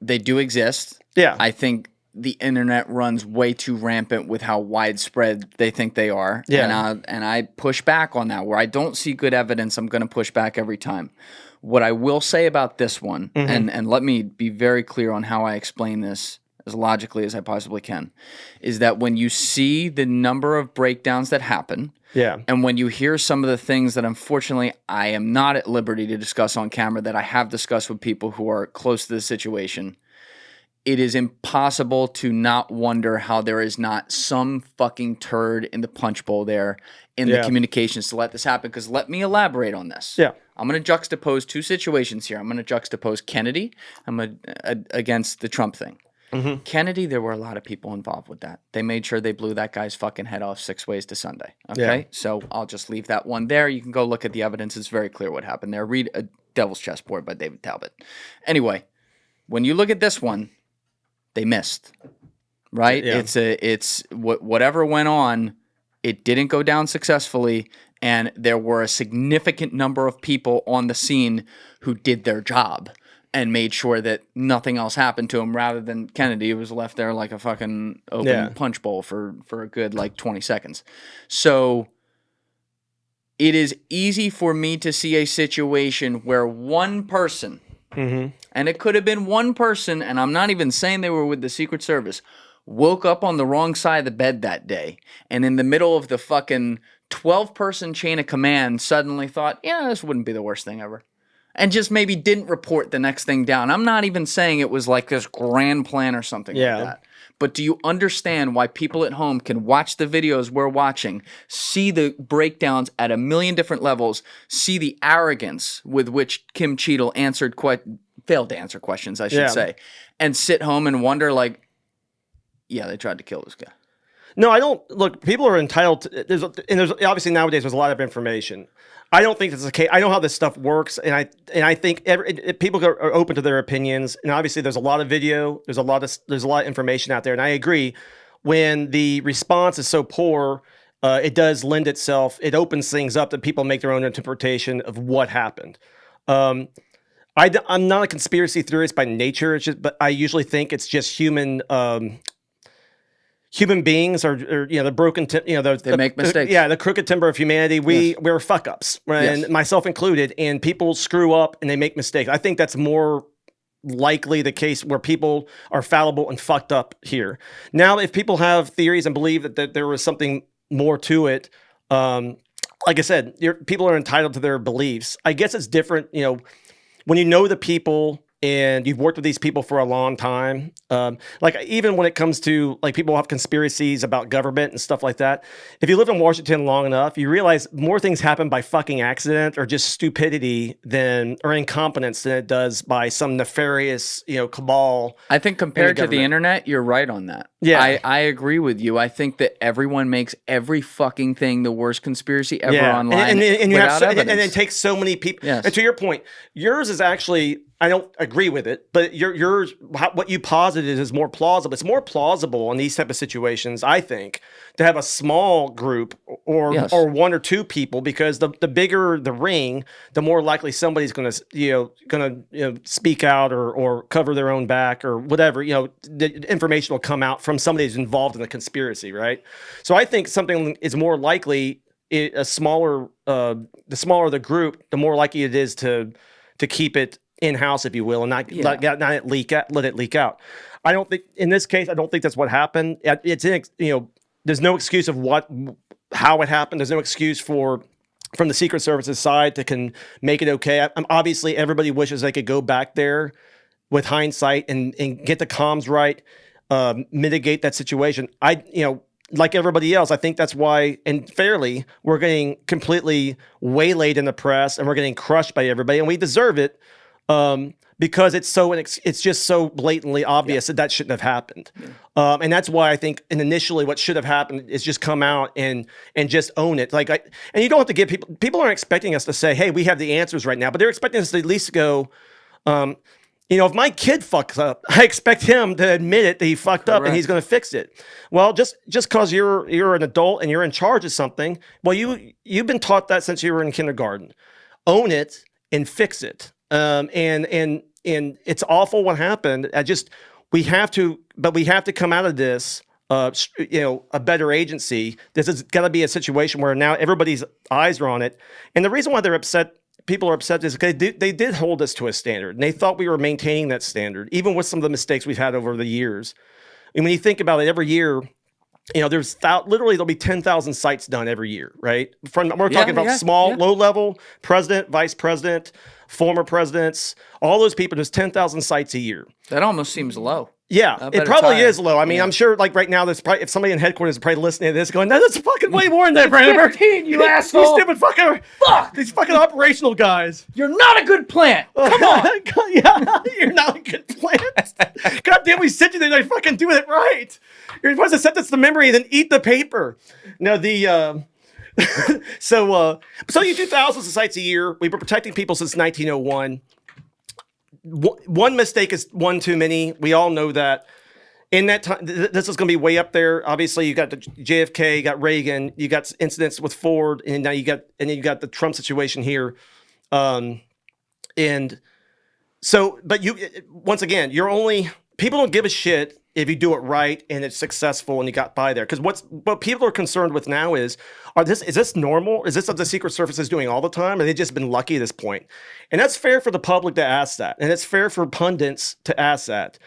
They do exist. Yeah. I think the internet runs way too rampant with how widespread they think they are. Yeah. And I push back on that. Where I don't see good evidence, I'm going to push back every time. What I will say about this one, and let me be very clear on how I explain this as logically as I possibly can, is that when you see the number of breakdowns that happen, and when you hear some of the things that unfortunately I am not at liberty to discuss on camera that I have discussed with people who are close to the situation, it is impossible to not wonder how there is not some fucking turd in the punch bowl there in the communications to let this happen. Because let me elaborate on this. Yeah. I'm going to juxtapose two situations here. I'm going to juxtapose Kennedy against the Trump thing. Kennedy, there were a lot of people involved with that. They made sure they blew that guy's fucking head off 6 ways to Sunday. Okay? Yeah. So I'll just leave that one there. You can go look at the evidence. It's very clear what happened there. Read A Devil's Chessboard by David Talbot. Anyway, when you look at this one, they missed, right? Yeah. It's whatever went on, it didn't go down successfully, and there were a significant number of people on the scene who did their job and made sure that nothing else happened to him, rather than Kennedy, who was left there like a fucking open punch bowl for a good 20 seconds. So it is easy for me to see a situation where one person, and it could have been one person, and I'm not even saying they were with the Secret Service, woke up on the wrong side of the bed that day, and in the middle of the fucking 12-person chain of command suddenly thought, yeah, this wouldn't be the worst thing ever. And just maybe didn't report the next thing down. I'm not even saying it was like this grand plan or something like that. But do you understand why people at home can watch the videos we're watching, see the breakdowns at a million different levels, see the arrogance with which Kim Cheatle failed to answer questions, I should say, and sit home and wonder yeah, they tried to kill this guy. No, I don't. Look, people are entitled to, there's obviously nowadays there's a lot of information. I don't think that's the case. I know how this stuff works, and I think people are open to their opinions. And obviously, there's a lot of video, there's a lot of information out there. And I agree, when the response is so poor, it does lend itself. It opens things up that people make their own interpretation of what happened. I'm not a conspiracy theorist by nature. But I usually think it's just human human beings are the broken, they make mistakes. The crooked timber of humanity. We're fuck ups, and Yes. myself included. And people screw up and they make mistakes. I think that's more likely the case where people are fallible and fucked up here. Now, if people have theories and believe that there was something more to it, like I said, people are entitled to their beliefs. I guess it's different, when you know the people and you've worked with these people for a long time. Like even when it comes to like people have conspiracies about government and stuff like that. If you live in Washington long enough, you realize more things happen by fucking accident or just stupidity or incompetence than it does by some nefarious, cabal. I think compared to the internet, you're right on that. Yeah. I agree with you. I think that everyone makes every fucking thing the worst conspiracy ever online and you without have evidence. and it takes so many people. Yes. And to your point, yours is actually, I don't agree with it, but yours, what you posited is more plausible. It's more plausible in these type of situations, I think, to have a small group or one or two people, because the bigger the ring, the more likely somebody's going to speak out or cover their own back or whatever. The information will come out from somebody who's involved in the conspiracy, right? So I think something is more likely. The smaller the group, the more likely it is to keep it in-house, if you will, and not let it leak out. I don't think in this case, I don't think that's what happened. There's no excuse of how it happened. There's no excuse from the Secret Service's side to make it okay. Obviously everybody wishes they could go back there with hindsight and get the comms right, mitigate that situation. Like everybody else, I think that's why, and fairly, we're getting completely waylaid in the press and we're getting crushed by everybody, and we deserve it. Because it's just so blatantly obvious that shouldn't have happened. Yeah. And that's why I think, and initially what should have happened is just come out and just own it. And you don't have to give people aren't expecting us to say, hey, we have the answers right now, but they're expecting us to at least go, if my kid fucks up, I expect him to admit it, that he fucked up and he's going to fix it. Well, just because you're an adult and you're in charge of something, well, you've been taught that since you were in kindergarten. Own it and fix it. And it's awful what happened. We have to come out of this, a better agency. This has got to be a situation where now everybody's eyes are on it. And the reason why people are upset is because they did hold us to a standard, and they thought we were maintaining that standard, even with some of the mistakes we've had over the years. And when you think about it, every year, there's literally there'll be 10,000 sites done every year, right? We're talking about small, low level, president, vice president, former presidents, all those people. There's 10,000 sites a year. That almost seems low. Yeah, it probably is low. I mean, I'm sure like right now, there's probably, if somebody in headquarters is probably listening to this going, no, that's fucking way more than that, Brandenburg. 15, you asshole. These stupid fucking, these fucking operational guys. You're not a good plant. Come on. Yeah, you're not a good plant. God damn, we sent you there to fucking do it right. You're supposed to set this to memory and then eat the paper. No, so you do thousands of sites a year. We've been protecting people since 1901. One mistake is one too many. We all know that. In that time, this is going to be way up there. Obviously, you got the JFK, you got Reagan, you got incidents with Ford, and now you got the Trump situation here. And so, but once again, people don't give a shit if you do it right and it's successful and you got by there. Because what people are concerned with now is this normal? Is this what the Secret Service is doing all the time? Or they just been lucky at this point? And that's fair for the public to ask that. And it's fair for pundits to ask that.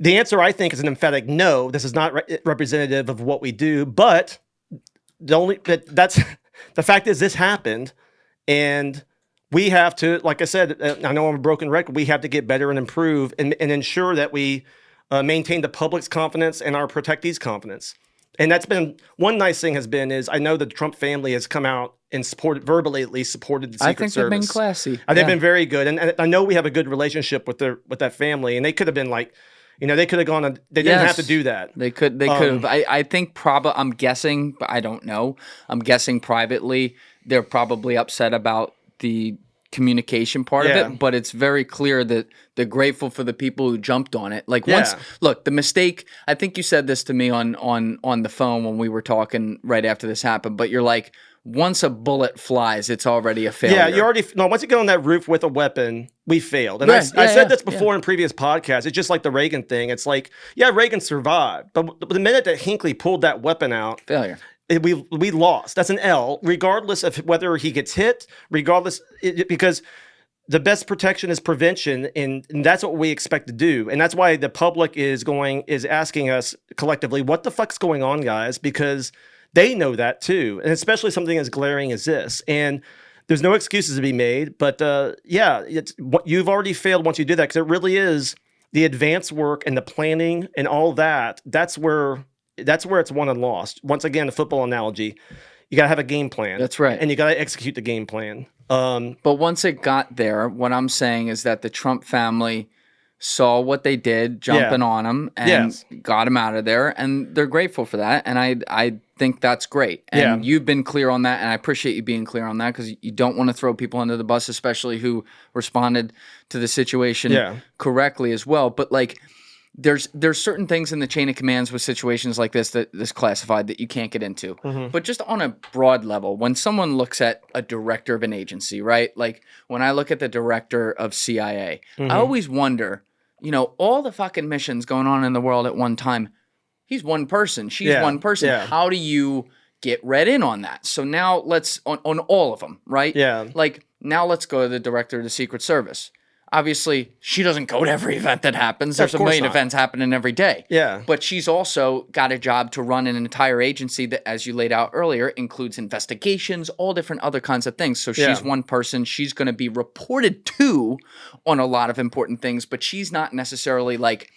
The answer, I think, is an emphatic no. This is not representative of what we do. But the fact is this happened. And we have to, like I said, I know I'm a broken record. We have to get better and improve and ensure that we maintain the public's confidence and our protectees' confidence. And that's been one nice thing is I know the Trump family has come out and supported, verbally at least, supported the Secret Service. I think they've been classy. They've been very good. And I know we have a good relationship with that family. And they could have been like, they could have gone on, they didn't have to do that. They could have. I think I'm guessing, but I don't know. I'm guessing privately, they're probably upset about the communication part of it, but it's very clear that they're grateful for the people who jumped on it. Like look, the mistake, I think you said this to me on the phone when we were talking right after this happened, but you're like, once a bullet flies, it's already a failure. Yeah, once you get on that roof with a weapon, we failed. And I said this before in previous podcasts. It's just like the Reagan thing. It's like, yeah, Reagan survived, but the minute that Hinckley pulled that weapon out, failure. We lost. That's an L, regardless of whether he gets hit, because the best protection is prevention, and that's what we expect to do. And that's why the public is asking us collectively, what the fuck's going on, guys? Because they know that too, and especially something as glaring as this. And there's no excuses to be made, but you've already failed once you do that, because it really is the advanced work and the planning and all that. That's where it's won and lost. Once again, the football analogy, you got to have a game plan. That's right. And you got to execute the game plan. But once it got there, what I'm saying is that the Trump family saw what they did, jumping on him, and got him out of there, and they're grateful for that, and I think that's great. And you've been clear on that, and I appreciate you being clear on that, because you don't want to throw people under the bus, especially who responded to the situation correctly as well. But like, there's certain things in the chain of commands with situations like this that is classified that you can't get into. But just on a broad level, when someone looks at a director of an agency, right? Like when I look at the director of CIA, I always wonder, all the fucking missions going on in the world at one time, he's one person, she's one person. Yeah. How do you get read in on that? So now let's, on all of them, right? Yeah. Like now let's go to the director of the Secret Service. Obviously, she doesn't go to every event that happens. There's a million events happening every day. Yeah. But she's also got a job to run an entire agency that, as you laid out earlier, includes investigations, all different other kinds of things. So she's one person. She's going to be reported to on a lot of important things, but she's not necessarily like,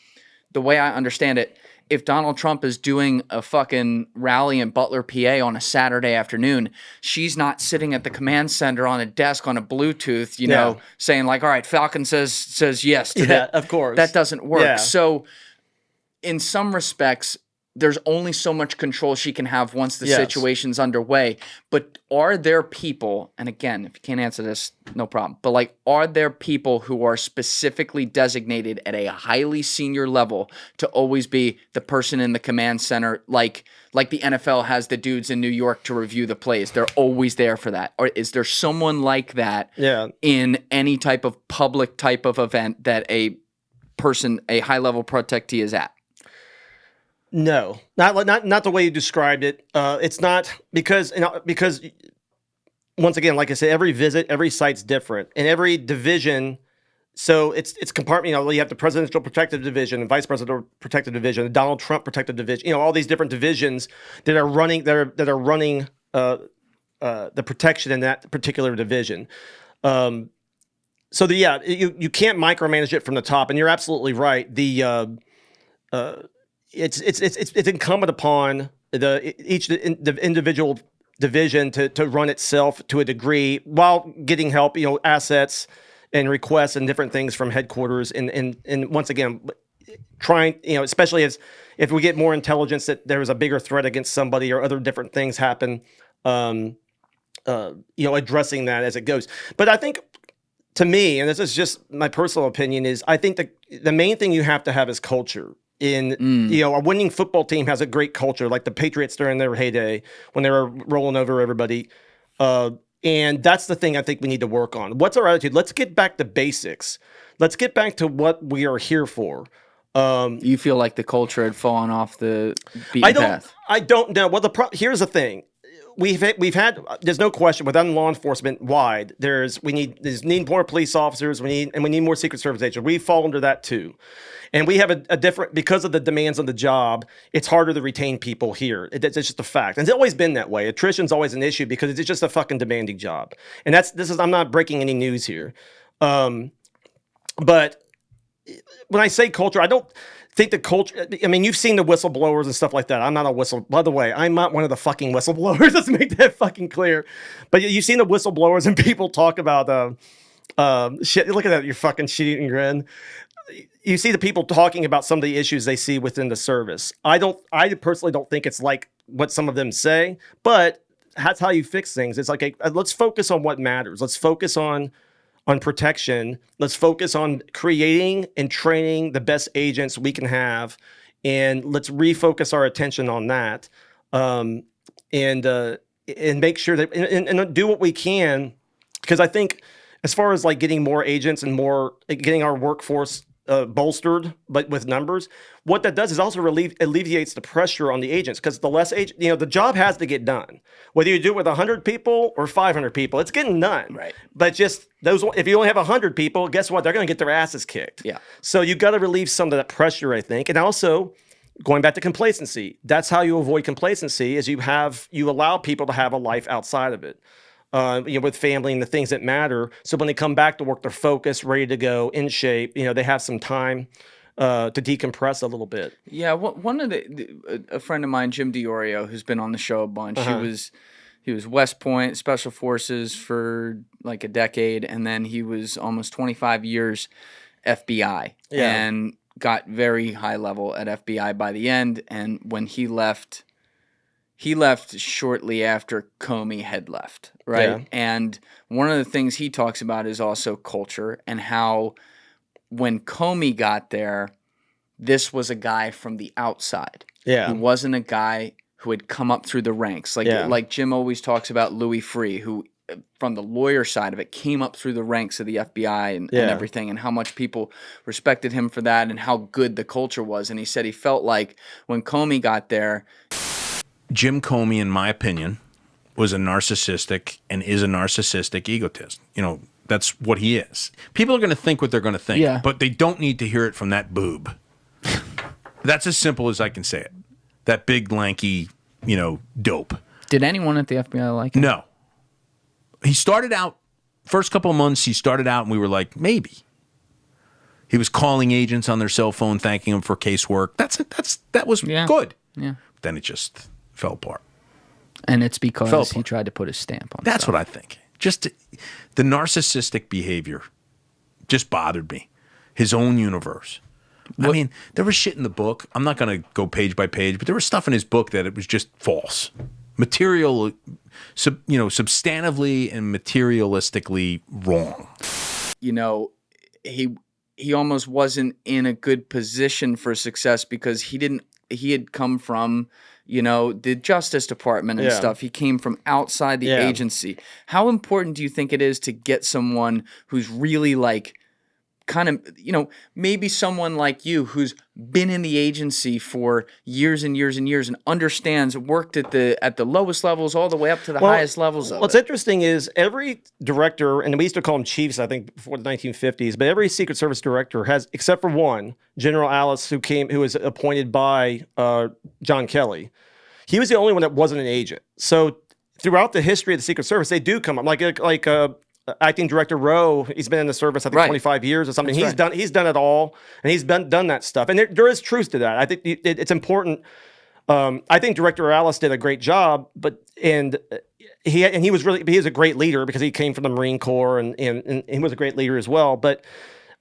the way I understand it, if Donald Trump is doing a fucking rally in Butler, PA on a Saturday afternoon, she's not sitting at the command center on a desk on a Bluetooth, saying like, all right, Falcon says yes to that. Of course. That doesn't work. Yeah. So in some respects, there's only so much control she can have once the situation's underway. But are there people, and again, if you can't answer this, no problem, but like, are there people who are specifically designated at a highly senior level to always be the person in the command center, like the NFL has the dudes in New York to review the plays? They're always there for that. Or is there someone like that in any type of public type of event that a high-level protectee is at? No, not the way you described it. It's not because once again, like I said, every visit, every site's different, and every division. So it's compartment. You have the Presidential Protective Division, and Vice Presidential Protective Division, the Donald Trump Protective Division. All these different divisions that are running the protection in that particular division. You can't micromanage it from the top, and you're absolutely right. It's incumbent upon the individual division to run itself to a degree while getting help, assets and requests and different things from headquarters. And once again, trying, especially if we get more intelligence that there is a bigger threat against somebody or other different things happen, addressing that as it goes. But I think, to me, and this is just my personal opinion, is I think the main thing you have to have is culture. A winning football team has a great culture, like the Patriots during their heyday when they were rolling over everybody. And that's the thing I think we need to work on. What's our attitude? Let's get back to basics. Let's get back to what we are here for. You feel like the culture had fallen off the beaten path? I don't know. Well, here's the thing. We've had there's no question within law enforcement wide. We need more police officers. We need more Secret Service agents. We fall under that too, and we have a different, because of the demands on the job. It's harder to retain people here. It's just a fact, and it's always been that way. Attrition's always an issue because it's just a fucking demanding job, and I'm not breaking any news here, but when I say culture, I don't think the culture, I mean, you've seen the whistleblowers and stuff like that. I'm not a by the way, I'm not one of the fucking whistleblowers. Let's make that fucking clear. But you've seen the whistleblowers and people talk about shit. Look at that, your fucking shit-eating grin. You see the people talking about some of the issues they see within the service. I personally don't think it's like what some of them say, but that's how you fix things. It's like, let's focus on what matters. Let's focus on protection. Let's focus on creating and training the best agents we can have, and let's refocus our attention on that. and make sure that and do what we can, because I think as far as like getting more agents and getting our workforce bolstered, but with numbers, what that does is also alleviates the pressure on the agents, because the less agent, the job has to get done. Whether you do it with 100 people or 500 people, it's getting done. Right. But just those, if you only have 100 people, guess what? They're going to get their asses kicked. Yeah. So you got to relieve some of that pressure, I think, and also going back to complacency. That's how you avoid complacency: is you allow people to have a life outside of it. With family and the things that matter. So when they come back to work, they're focused, ready to go, in shape. They have some time to decompress a little bit. Yeah, one of a friend of mine, Jim DiOrio, who's been on the show a bunch. He was West Point Special Forces for like a decade, and then he was almost 25 years FBI, and got very high level at FBI by the end. And when he left shortly after Comey had left, right? Yeah. And one of the things he talks about is also culture, and how when Comey got there, this was a guy from the outside. Yeah. He wasn't a guy who had come up through the ranks. Like Jim always talks about Louis Freeh, who from the lawyer side of it came up through the ranks of the FBI and everything, and how much people respected him for that, and how good the culture was. And he said he felt like when Comey got there, Jim Comey, in my opinion, was a narcissistic and is a narcissistic egotist. That's what he is. People are going to think what they're going to think, but they don't need to hear it from that boob. That's as simple as I can say it. That big, lanky, dope. Did anyone at the FBI like him? No. He started out, first couple of months, and we were like, maybe. He was calling agents on their cell phone, thanking them for casework. That was good. Yeah. Then it just fell apart. And it's because he tried to put his stamp on That's stuff. what I think. Just the narcissistic behavior just bothered me. His own universe. I mean, there was shit in the book. I'm not going to go page by page, but there was stuff in his book that it was just false. Material, substantively and materialistically wrong. He almost wasn't in a good position for success because he had come from, the Justice Department and stuff. He came from outside the agency. How important do you think it is to get someone who's really like kind of, maybe someone like you who's been in the agency for years and years and years and understands, worked at the lowest levels all the way up to the highest levels of What's interesting is every director, and we used to call them chiefs, I think, before the 1950s, but every Secret Service director has, except for one, General Alice, who was appointed by John Kelly. He was the only one that wasn't an agent. So throughout the history of the Secret Service, they do come up. Like acting director Rowe, he's been in the service, I think, 25 years or something. He's done it all, and he's done that stuff. And there is truth to that. I think it's important. I think Director Alice did a great job, he is a great leader because he came from the Marine Corps, and he was a great leader as well. But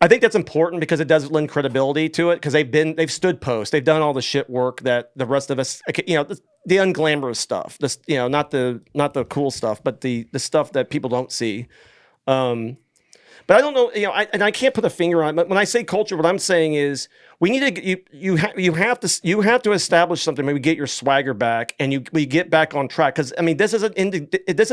I think that's important because it does lend credibility to it, because they've stood post, they've done all the shit work that the rest of us, the unglamorous stuff, this, not the cool stuff, but the stuff that people don't see. But I don't know, and I can't put a finger on it. But when I say culture, what I'm saying is we need to you have to establish something. Maybe get your swagger back, and we get back on track. Because I mean, this is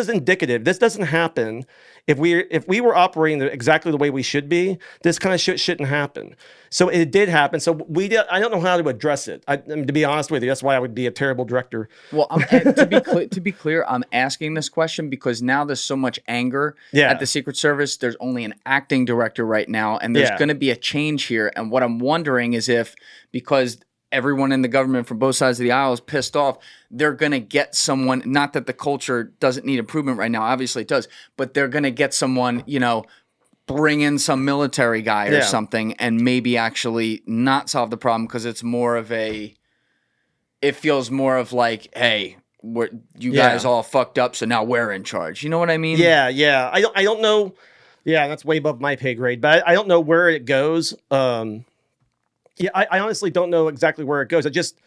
indicative. This doesn't happen if we were operating exactly the way we should be. This kind of shit shouldn't happen. So it did happen. So I don't know how to address it. I mean, to be honest with you, that's why I would be a terrible director. Well, to be clear, I'm asking this question because now there's so much anger at the Secret Service. There's only an acting director right now, and there's going to be a change here. And what I'm wondering is if, because everyone in the government from both sides of the aisle is pissed off, they're going to get someone, not that the culture doesn't need improvement right now, obviously it does, but they're going to get someone, bring in some military guy or something and maybe actually not solve the problem, because it's more of it feels more of like, hey, you guys all fucked up, so now we're in charge. You know what I mean? Yeah. I don't know. Yeah, that's way above my pay grade, but I don't know where it goes. I honestly don't know exactly where it goes. I just,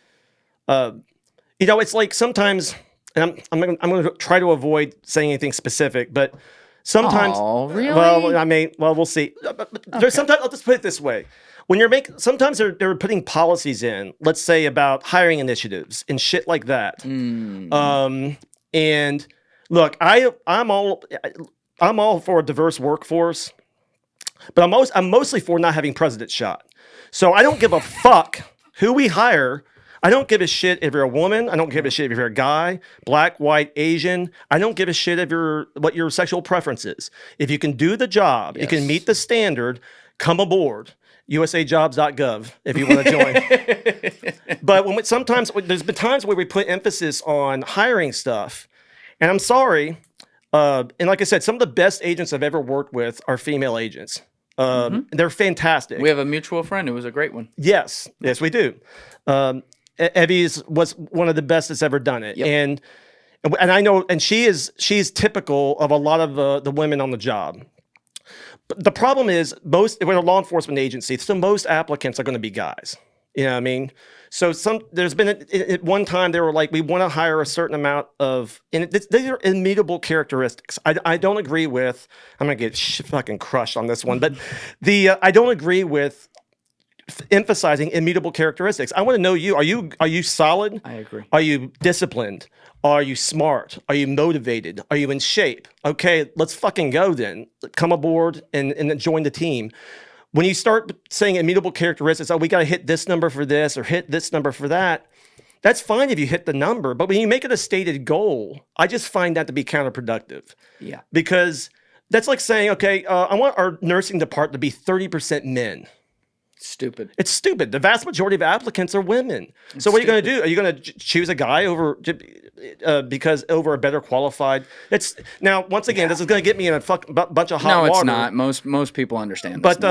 it's like sometimes, and I'm going to try to avoid saying anything specific, but sometimes. Oh, really? Well, we'll see. There's sometimes, I'll just put it this way. When sometimes they're putting policies in, let's say about hiring initiatives and shit like that. And Look, I'm all for a diverse workforce, but I'm mostly for not having presidents shot. So I don't give a fuck who we hire. I don't give a shit if you're a woman. I don't give a shit if you're a guy, black, white, Asian. I don't give a shit if what your sexual preference is. If you can do the job, you can meet the standard, come aboard. USAjobs.gov if you want to join. But sometimes there's been times where we put emphasis on hiring stuff, and I'm sorry. And like I said, some of the best agents I've ever worked with are female agents. They're fantastic. We have a mutual friend who was a great one. Yes, we do. Evie's was one of the best that's ever done it, and I know, and she's typical of a lot of the women on the job. But the problem is, we're a law enforcement agency, so most applicants are going to be guys. You know what I mean? So there's been at one time they were like, we want to hire a certain amount of, and these are immutable characteristics. I don't agree with. I'm gonna get fucking crushed on this one, but I don't agree with emphasizing immutable characteristics. I want to know you. Are you solid? I agree. Are you disciplined? Are you smart? Are you motivated? Are you in shape? Okay, let's fucking go then. Come aboard and join the team. When you start saying immutable characteristics, we got to hit this number for this or hit this number for that, that's fine if you hit the number. But when you make it a stated goal, I just find that to be counterproductive. Yeah. Because that's like saying, okay, I want our nursing department to be 30% men. Stupid. It's stupid. The vast majority of applicants are women. So what are you going to do? Are you going to choose a guy over over a better qualified? Now once again, this is going to get me in a bunch of hot water. No, it's not. Most people understand. But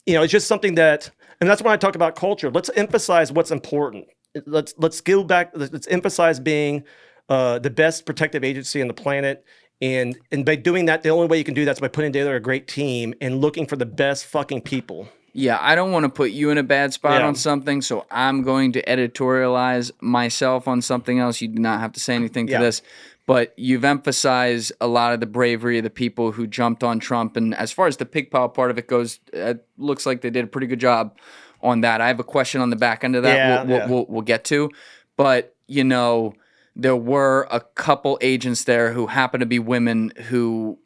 it's just something that, and that's when I talk about culture. Let's emphasize what's important. Let's go back. Let's emphasize being the best protective agency on the planet. And by doing that, the only way you can do that is by putting together a great team and looking for the best fucking people. Yeah, I don't want to put you in a bad spot on something, so I'm going to editorialize myself on something else. You do not have to say anything to this. But you've emphasized a lot of the bravery of the people who jumped on Trump. And as far as the pig pile part of it goes, it looks like they did a pretty good job on that. I have a question on the back end of that we'll get to. But, there were a couple agents there who happened to be women who,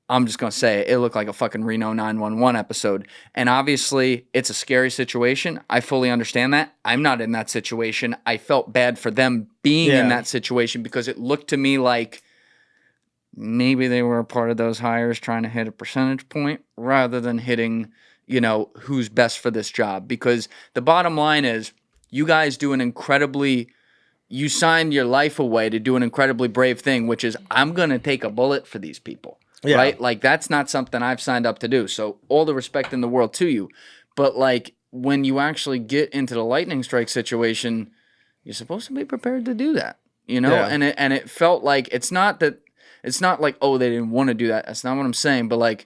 I'm just going to say, it looked like a fucking Reno 911 episode. And obviously, it's a scary situation. I fully understand that. I'm not in that situation. I felt bad for them being in that situation because it looked to me like maybe they were a part of those hires trying to hit a percentage point rather than hitting, who's best for this job. Because the bottom line is, you guys do you signed your life away to do an incredibly brave thing, which is, I'm going to take a bullet for these people, right? Like, that's not something I've signed up to do. So all the respect in the world to you. But, when you actually get into the lightning strike situation, you're supposed to be prepared to do that, And it felt like, it's not like, oh, they didn't want to do that. That's not what I'm saying. But,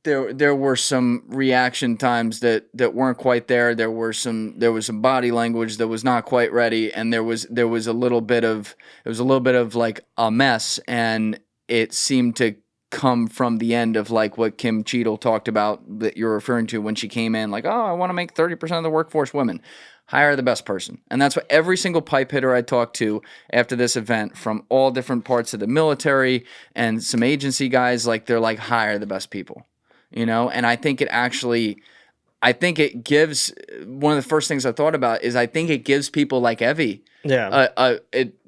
there were some reaction times that weren't quite there. There was some body language that was not quite ready, and there was a little bit of like a mess, and it seemed to come from the end of what Kim Cheatle talked about that you're referring to when she came in, I want to make 30% of the workforce women. Hire the best person. And that's what every single pipe hitter I talked to after this event from all different parts of the military and some agency guys, they're hire the best people. And I think it gives, one of the first things I thought about is I think it gives people like Evie,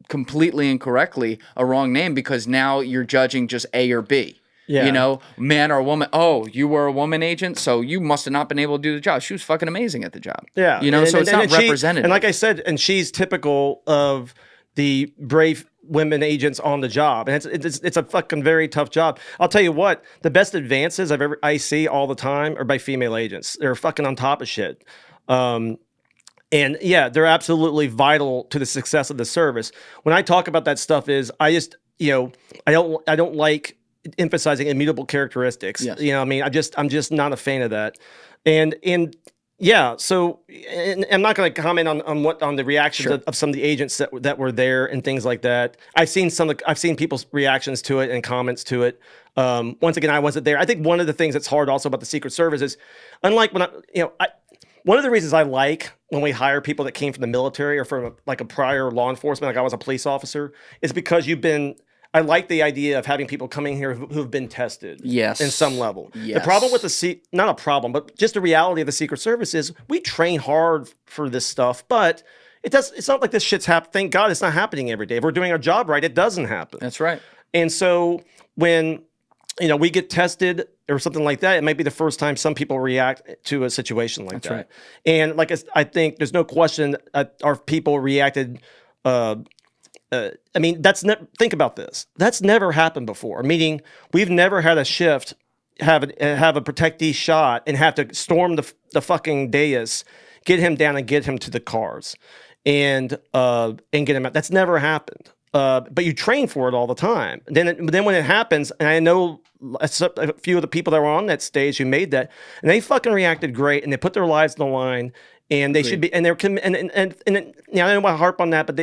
completely incorrectly, a wrong name because now you're judging just A or B. Yeah. Man or woman. Oh, you were a woman agent, so you must have not been able to do the job. She was fucking amazing at the job. Yeah. So it's not representative. And like I said, and she's typical of the brave women agents on the job, and it's a fucking very tough job. I'll tell you what, the best advances I see all the time are by female agents. They're fucking on top of shit, and they're absolutely vital to the success of the service. When I talk about that stuff, I don't like emphasizing immutable characteristics. Yes. I'm just not a fan of that, and. Yeah, so and I'm not going to comment on the reactions of some of the agents that were there and things like that. I've seen people's reactions to it and comments to it. Once again, I wasn't there. I think one of the things that's hard also about the Secret Service is, unlike when one of the reasons I like when we hire people that came from the military or from like a prior law enforcement, like I was a police officer, is because I like the idea of having people coming here who have been tested. Yes. In some level. Yes. The problem with not a problem, but just the reality of the Secret Service is we train hard for this stuff, but it's not like this shit's happening. Thank God it's not happening every day. If we're doing our job right, it doesn't happen. That's right. And so when we get tested or something like that, it might be the first time some people react to a situation like that. Right. And like I think there's no question our people reacted. Think about this. That's never happened before. Meaning, we've never had a shift have a protectee shot and have to storm the fucking dais, get him down and get him to the cars, and get him out. That's never happened. But you train for it all the time. Then when it happens, and I know a few of the people that were on that stage who made that, and they fucking reacted great, and they put their lives on the line, and they should be, and they're I don't want to harp on that, but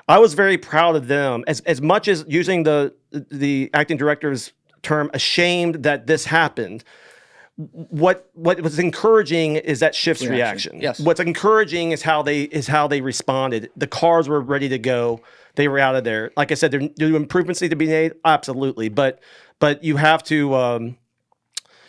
I was very proud of them as much as using the acting director's term, ashamed that this happened. What was encouraging is that shift's reaction. Yes. What's encouraging is how they responded. The cars were ready to go. They were out of there. Like I said, do improvements need to be made? Absolutely. But you have to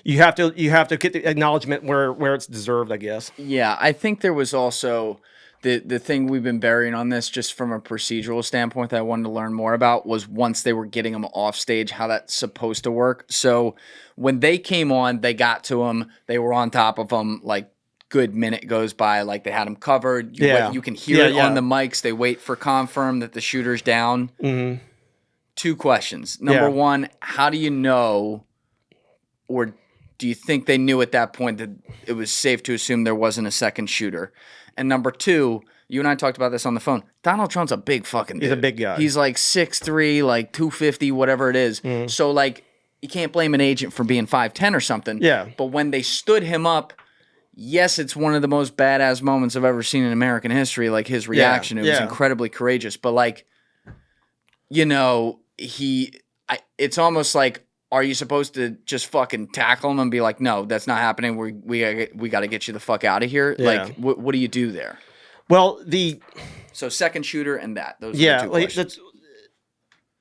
get the acknowledgement where it's deserved, I guess. Yeah, I think there was also the thing we've been burying on this, just from a procedural standpoint, that I wanted to learn more about, was once they were getting them off stage, how that's supposed to work. So when they came on, they got to them, they were on top of them, like good minute goes by, like they had them covered. You can hear it on the mics. They wait for confirm that the shooter's down. Mm-hmm. 2 questions. Number one, how do you know, or do you think they knew at that point that it was safe to assume there wasn't a second shooter? And number 2, you and I talked about this on the phone. Donald Trump's a big fucking dude. He's a big guy. He's like 6'3", like 250, whatever it is. Mm-hmm. So like, you can't blame an agent for being 5'10" or something. Yeah. But when they stood him up, yes, it's one of the most badass moments I've ever seen in American history. Like his reaction, it was incredibly courageous. But like, it's almost like, are you supposed to just fucking tackle him and be like, no, that's not happening. We got to get you the fuck out of here. Yeah. Like, what do you do there? Well, so second shooter and that. Those are the 2 questions.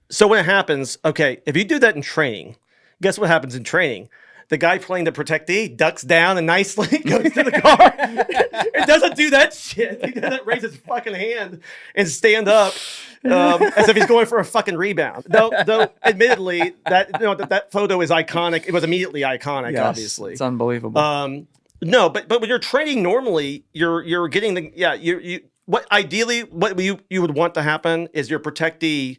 So when it happens, okay, if you do that in training, guess what happens in training? The guy playing the protectee ducks down and nicely goes to the car. It doesn't do that shit. He doesn't raise his fucking hand and stand up as if he's going for a fucking rebound. Though admittedly, that photo is iconic. It was immediately iconic, yes, obviously. It's unbelievable. No, but when you're training normally, you're getting ideally what you would want to happen is your protectee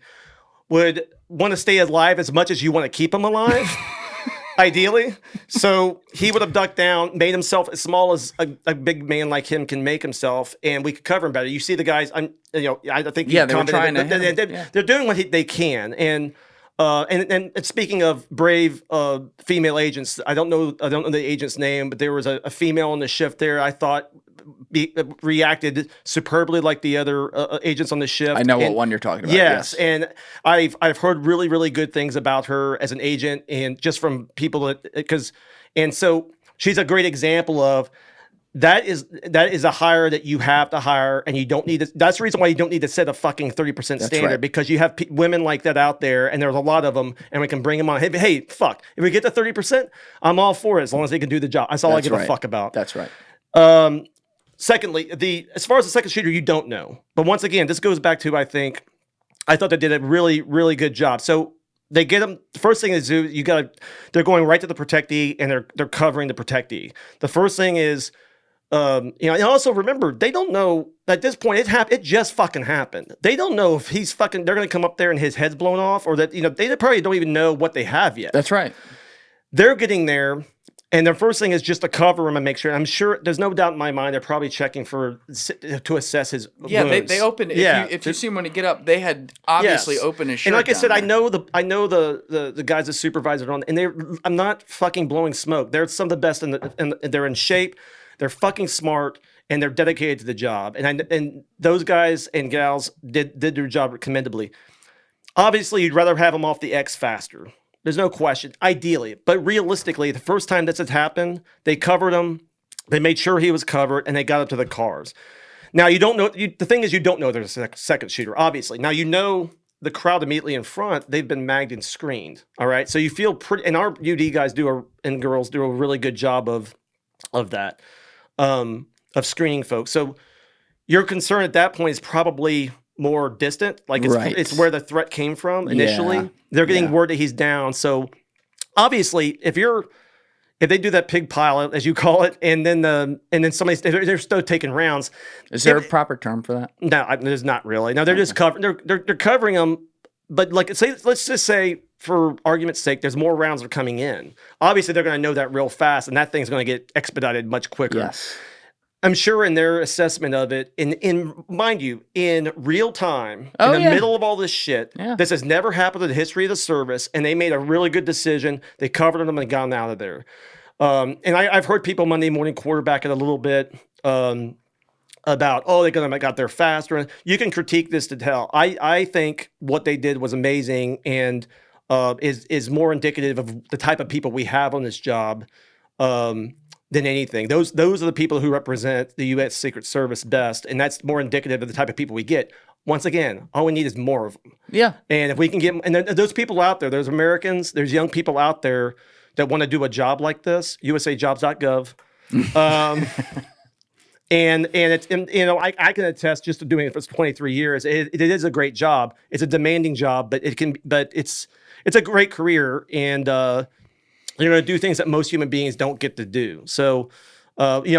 would want to stay alive as much as you want to keep him alive. Ideally. So he would have ducked down, made himself as small as a big man like him can make himself, and we could cover him better. You see the guys, I think they were trying they're doing what they can. And speaking of brave female agents, I don't know the agent's name, but there was a female on the shift there. I thought reacted superbly like the other agents on the shift. I know what one you're talking about. Yes, and I've heard really, really good things about her as an agent, and just from people so she's a great example of that is a hire that you have to hire, and you don't need to. That's the reason why you don't need to set a fucking 30% standard, right, because you have women like that out there, and there's a lot of them, and we can bring them on. Hey, fuck, if we get to 30%, I'm all for it as long as they can do the job. That's all I give a fuck about. That's right. Secondly, as far as the second shooter, you don't know. But once again, this goes back to, I thought they did a really, really good job. So they get them. The first thing is they're going right to the protectee, and they're covering the protectee. The first thing is, and also remember, they don't know at this point. It just fucking happened. They don't know if they're going to come up there and his head's blown off, or that they probably don't even know what they have yet. That's right. They're getting there. And their first thing is just to cover him and make sure. I'm sure there's no doubt in my mind they're probably checking to assess his wounds. They opened. If you see him when he get up, they had obviously opened his shirt. And like I said, there. I know the guys that supervisor on, and I'm not fucking blowing smoke. They're some of the best, and they're in shape. They're fucking smart, and they're dedicated to the job. And those guys and gals did their job commendably. Obviously, you'd rather have them off the X faster. There's no question, ideally. But realistically, the first time this had happened, they covered him. They made sure he was covered, and they got up to the cars. Now, you don't know. The thing is, you don't know there's a second shooter, obviously. Now, you know the crowd immediately in front, they've been magged and screened. All right. So you feel pretty, and our UD guys and girls do a really good job of that, of screening folks. So your concern at that point is probably more distant. Like it's where the threat came from initially. Yeah. They're getting word that he's down. So obviously, if they do that pig pile, as you call it, and then they're still taking rounds. Is there a proper term for that? No, there's not really. No, they're just covering. They're covering them. But like, let's just say, for argument's sake, there's more rounds are coming in. Obviously, they're going to know that real fast, and that thing's going to get expedited much quicker. Yes. I'm sure in their assessment of it, in mind you, in real time, in the middle of all this shit, this has never happened in the history of the service, and they made a really good decision. They covered them and got them out of there. And I've heard people Monday morning quarterback it a little bit about, they're going to got there faster. You can critique this to hell. I think what they did was amazing and is more indicative of the type of people we have on this job than anything. Those are the people who represent the U.S. Secret Service best, and that's more indicative of the type of people we get. Once again, all we need is more of them. Yeah. And if we can get, and those people out there, there's Americans, there's young people out there that want to do a job like this, usajobs.gov. And it's, I can attest just to doing it for 23 years. It is a great job. It's a demanding job, but it's a great career. And, you're going to do things that most human beings don't get to do. So, we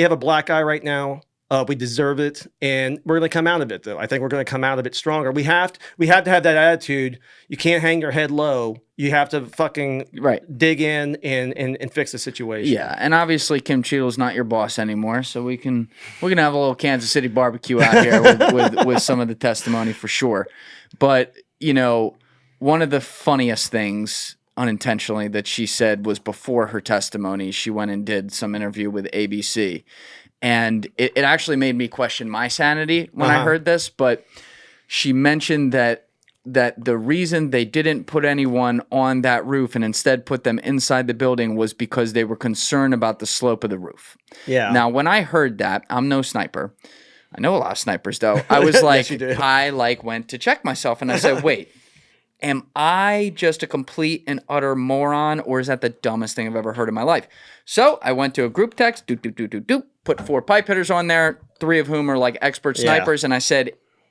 have a black eye right now. We deserve it, and we're going to come out of it. Though I think we're going to come out of it stronger. We have to have that attitude. You can't hang your head low. You have to fucking dig in and fix the situation. Yeah, and obviously Kim Cheatle's not your boss anymore, so we can have a little Kansas City barbecue out here with some of the testimony for sure. But one of the funniest things, unintentionally, that she said was before her testimony, she went and did some interview with ABC. And it actually made me question my sanity when I heard this. But she mentioned that the reason they didn't put anyone on that roof and instead put them inside the building was because they were concerned about the slope of the roof. Yeah. Now, when I heard that, I'm no sniper. I know a lot of snipers, though. I was like, I went to check myself, and I said, wait. Am I just a complete and utter moron, or is that the dumbest thing I've ever heard in my life? So I went to a group text, put 4 pipe hitters on there, 3 of whom are like expert snipers, and I said,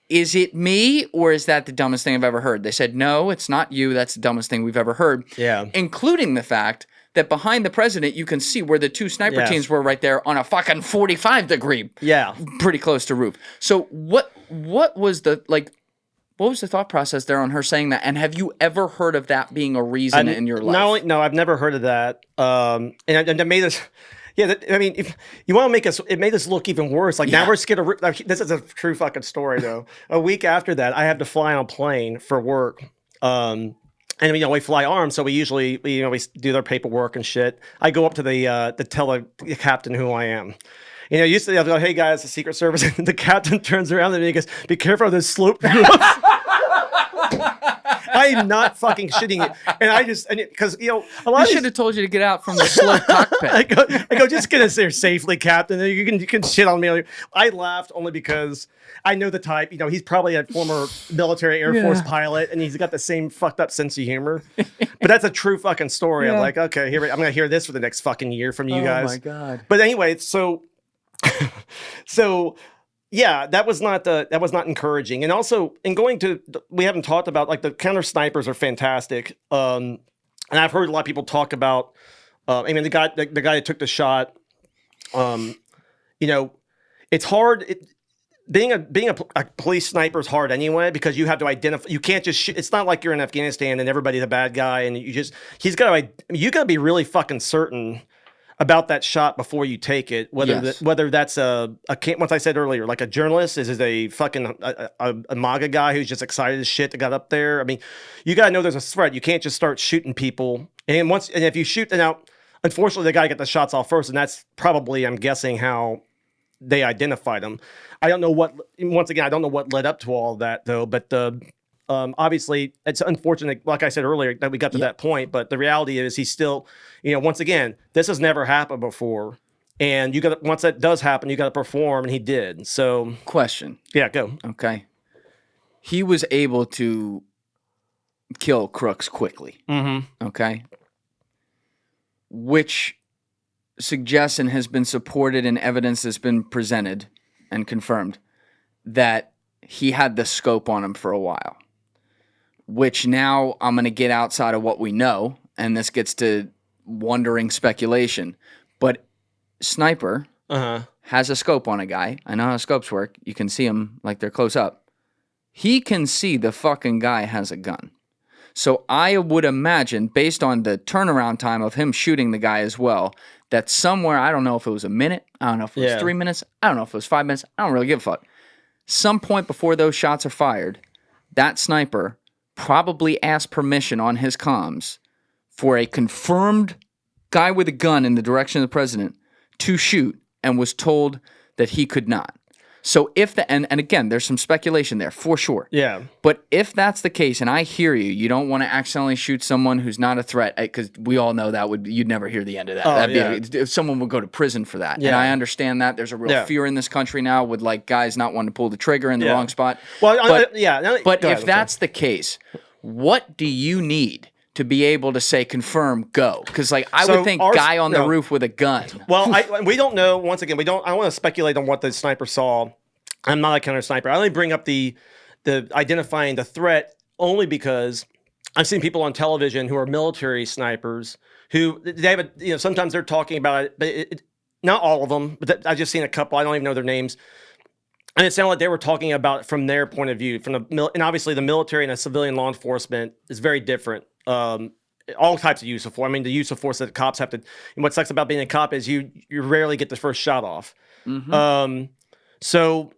is it me, or is that the dumbest thing I've ever heard? They said, no, it's not you. That's the dumbest thing we've ever heard. Yeah. Including the fact that behind the president, you can see where the 2 sniper teams were right there on a fucking 45-degree. Yeah. Pretty close to roof. So what was the, what was the thought process there on her saying that? And have you ever heard of that being a reason in your life? No, I've never heard of that. And it made us, if you want to make us, it made us look even worse. Now we're scared of, this is a true fucking story though. A week after that, I had to fly on a plane for work. And we fly armed, so we usually, we do their paperwork and shit. I go up to the tell the captain who I am. Usually I'll go, hey guys, the Secret Service. And the captain turns around and he goes, be careful of this slope. I am not fucking shitting you. And because, a lot I should have told you to get out from the slope cockpit. I go, just get us there safely, Captain. You can shit on me. I laughed only because I know the type. He's probably a former military Air Force pilot, and he's got the same fucked up sense of humor. But that's a true fucking story. I'm like, okay, I'm going to hear this for the next fucking year from you guys. Oh, my God. But anyway, so yeah, that was not encouraging. And also, we haven't talked about, the counter snipers are fantastic. And I've heard a lot of people talk about, the guy that took the shot. It's hard. Being a police sniper is hard anyway, because you have to identify. You can't just shoot. It's not like you're in Afghanistan and everybody's a bad guy, and you got to be really fucking certain about that shot before you take it, whether that's once I said earlier, like a journalist, is a fucking a MAGA guy who's just excited as shit to get up there. You gotta know there's a threat. You can't just start shooting people. And if you shoot, now unfortunately the guy got the shots off first, and that's probably, I'm guessing, how they identified him. I don't know what led up to all of that though, but obviously it's unfortunate, like I said earlier, that we got to that point, but the reality is he's still, once again, this has never happened before. And you got once that does happen, you got to perform, and he did. So, question. Yeah, go. Okay. He was able to kill Crooks quickly. Mm-hmm. Okay. Which suggestion has been supported and evidence has been presented and confirmed that he had the scope on him for a while. Which now I'm going to get outside of what we know, and this gets to wondering speculation. But Sniper has a scope on a guy. I know how scopes work. You can see them like they're close up. He can see the fucking guy has a gun. So I would imagine, based on the turnaround time of him shooting the guy as well, that somewhere, I don't know if it was a minute, I don't know if it was 3 minutes, I don't know if it was 5 minutes, I don't really give a fuck. Some point before those shots are fired, that sniper probably asked permission on his comms for a confirmed guy with a gun in the direction of the president to shoot, and was told that he could not. So if and again, there's some speculation there for sure. Yeah. But if that's the case, and I hear you, you don't want to accidentally shoot someone who's not a threat, because we all know that you'd never hear the end of that. Oh, If someone would go to prison for that. Yeah. And I understand that. There's a real fear in this country now with like guys not wanting to pull the trigger in the wrong spot. Well, but if that's the case, what do you need to be able to say confirm go? Because like I would think guy on the roof with a gun. Well, we don't know. Once again, we don't. I don't want to speculate on what the sniper saw. I'm not a counter sniper. I only bring up the identifying the threat only because I've seen people on television who are military snipers who they have sometimes they're talking about it, but not all of them. But I've just seen a couple. I don't even know their names. And it sounded like they were talking about it from their point of view, and obviously the military and the civilian law enforcement is very different. All types of use of force. I mean, the use of force that cops have to. And what sucks about being a cop is you rarely get the first shot off. Mm-hmm. So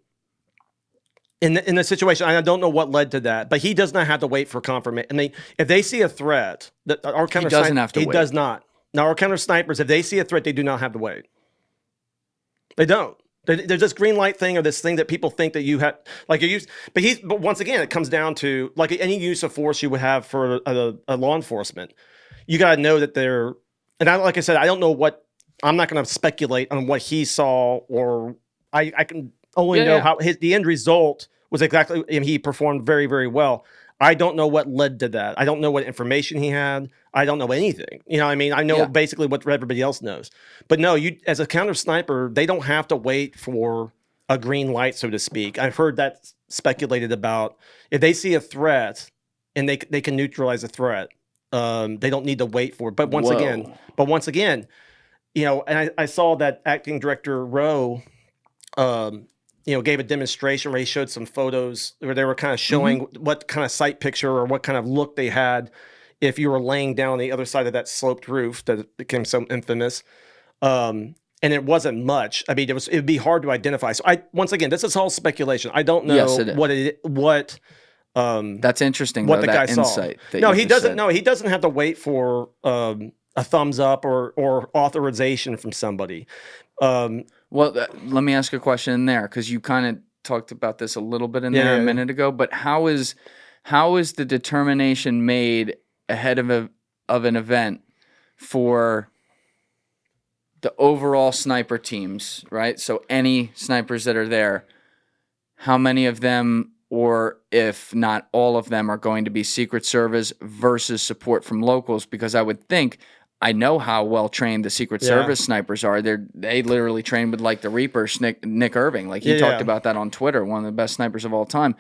in the situation, I don't know what led to that, but he does not have to wait for confirmation. I mean, if they see a threat, that our counter he doesn't have to. He wait. does not. Now, our counter snipers, if they see a threat, they do not have to wait. They don't. There's this green light thing or this thing that people think that you have, like you use. But once again, it comes down to like any use of force you would have for a law enforcement. You got to know that they're, and like I said, I don't know what. I'm not going to speculate on what he saw, or I can only know how the end result was exactly. And he performed very, very well. I don't know what led to that. I don't know what information he had. I don't know anything. You know what I mean? I know basically what everybody else knows. But no, you as a counter sniper, they don't have to wait for a green light, so to speak. I've heard that speculated about. If they see a threat and they can neutralize the threat, they don't need to wait for it. But once again, you know, and I saw that acting director Rowe, gave a demonstration where he showed some photos where they were kind of showing what kind of sight picture or what kind of look they had if you were laying down on the other side of that sloped roof that became so infamous. And it wasn't much. I mean, it would be hard to identify. So once again, this is all speculation. I don't know what that's interesting. What though, the guy insight saw. No, he doesn't. No, he doesn't have to wait for a thumbs up or authorization from somebody. Well, let me ask a question in there, because you kind of talked about this a little bit in there a minute ago. But how is the determination made ahead of an event for the overall sniper teams, right? So any snipers that are there, how many of them, or if not all of them, are going to be Secret Service versus support from locals? Because I would think, I know how well trained the Secret Service snipers are. They literally train with like the Reaper, Nick Irving. Like he talked about that on Twitter, one of the best snipers of all time.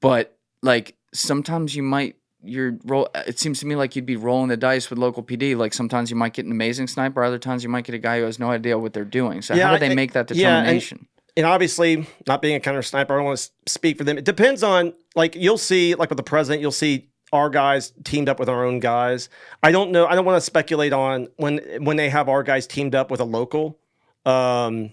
But like sometimes it seems to me like you'd be rolling the dice with local PD. Like sometimes you might get an amazing sniper, other times you might get a guy who has no idea what they're doing. So how do they make that determination? And obviously, not being a counter sniper, I don't want to speak for them. It depends on, like, you'll see, like with the president, you'll see our guys teamed up with our own guys. I don't know. I don't want to speculate on when they have our guys teamed up with a local. In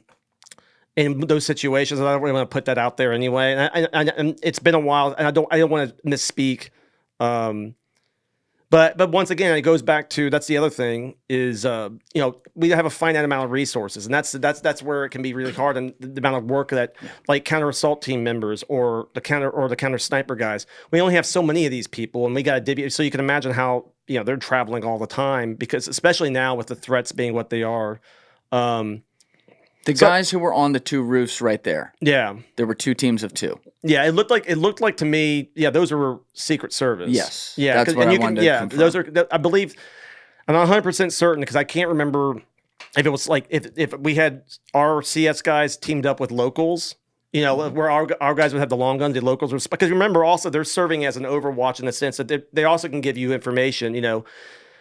those situations, I don't really want to put that out there anyway. And it's been a while, and I don't want to misspeak. But once again, it goes back to, that's the other thing is, we have a finite amount of resources, and that's where it can be really hard. And the amount of work that like counter assault team members or the counter sniper guys, we only have so many of these people, and we got to divvy. So you can imagine how, they're traveling all the time, because especially now with the threats being what they are. The guys who were on the 2 roofs right there. Yeah. There were 2 teams of 2. Yeah, it looked like to me, those were Secret Service. Yes. Yeah, that's what I wanted to confirm. those are, I believe, I'm not 100% certain because I can't remember if it was like, if we had our CS guys teamed up with locals, where our guys would have the long guns, the locals were, because remember also they're serving as an overwatch in the sense that they also can give you information,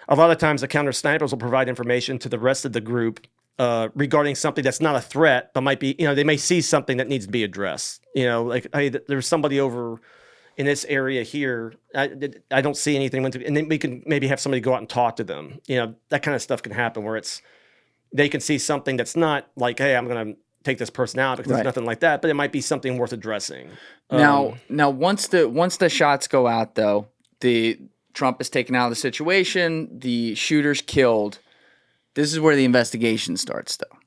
A lot of times the counter snipers will provide information to the rest of the group regarding something that's not a threat, but might be, they may see something that needs to be addressed. Like, hey, there's somebody over in this area here. I don't see anything. And then we can maybe have somebody go out and talk to them. That kind of stuff can happen where they can see something that's not like, hey, I'm going to take this person out because there's nothing like that, but it might be something worth addressing. Now, once the shots go out, though, Trump is taken out of the situation, the shooter's killed. This is where the investigation starts, though.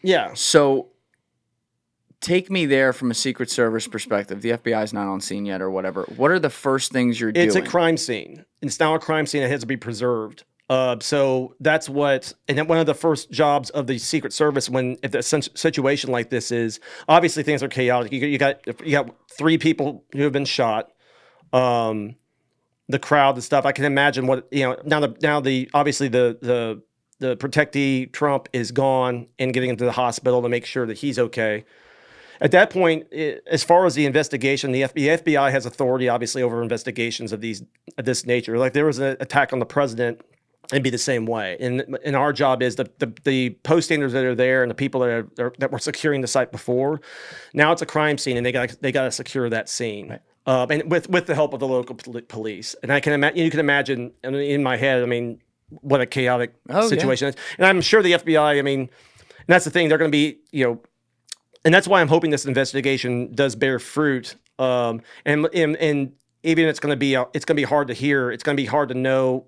Yeah. So take me there from a Secret Service perspective. The FBI's not on scene yet or whatever. What are the first things you're doing? It's a crime scene. It's now a crime scene that has to be preserved. So that's what, and then one of the first jobs of the Secret Service if a situation like this is, obviously things are chaotic. You got 3 people who have been shot. The crowd and stuff. I can imagine what obviously the protectee Trump is gone and getting into the hospital to make sure that he's okay. At that point, as far as the investigation, the FBI has authority obviously over investigations of this nature. Like there was an attack on the president. It'd be the same way. And our job is the posters that are there and the people that were securing the site before. Now it's a crime scene, and they got to secure that scene, and with the help of the local police. And I can imagine, you can imagine in my head, what a chaotic situation is. And I'm sure the FBI. And that's the thing. They're going to be, and that's why I'm hoping this investigation does bear fruit. And even it's going to be hard to hear. It's going to be hard to know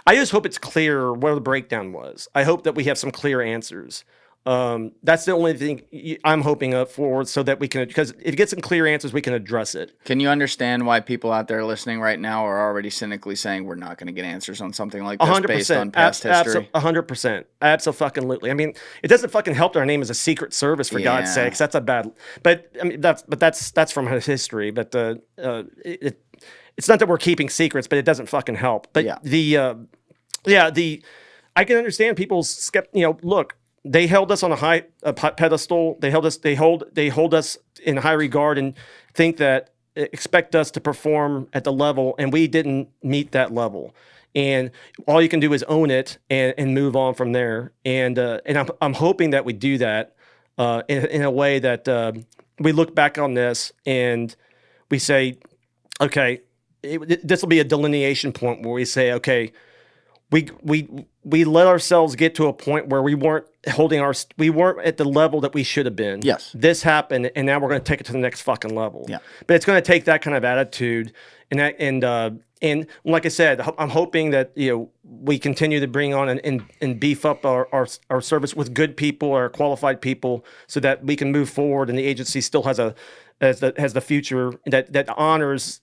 I just hope it's clear where the breakdown was. I hope that we have some clear answers. That's the only thing I'm hoping for, so that we can, because if it gets some clear answers, we can address it. Can you understand why people out there listening right now are already cynically saying we're not going to get answers on something like this 100%, based on past history? 100%. Absolutely. It doesn't fucking help that our name is a Secret Service, for God's sakes. That's a bad, that's from history. But it's not that we're keeping secrets, but it doesn't fucking help. But I can understand people's look, they held us on a high pedestal. They hold us in high regard and expect us to perform at the level, and we didn't meet that level. And all you can do is own it and move on from there. And I'm hoping that we do that in a way that we look back on this and we say, okay, this will be a delineation point where we say, okay, we let ourselves get to a point where we weren't at the level that we should have been. Yes. This happened, and now we're going to take it to the next fucking level. Yeah. But it's going to take that kind of attitude, and like I said, I'm hoping that we continue to bring on and beef up our service with good people or qualified people, so that we can move forward, and the agency still has the future that honors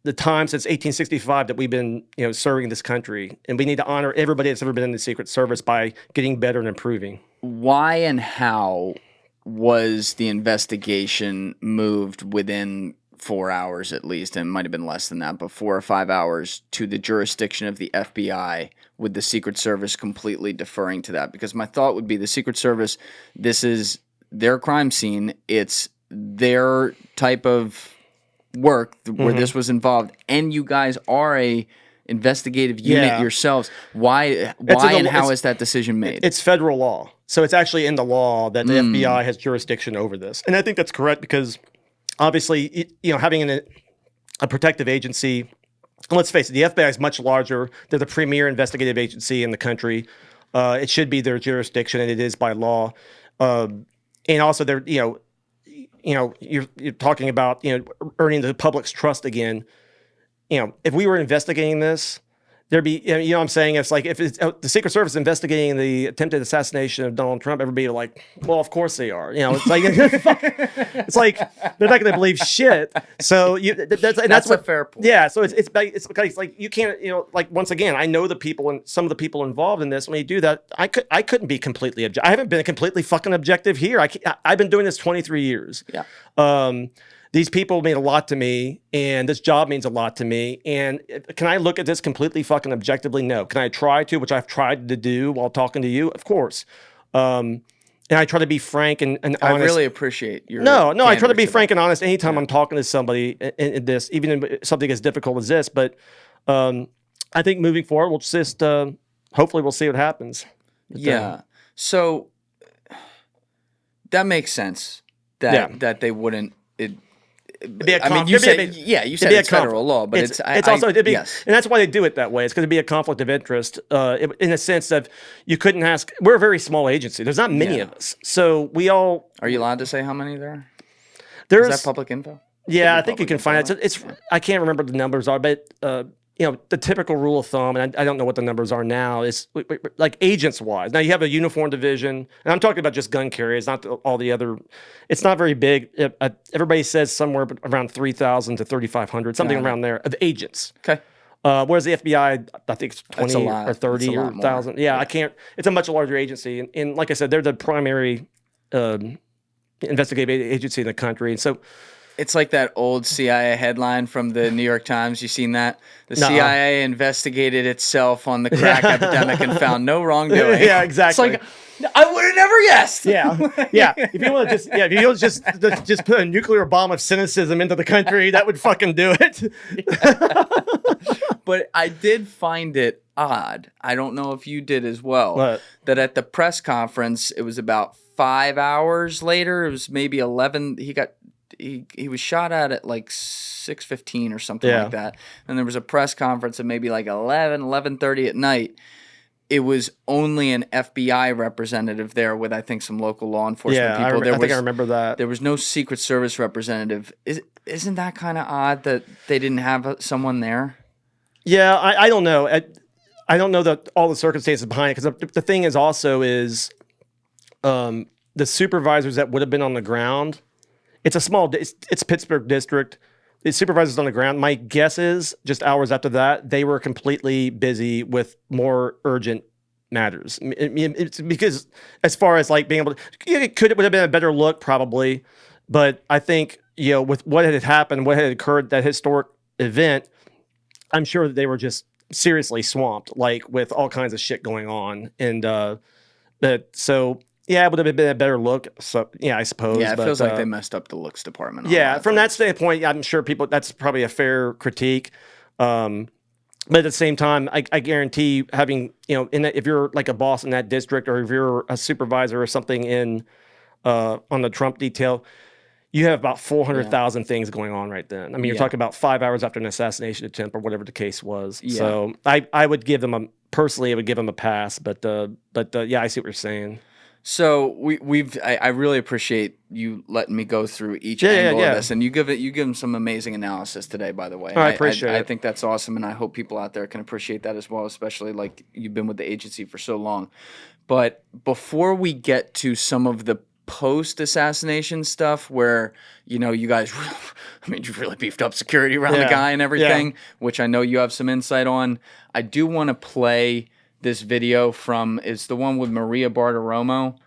the time since 1865 that we've been serving this country, and we need to honor everybody that's ever been in the Secret Service by getting better and improving. Why and how was the investigation moved within 4 hours at least, and it might have been less than that, but 4 or 5 hours to the jurisdiction of the FBI, with the Secret Service completely deferring to that? Because my thought would be the Secret Service, this is their crime scene, it's their type of work where this was involved, and you guys are a investigative unit yourselves. Why and how is that decision made? It's federal law. So it's actually in the law that the FBI has jurisdiction over this. And I think that's correct because obviously, having a protective agency, let's face it, the FBI is much larger. They're the premier investigative agency in the country. It should be their jurisdiction, and it is by law. And also they're, you're talking about, earning the public's trust again. If we were investigating this, there'd be, you know what I'm saying? It's like if it's the Secret Service investigating the attempted assassination of Donald Trump, everybody would like, well, of course they are. You know, it's like it's like they're not going to believe shit. So that's a fair point. Yeah. So it's because like you can't, you know, like once again, I know the people and some of the people involved in this. When you do that, I couldn't be completely objective. I haven't been completely fucking objective here. I've been doing this 23 years. Yeah. These people mean a lot to me, and this job means a lot to me. And can I look at this completely fucking objectively? No. Can I try to, which I've tried to do while talking to you? Of course. And I try to be frank and honest. I really appreciate your No, I try to be candor frank and honest anytime I'm talking to somebody in this, even in something as difficult as this. But I think moving forward, we'll just hopefully we'll see what happens. But, yeah. So that makes sense that they wouldn't. You said it's federal law, but it's also yes. And that's why they do it that way. It's going to be a conflict of interest in a sense that you couldn't ask. We're a very small agency. There's not many of us, so we all. Are you allowed to say how many there are? Is that public info? Yeah, I think you can find it. It's I can't remember what the numbers are, but you know, the typical rule of thumb, and I don't know what the numbers are now, is like agents-wise. Now, you have a uniform division, and I'm talking about just gun carriers, not all the other. It's not very big. Everybody says somewhere around 3,000 to 3,500, something around there, of agents. Okay. Whereas the FBI, I think it's 20 or 30 or 1,000. Yeah, I can't. It's a much larger agency. And like I said, they're the primary investigative agency in the country. And so... It's like that old CIA headline from the New York Times. You seen that? The CIA investigated itself on the crack epidemic and found no wrongdoing. Yeah, exactly. It's like, I would have never guessed. Yeah. If you want to just put a nuclear bomb of cynicism into the country, that would fucking do it. But I did find it odd. I don't know if you did as well. What? That at the press conference, it was about 5 hours later. It was maybe 11. He was shot at like 6:15 or something like that. And there was a press conference at maybe like 11:30 at night. It was only an FBI representative there with, I think, some local law enforcement people. I think I remember that. There was no Secret Service representative. Isn't that kind of odd that they didn't have someone there? Yeah, I don't know. I don't know all the circumstances behind it, because the thing is also is the supervisors that would have been on the ground. It's a small, it's Pittsburgh district. The supervisors on the ground. My guess is just hours after that, they were completely busy with more urgent matters. It's because as far as like being able to, it would have been a better look probably, but I think, you know, with what had happened, what had occurred, that historic event, I'm sure that they were just seriously swamped, like with all kinds of shit going on. And so. Yeah, it would have been a better look. So yeah, I suppose. Yeah, it feels like they messed up the looks department. Yeah, from that standpoint, I'm sure that's probably a fair critique. But at the same time, I guarantee having, you know, if you're like a boss in that district, or if you're a supervisor or something on the Trump detail, you have about 400,000 things going on right then. I mean, you're talking about 5 hours after an assassination attempt or whatever the case was. Yeah. So I would give them personally, I would give them a pass. But yeah, I see what you're saying. So I really appreciate you letting me go through each angle of this, and you give them some amazing analysis today, by the way. I appreciate it. I think that's awesome, and I hope people out there can appreciate that as well, especially like you've been with the agency for so long. But before we get to some of the post-assassination stuff, where you guys, I mean, you've really beefed up security around the guy and everything, which I know you have some insight on. I do want to play this video it's the one with Maria Bartiromo,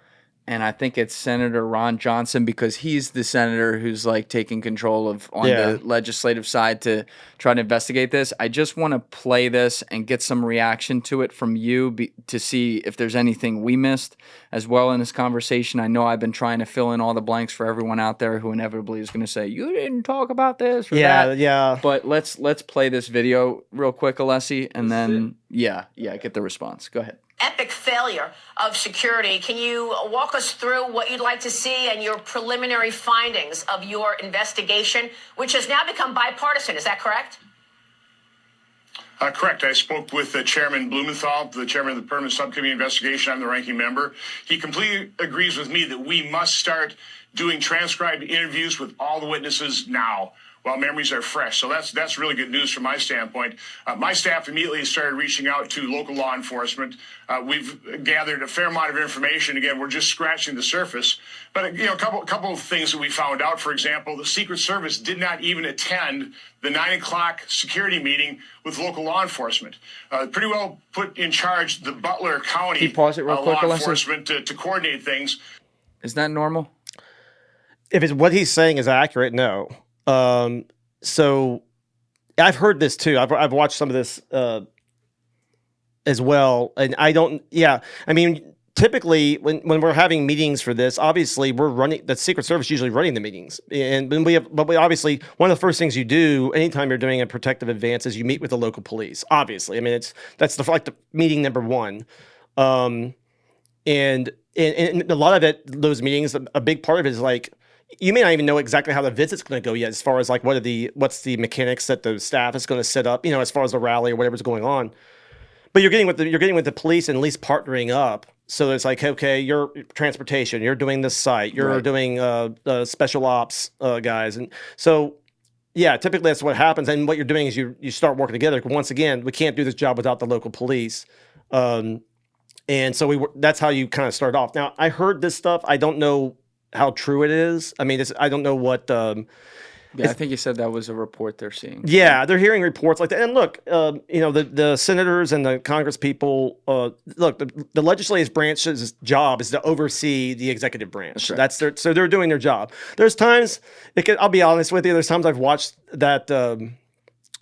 and I think it's Senator Ron Johnson, because he's the senator who's like taking control on the legislative side to try to investigate this. I just want to play this and get some reaction to it from you to see if there's anything we missed as well in this conversation. I know I've been trying to fill in all the blanks for everyone out there who inevitably is going to say, you didn't talk about this or that. Yeah. But let's play this video real quick, Alessi, and then get the response. Go ahead. Epic failure of security. Can you walk us through what you'd like to see and your preliminary findings of your investigation, which has now become bipartisan? Is that correct? Correct. I spoke with Chairman Blumenthal, the chairman of the Permanent Subcommittee Investigation. I'm the ranking member. He completely agrees with me that we must start doing transcribed interviews with all the witnesses now. while memories are fresh. So that's really good news from my standpoint. My staff immediately started reaching out to local law enforcement. We've gathered a fair amount of information. Again, we're just scratching the surface. But a couple of things that we found out. For example, the Secret Service did not even attend the 9 o'clock security meeting with local law enforcement. Pretty well put in charge the Butler County Can you pause it real quick, law Alexis? enforcement to coordinate things. Is that normal? If it's what he's saying is accurate, no. So I've heard this too. I've watched some of this as well, and I don't. Yeah, I mean, typically when we're having meetings for this, obviously we're running the Secret Service usually running the meetings, and when we obviously one of the first things you do anytime you're doing a protective advance is you meet with the local police. Obviously, I mean that's the meeting number one, and a lot of it, those meetings, a big part of it is like. You may not even know exactly how the visit's going to go yet, as far as like what's the mechanics that the staff is going to set up, as far as the rally or whatever's going on. But you're getting with the police and at least partnering up. So it's like, okay, you're transportation, you're doing this site, you're doing special ops guys, and so yeah, typically that's what happens. And what you're doing is you start working together. Once again, we can't do this job without the local police, and so that's how you kind of start off. Now I heard this stuff. I don't know how true it is. I mean, I don't know what. I think you said that was a report they're seeing. Yeah, they're hearing reports like that. And look, the senators and the Congress people. Look, the legislative branch's job is to oversee the executive branch. Right. So they're doing their job. There's times I'll be honest with you. There's times I've watched that.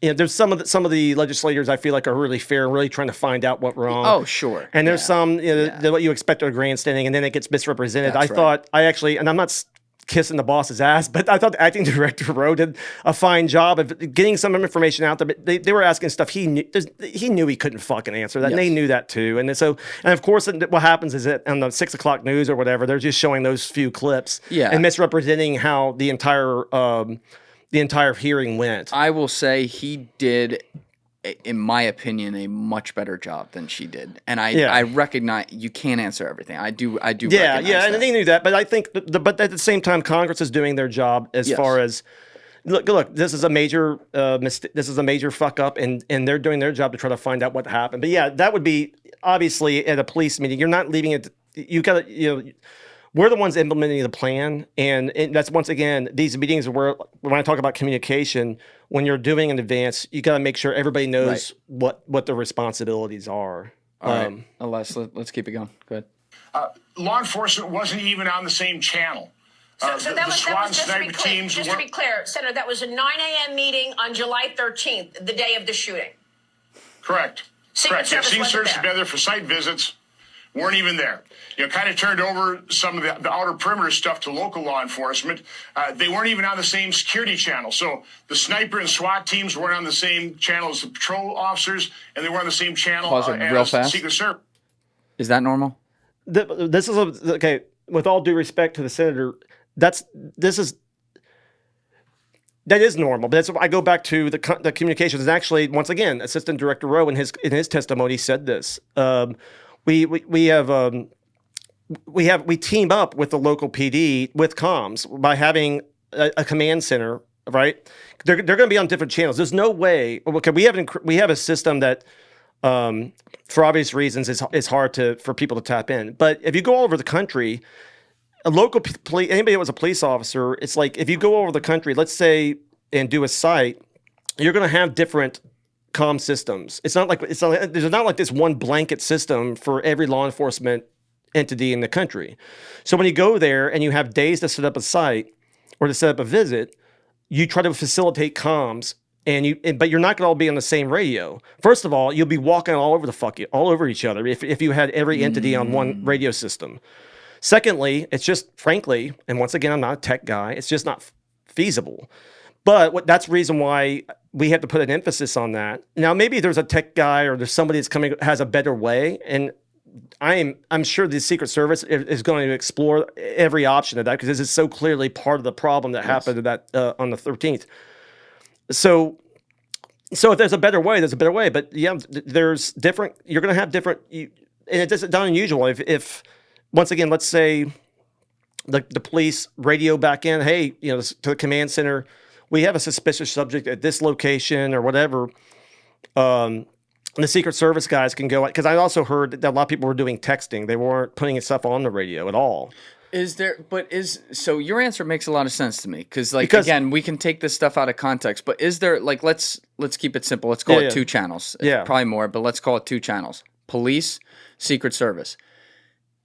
There's some of the legislators I feel like are really fair and really trying to find out what wrong. Oh, sure. And there's some what you expect are grandstanding, and then it gets misrepresented. That's And I'm not kissing the boss's ass, but I thought the acting director Rowe did a fine job of getting some information out there. But they were asking stuff he knew he couldn't fucking answer that. Yes. And they knew that too. And of course what happens is that on the 6 o'clock news or whatever, they're just showing those few clips and misrepresenting how the entire hearing went. I will say he did, in my opinion, a much better job than she did, and I recognize you can't answer everything. I do. Yeah, and they knew that, but I think, but at the same time, Congress is doing their job as far as look. This is a major mistake. This is a major fuck up, and they're doing their job to try to find out what happened. But yeah, that would be obviously at a police meeting. You're not leaving it. You got to We're the ones implementing the plan, and that's once again these meetings where when I talk about communication, when you're doing an advance, you got to make sure everybody knows what the responsibilities are. All right, let's keep it going. Go ahead. Law enforcement wasn't even on the same channel. So that was just to be clear, Senator, that was a 9 a.m. meeting on July 13th, the day of the shooting. Correct. Secret Service wasn't there. Together for site visits. Weren't even there. Kind of turned over some of the outer perimeter stuff to local law enforcement. They weren't even on the same security channel. So the sniper and SWAT teams weren't on the same channel as the patrol officers, and they weren't on the same channel Pause it real as fast. Secret Service. Is that normal? This is okay. With all due respect to the senator, that is normal. But I go back to the communications. And actually, once again, Assistant Director Rowe in his testimony said this. We team up with the local PD with comms by having a command center, right? They're going to be on different channels. There's no way. Okay, we have a system that, for obvious reasons, is hard for people to tap in. But if you go all over the country, a local anybody that was a police officer, it's like if you go all over the country, let's say, and do a site, you're going to have different comm systems. There's not like this one blanket system for every law enforcement entity in the country. So when you go there and you have days to set up a site or to set up a visit, you try to facilitate comms, but you're not going to all be on the same radio. First of all, you'll be walking all over each other if you had every entity on one radio system. Secondly, it's just frankly, and once again, I'm not a tech guy, it's just not feasible. But that's the reason why we have to put an emphasis on that. Now, maybe there's a tech guy or there's somebody that's has a better way, and I'm sure the Secret Service is going to explore every option of that because this is so clearly part of the problem that happened on the 13th. So if there's a better way, there's a better way. But yeah, there's different. You're going to have different, and it's not unusual if once again, let's say the police radio back in, hey, to the command center. we have a suspicious subject at this location or whatever. The Secret Service guys can go, because I also heard that a lot of people were doing texting. They weren't putting stuff on the radio at all. So your answer makes a lot of sense to me, because again, we can take this stuff out of context, but is there, like, let's keep it simple. Let's call it 2 channels. Yeah. Probably more, but let's call it 2 channels. Police, Secret Service.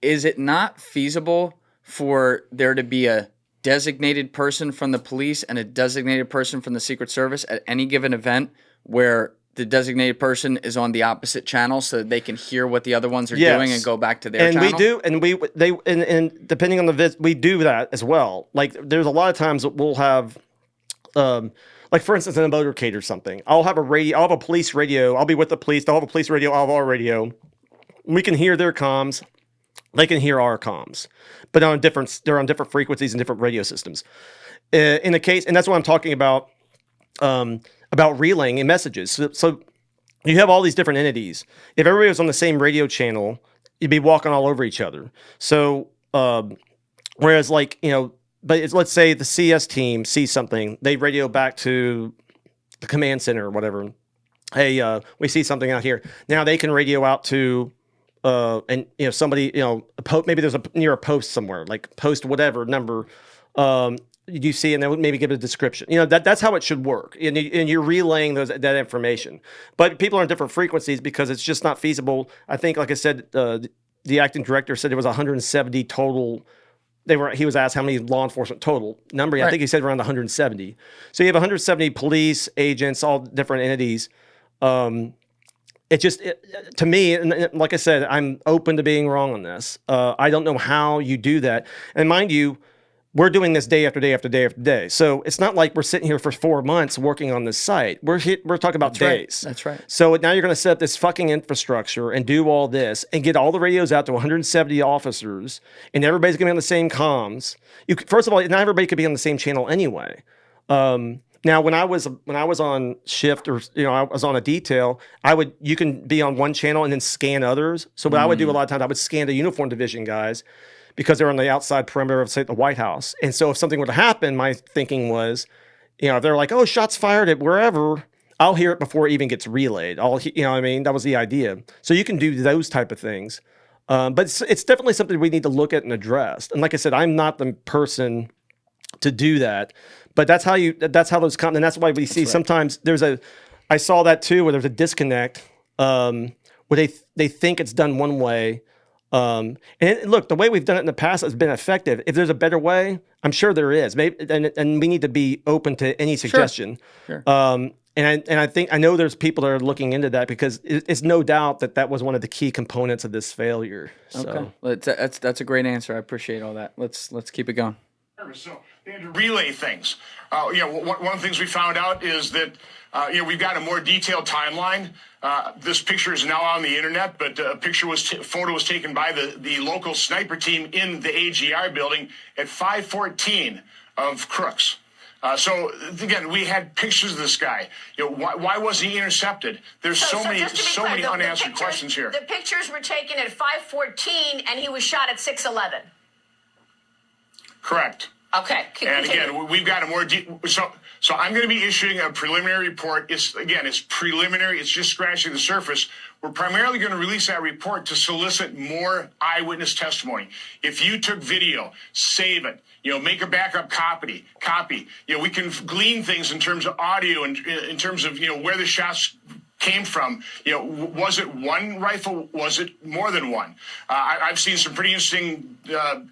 Is it not feasible for there to be a designated person from the police and a designated person from the Secret Service at any given event where the designated person is on the opposite channel so that they can hear what the other ones are doing and go back to their channel? And we do, and depending on the we do that as well. Like, there's a lot of times that we'll have, like, for instance, in a motorcade or something, I'll have a police radio. I'll be with the police. They'll have a police radio. I'll have our radio. We can hear their comms. They can hear our comms, but they're on different frequencies and different radio systems. In the case, and that's what I'm talking about relaying in messages. So you have all these different entities. If everybody was on the same radio channel, you'd be walking all over each other. So whereas, like, but let's say the CS team sees something, they radio back to the command center or whatever. Hey, we see something out here. Now they can radio out to and somebody, maybe there's near a post somewhere, like post whatever number you see, and then maybe give it a description. That's how it should work, and you're relaying that information. But people are on different frequencies because it's just not feasible. I think, like I said, the acting director said there was 170 total. He was asked how many law enforcement total number. I think he said around 170. So you have 170 police agents, all different entities. To me, and like I said, I'm open to being wrong on this. I don't know how you do that. And mind you, we're doing this day after day after day after day. So it's not like we're sitting here for 4 months working on this site. We're talking about days. That's right. So now you're going to set up this fucking infrastructure and do all this and get all the radios out to 170 officers, and everybody's going to be on the same comms. First of all, not everybody could be on the same channel anyway. Now, when I was on shift, or I was on a detail, you can be on one channel and then scan others. So what I would do a lot of times, I would scan the uniform division guys because they're on the outside perimeter of, say, the White House. And so if something were to happen, my thinking was, if they're like, oh, shots fired at wherever, I'll hear it before it even gets relayed. That was the idea. So you can do those type of things. But it's definitely something we need to look at and address. And like I said, I'm not the person to do that. But that's how those come, and that's why we see sometimes I saw that too, where there's a disconnect, where they think it's done one way. Look, the way we've done it in the past has been effective. If there's a better way, I'm sure there is. Maybe, and we need to be open to any suggestion. Sure. I know there's people that are looking into that, because it's no doubt that was one of the key components of this failure. So. Okay, that's a great answer. I appreciate all that. Let's keep it going. So they had to relay things. One of the things we found out is that we've got a more detailed timeline. This picture is now on the internet, but a photo was taken by the local sniper team in the AGR building at 5:14 of Crooks. So again, we had pictures of this guy. Why was he intercepted? There's so many unanswered questions here. The pictures were taken at 5:14, and he was shot at 6:11. Correct. Okay. And again, we've got a more so I'm going to be issuing a preliminary report. It's preliminary. It's just scratching the surface. We're primarily going to release that report to solicit more eyewitness testimony. If you took video, save it. Make a backup copy. We can glean things in terms of audio and in terms of where the shots came from. Was it one rifle? Was it more than one? I've seen some pretty interesting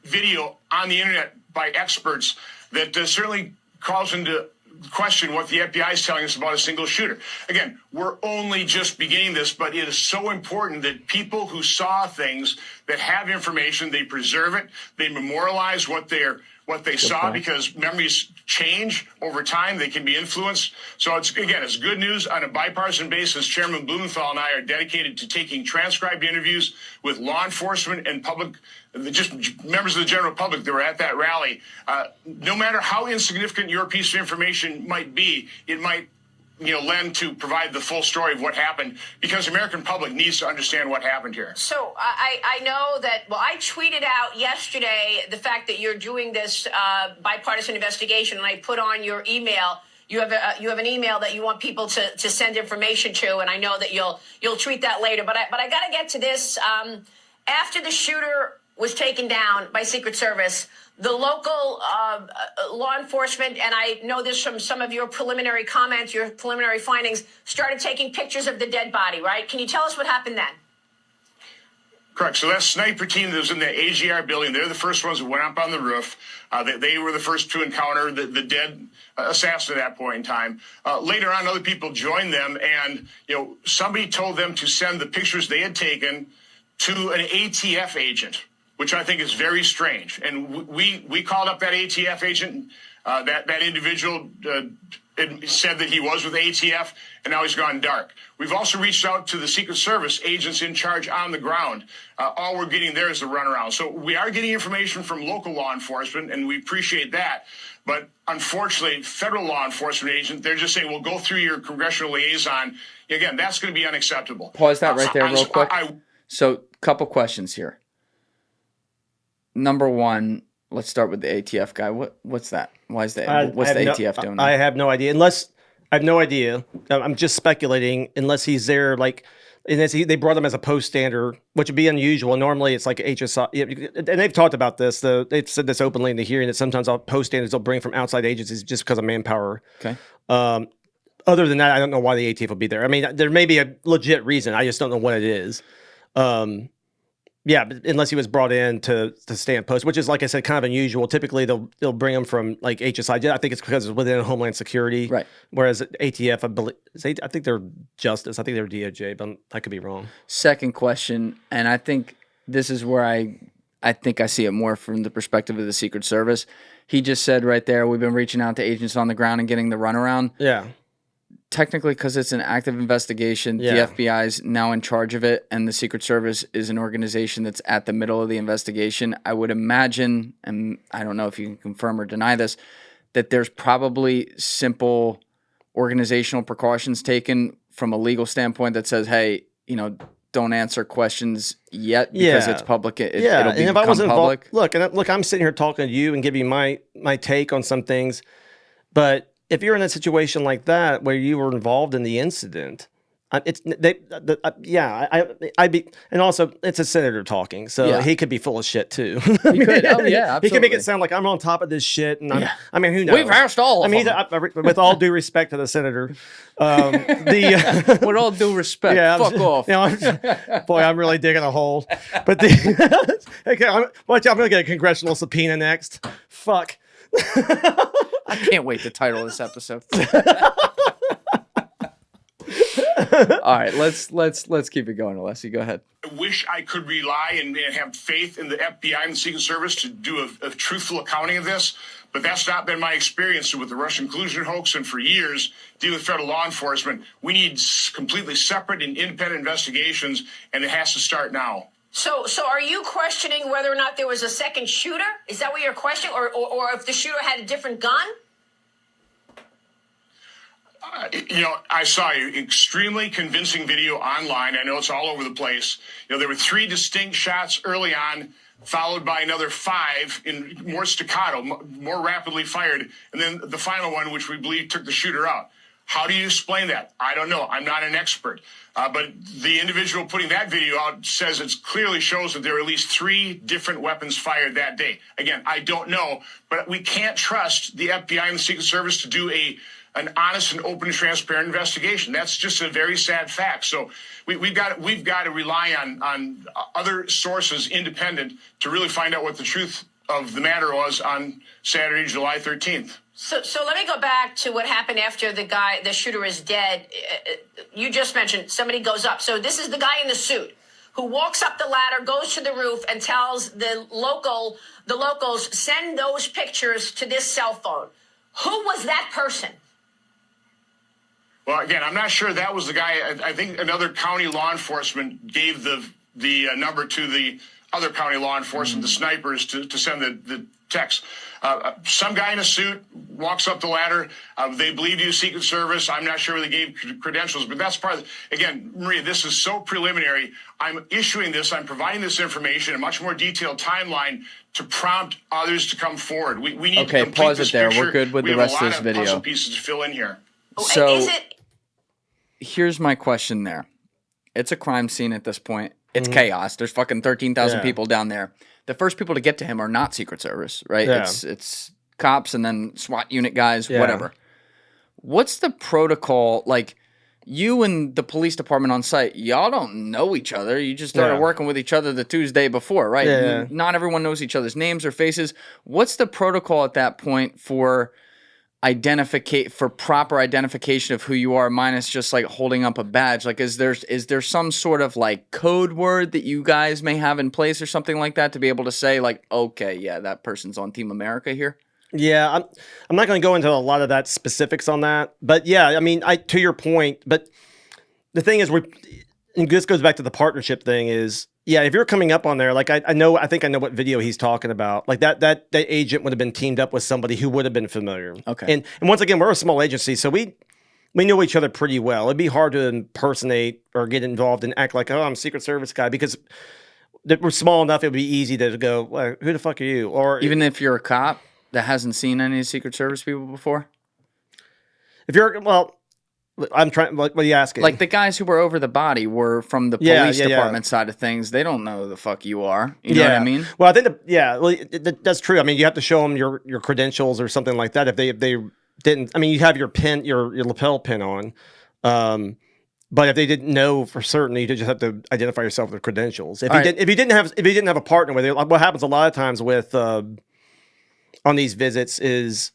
video on the internet by experts that certainly calls into question what the FBI is telling us about a single shooter. Again, we're only just beginning this, but it is so important that people who saw things, that have information, they preserve it, they memorialize what they saw, because memories change over time. They can be influenced. So it's good news. On a bipartisan basis, Chairman Blumenthal and I are dedicated to taking transcribed interviews with law enforcement and just members of the general public that were at that rally. No matter how insignificant your piece of information might be, it might lend to provide the full story of what happened, because the American public needs to understand what happened here. So I know that, I tweeted out yesterday the fact that you're doing this bipartisan investigation, and I put on your email, you have an email that you want people to send information to, and I know that you'll tweet that later. But I got to get to this. After the shooter was taken down by Secret Service, the local law enforcement, and I know this from some of your preliminary comments, your preliminary findings, started taking pictures of the dead body, right? Can you tell us what happened then? Correct. So that sniper team that was in the AGR building, they're the first ones that went up on the roof. They were the first to encounter the dead assassin at that point in time. Later on, other people joined them, and somebody told them to send the pictures they had taken to an ATF agent, which I think is very strange. And we called up that ATF agent. That individual said that he was with ATF, and now he's gone dark. We've also reached out to the Secret Service agents in charge on the ground. All we're getting there is a runaround. So we are getting information from local law enforcement, and we appreciate that. But unfortunately, federal law enforcement agents, they're just saying, well, go through your congressional liaison. Again, that's going to be unacceptable. Pause that right there real quick. So, couple questions here. Number one, let's start with the ATF guy. What's that? Why is that? What's the ATF doing? I have no idea. I have no idea. I'm just speculating. Unless he's there, they brought him as a post stander, which would be unusual. Normally, it's like HSI, and they've talked about this. They've said this openly in the hearing that sometimes post standers they'll bring from outside agencies just because of manpower. Okay. Other than that, I don't know why the ATF will be there. I mean, there may be a legit reason. I just don't know what it is. Yeah, but unless he was brought in to stand post, which is, like I said, kind of unusual. Typically, they'll bring him from like HSI. I think it's because it's within Homeland Security, right? Whereas ATF, I think they're Justice. I think they're DOJ, but I could be wrong. Second question, and I think this is where I think I see it more from the perspective of the Secret Service. He just said right there, we've been reaching out to agents on the ground and getting the runaround. Yeah. Technically, because it's an active investigation, the FBI is now in charge of it, and the Secret Service is an organization that's at the middle of the investigation. I would imagine, and I don't know if you can confirm or deny this, that there's probably simple organizational precautions taken from a legal standpoint that says, hey, don't answer questions yet because it's public. It'll and if I was public. Look, I'm sitting here talking to you and giving my take on some things, but if you're in a situation like that where you were involved in the incident, I'd be, and also it's a senator talking, so he could be full of shit too. He could, absolutely. He could make it sound like I'm on top of this shit, and I mean, who knows? We've asked all of them. With all due respect to the senator, with all due respect, fuck off. Boy, I'm really digging a hole. But I'm going to get a congressional subpoena next. Fuck. I can't wait to title this episode. All right, let's keep it going, Alessi. Go ahead. I wish I could rely and have faith in the FBI and the Secret Service to do a truthful accounting of this, but that's not been my experience with the Russian collusion hoax. And for years, dealing with federal law enforcement, we need completely separate and independent investigations, and it has to start now. So are you questioning whether or not there was a second shooter? Is that what you're questioning? Or if the shooter had a different gun? I saw an extremely convincing video online. I know it's all over the place. There were 3 distinct shots early on, followed by another 5 in more staccato, more rapidly fired. And then the final one, which we believe took the shooter out. How do you explain that? I don't know. I'm not an expert. But the individual putting that video out says it clearly shows that there were at least 3 different weapons fired that day. Again, I don't know, but we can't trust the FBI and the Secret Service to do an honest and open and transparent investigation. That's just a very sad fact. So we've got to rely on other sources independent to really find out what the truth of the matter was on Saturday, July 13th. So let me go back to what happened after the shooter is dead. You just mentioned somebody goes up. So this is the guy in the suit who walks up the ladder, goes to the roof, and tells the locals, send those pictures to this cell phone. Who was that person? Well, again, I'm not sure that was the guy. I think another county law enforcement gave the number to the other county law enforcement, the snipers, to send the text. Some guy in a suit walks up the ladder. They believe you Secret Service. I'm not sure whether they gave credentials, but that's part of again, Maria, this is so preliminary. I'm issuing this. I'm providing this information, a much more detailed timeline to prompt others to come forward. We need to complete pause this it there. picture. We're good with we the have rest a of lot this video. Puzzle pieces to fill in here. So here's my question there. It's a crime scene at this point. It's chaos. There's fucking 13,000 people down there. The first people to get to him are not Secret Service, right? Yeah. It's cops and then SWAT unit guys, whatever. What's the protocol? Like, you and the police department on site, y'all don't know each other. You just started working with each other the Tuesday before, right? Yeah. Not everyone knows each other's names or faces. What's the protocol at that point for proper identification of who you are, minus just like holding up a badge? Like, is there some sort of like code word that you guys may have in place or something like that to be able to say like, okay, yeah, that person's on Team America here? Yeah, I'm not going to go into a lot of that specifics on that, but yeah, I mean, to your point, but the thing is, and this goes back to the partnership thing is, yeah, if you're coming up on there, like I think I know what video he's talking about. Like that agent would have been teamed up with somebody who would have been familiar. Okay. And once again, we're a small agency, so we know each other pretty well. It'd be hard to impersonate or get involved and act like, oh, I'm a Secret Service guy, because we're small enough. It would be easy to go, well, who the fuck are you? Or even if you're a cop that hasn't seen any Secret Service people before. If you're I'm trying. What are you asking? Like the guys who were over the body were from the police department side of things. They don't know who the fuck you are. You know what I mean? Well, I think that's true. I mean, you have to show them your credentials or something like that. If they didn't, I mean, you have your pin, your lapel pin on. But if they didn't know for certain, you just have to identify yourself with credentials. If you didn't have a partner with it, like what happens a lot of times with on these visits is.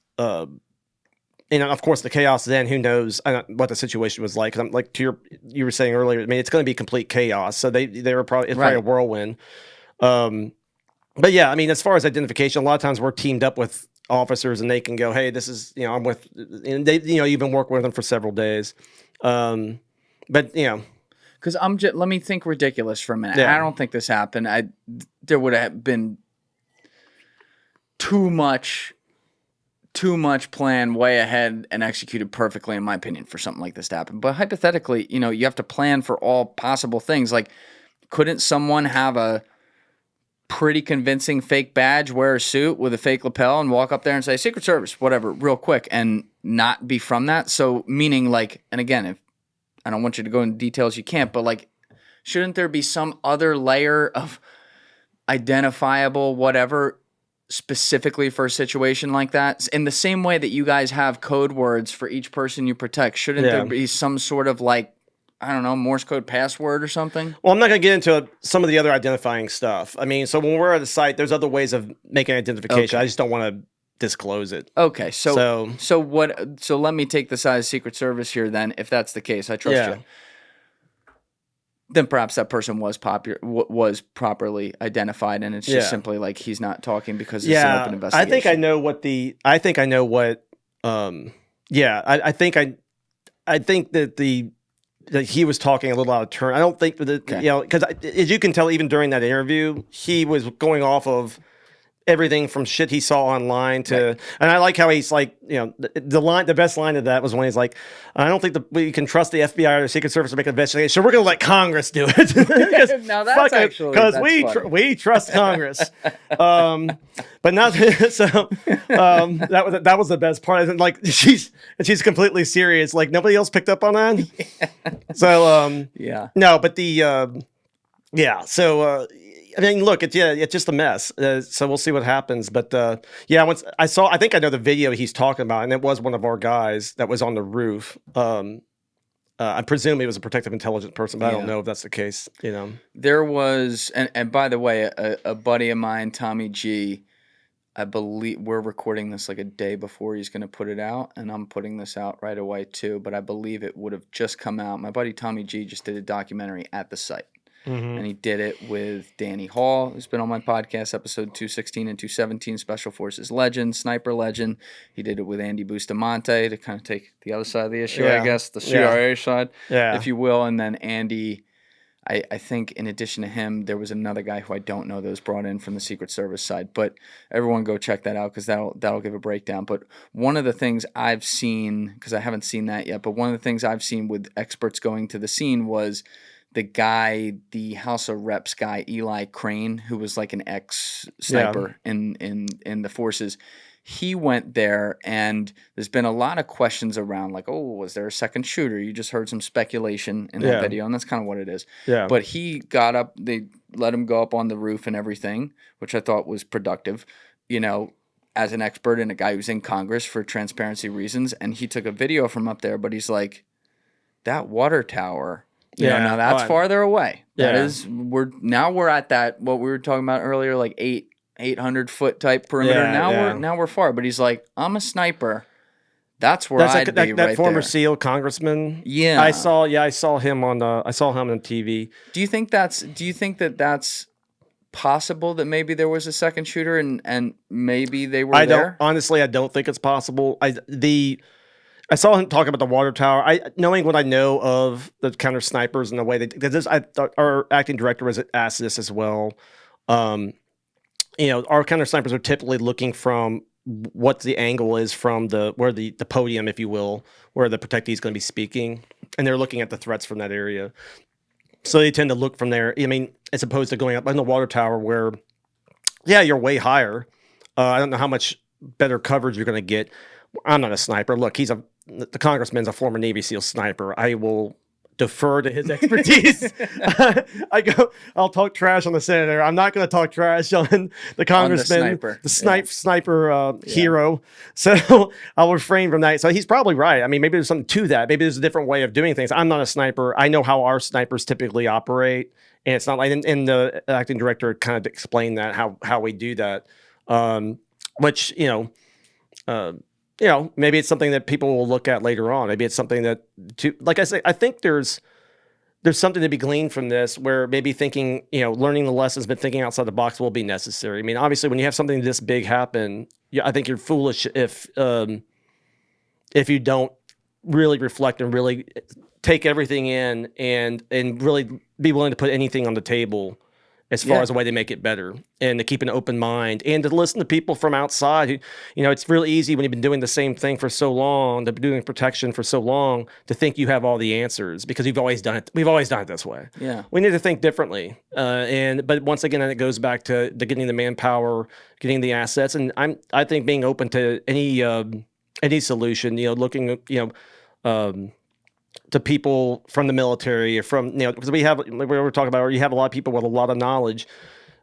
Of course, the chaos then, who knows what the situation was like. 'Cause I'm like, you were saying earlier, I mean, it's going to be complete chaos. So it's probably a whirlwind. But yeah, I mean, as far as identification, a lot of times we're teamed up with officers and they can go, hey, this is, I'm with, and they, you've been working with them for several days. But, because let me think ridiculous for a minute. Yeah. I don't think this happened. There would have been too much plan way ahead and executed perfectly, in my opinion, for something like this to happen. But hypothetically, you have to plan for all possible things. Like, couldn't someone have a pretty convincing fake badge, wear a suit with a fake lapel, and walk up there and say, Secret Service, whatever, real quick, and not be from that? So, meaning, like, and again, if I don't want you to go into details, you can't, but, like, shouldn't there be some other layer of identifiable whatever specifically for a situation like that? In the same way that you guys have code words for each person you protect, shouldn't there be some sort of, like, I don't know, Morse code password or something? Well, I'm not going to get into some of the other identifying stuff. I mean, so when we're at a site, there's other ways of making identification. Okay. I just don't want to disclose it. Okay, so let me take the side of Secret Service here then, if that's the case. I trust you. Then perhaps that person was properly identified, and it's just simply like he's not talking because it's an open investigation. I think I know that he was talking a little out of turn. I don't think that because as you can tell, even during that interview, he was going off of everything from shit he saw online to, and I like how he's like, the best line of that was when he's like, I don't think we can trust the FBI or the Secret Service to make an investigation, so we're going to let Congress do it. Now that's actually, because we trust Congress. But not so. That was the best part. And like she's completely serious. Like nobody else picked up on that. So no, but so. I mean, look, it's just a mess. So we'll see what happens. But once I think I know the video he's talking about, and it was one of our guys that was on the roof. I presume he was a protective intelligence person, but I don't know if that's the case. There was, and by the way, a buddy of mine, Tommy G. I believe we're recording this like a day before he's going to put it out, and I'm putting this out right away too. But I believe it would have just come out. My buddy Tommy G. just did a documentary at the site. Mm-hmm. And he did it with Danny Hall, who's been on my podcast, episode 216 and 217, Special Forces legend, sniper legend. He did it with Andy Bustamante to kind of take the other side of the issue, I guess, the CRA side, if you will. And then Andy I think in addition to him, there was another guy who I don't know that was brought in from the Secret Service side. But everyone go check that out because that'll give a breakdown. But one of the things I've seen, because I haven't seen that yet, but one of the things I've seen with experts going to the scene was the House of Reps guy, Eli Crane, who was like an ex-sniper in the forces. He went there, and there's been a lot of questions around, like, oh, was there a second shooter? You just heard some speculation in that video, and that's kind of what it is. Yeah. But he got up, they let him go up on the roof and everything, which I thought was productive, as an expert and a guy who's in Congress for transparency reasons. And he took a video from up there, but he's like, that water tower, now that's farther away. That is, we're at that, what we were talking about earlier, like 800-foot type perimeter. Now we're far. But he's like, I'm a sniper. That's where I'd be that right former there. SEAL congressman. Yeah, I saw him on TV. Do you think that's possible that maybe there was a second shooter and maybe they were there? Honestly, I don't think it's possible. I saw him talk about the water tower. Knowing what I know of the counter snipers and the way our acting director was asked this as well. Our counter snipers are typically looking from what the angle is from where the podium, if you will, where the protectee is going to be speaking, and they're looking at the threats from that area. So they tend to look from there. I mean, as opposed to going up in the water tower where, you're way higher. I don't know how much better coverage you're going to get. I'm not a sniper. Look, the congressman's a former Navy SEAL sniper. I will defer to his expertise. I'll talk trash on the senator. I'm not going to talk trash on the congressman, sniper hero. So I'll refrain from that. So he's probably right. I mean, maybe there's something to that. Maybe there's a different way of doing things. I'm not a sniper. I know how our snipers typically operate, and it's not like. And the acting director kind of explained that how we do that, which maybe it's something that people will look at later on. Maybe it's something that, like I say, I think there's something to be gleaned from this where maybe thinking, learning the lessons, but thinking outside the box will be necessary. I mean, obviously, when you have something this big happen, I think you're foolish if you don't really reflect and really take everything in and really be willing to put anything on the table as far as a way to make it better and to keep an open mind and to listen to people from outside who, it's really easy when you've been doing the same thing for so long, doing protection for so long, to think you have all the answers because we've always done it. We've always done it this way. Yeah. We need to think differently. But once again, it goes back to getting the manpower, getting the assets. And I think being open to any solution, looking, to people from the military or from, because we were talking about, or you have a lot of people with a lot of knowledge.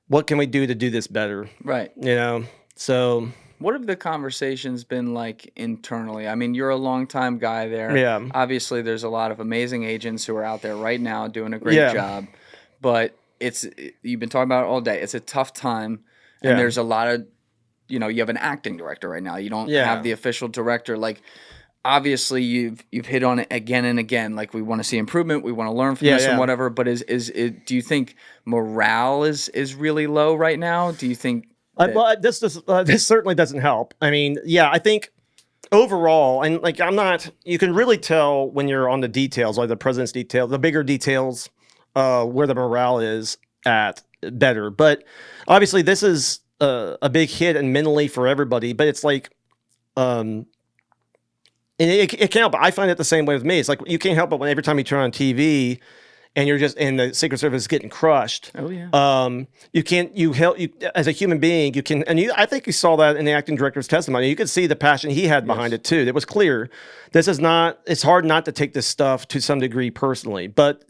What can we do to do this better? Right. So what have the conversations been like internally? I mean, you're a longtime guy there. Yeah. Obviously, there's a lot of amazing agents who are out there right now doing a great job, but you've been talking about it all day. It's a tough time, and there's a lot of, you have an acting director right now. You don't have the official director. Like, obviously, you've hit on it again and again. Like, we want to see improvement, we want to learn from this and whatever. But do you think morale is really low right now? Do you think this certainly doesn't help? I mean, I think overall, and like you can really tell when you're on the details, like the president's detail, the bigger details, where the morale is at better. But obviously, this is a big hit and mentally for everybody. But it's like. And it can't help it. I find it the same way with me. It's like you can't help it when every time you turn on TV and you're and the Secret Service is getting crushed. Oh yeah. You as a human being, you can, and I think you saw that in the acting director's testimony. You could see the passion he had behind it too. It was clear. It's hard not to take this stuff to some degree personally, but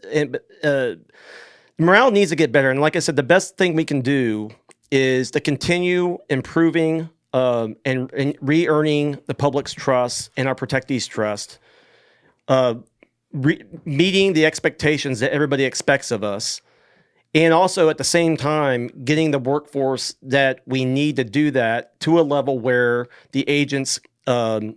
morale needs to get better. And like I said, the best thing we can do is to continue improving and re-earning the public's trust and our protectees' trust, meeting the expectations that everybody expects of us, and also at the same time getting the workforce that we need to do that to a level where the agents and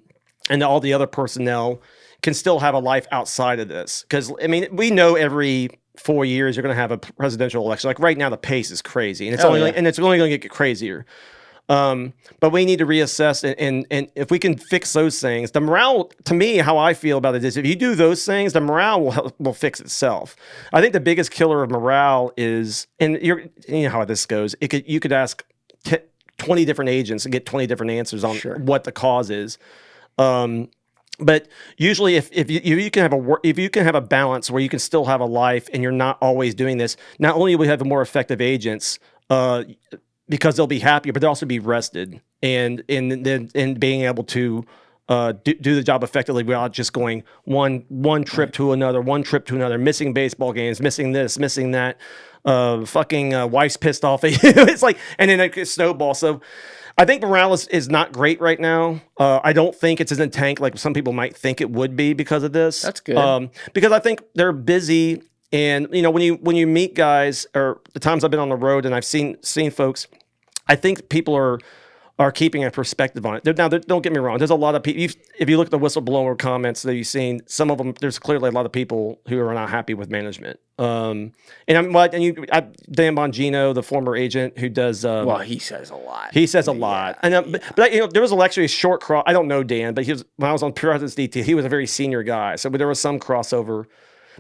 all the other personnel can still have a life outside of this. Because, I mean, we know every 4 years you're going to have a presidential election. Like right now, the pace is crazy, and it's only going to get crazier. But we need to reassess, and if we can fix those things, the morale, to me, how I feel about it is if you do those things, the morale will fix itself. I think the biggest killer of morale is, and you know how this goes, you could ask 20 different agents and get 20 different answers on what the cause is. But usually, if you can have a balance where you can still have a life and you're not always doing this, not only will you have more effective agents, because they'll be happier, but they'll also be rested and being able to do the job effectively without just going one trip to another, missing baseball games, missing this, missing that, wife's pissed off at you. It's like, and then it snowballs. So I think morale is not great right now. I don't think it's in the tank like some people might think it would be because of this. That's good. Because I think they're busy, and you know, when you meet guys, or the times I've been on the road and I've seen folks, I think people are keeping a perspective on it. Now, don't get me wrong. There's a lot of people. If you look at the whistleblower comments that you've seen, some of them, there's clearly a lot of people who are not happy with management. Dan Bongino, the former agent who does. Well, he says a lot. He says a lot. And but you know, there was actually a short cross. I don't know Dan, but when I was on President's DT, he was a very senior guy, so there was some crossover.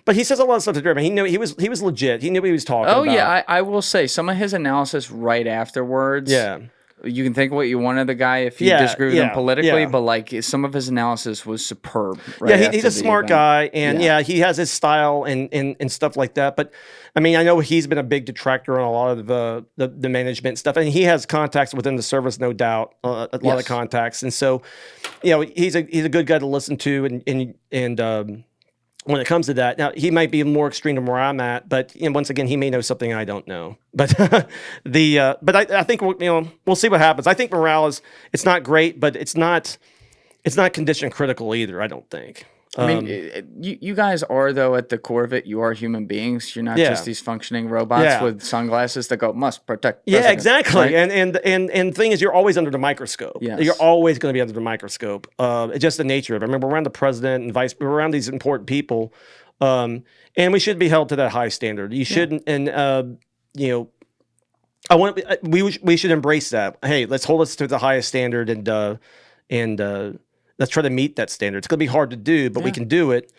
But he says a lot of stuff to German. He knew he was legit. He knew what he was talking about. Oh yeah, I will say some of his analysis right afterwards. Yeah. You can think what you want of the guy if you disagree with him politically, but like some of his analysis was superb. Right he's a smart guy, and he has his style and stuff like that. But I mean, I know he's been a big detractor on a lot of the management stuff, and he has contacts within the service, no doubt, a lot of contacts, and so you know he's a good guy to listen to, and when it comes to that. Now, he might be more extreme than where I'm at, but you know, once again, he may know something I don't know. But I think we'll see what happens. I think morale it's not great, but it's not condition critical either. I don't think. I mean, you guys are, though, at the core of it, you are human beings. You're not just these functioning robots with sunglasses that go, must protect president. Yeah, exactly. Right? And the thing is, you're always under the microscope. Yes. You're always going to be under the microscope. It's just the nature of it. I mean, we're around the president and we're around these important people, and we should be held to that high standard. You shouldn't, and you know, we should embrace that. Hey, let's hold us to the highest standard, and let's try to meet that standard. It's going to be hard to do, but we can do it.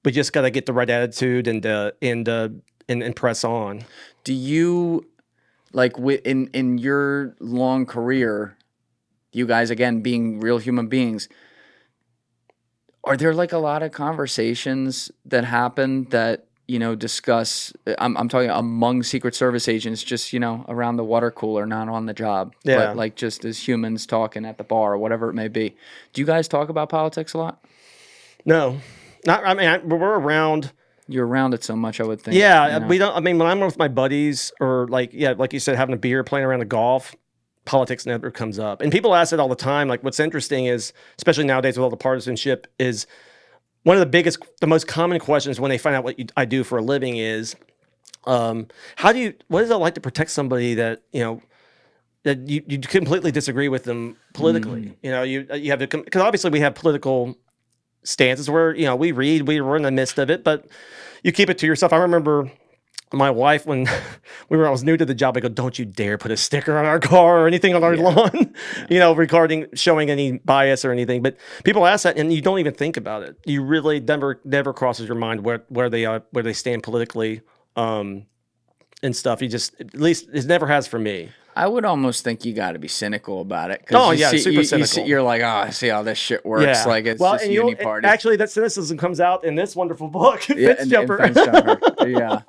We just got to get the right attitude and press on. Do you, like, in your long career, you guys, again, being real human beings, are there like a lot of conversations that happen that, you know, discuss, I'm talking among Secret Service agents, just, you know, around the water cooler, not on the job, but like just as humans talking at the bar or whatever it may be. Do you guys talk about politics a lot? No, not. I mean, we're around. You're around it so much, I would think. Yeah, you know? we don't. I mean, when I'm with my buddies or like you said, having a beer, playing around the golf, politics never comes up. And people ask it all the time. Like, what's interesting is, especially nowadays with all the partisanship, is one of the most common questions when they find out what I do for a living is, what is it like to protect somebody that, you know, that you completely disagree with them politically? You know, you have to, because obviously we have political stances where, you know, we're in the midst of it, but you keep it to yourself. I remember my wife, when I was new to the job, I go, don't you dare put a sticker on our car or anything on our lawn, you know, regarding showing any bias or anything. But people ask that, and you don't even think about it. You really never crosses your mind where they stand politically, and stuff. You just, at least it never has for me. I would almost think you got to be cynical about it. Super cynical. You're like, I see how this shit works. Yeah. Like, it's just uni-party. Actually, that cynicism comes out in this wonderful book, Fence Jumper. Yeah.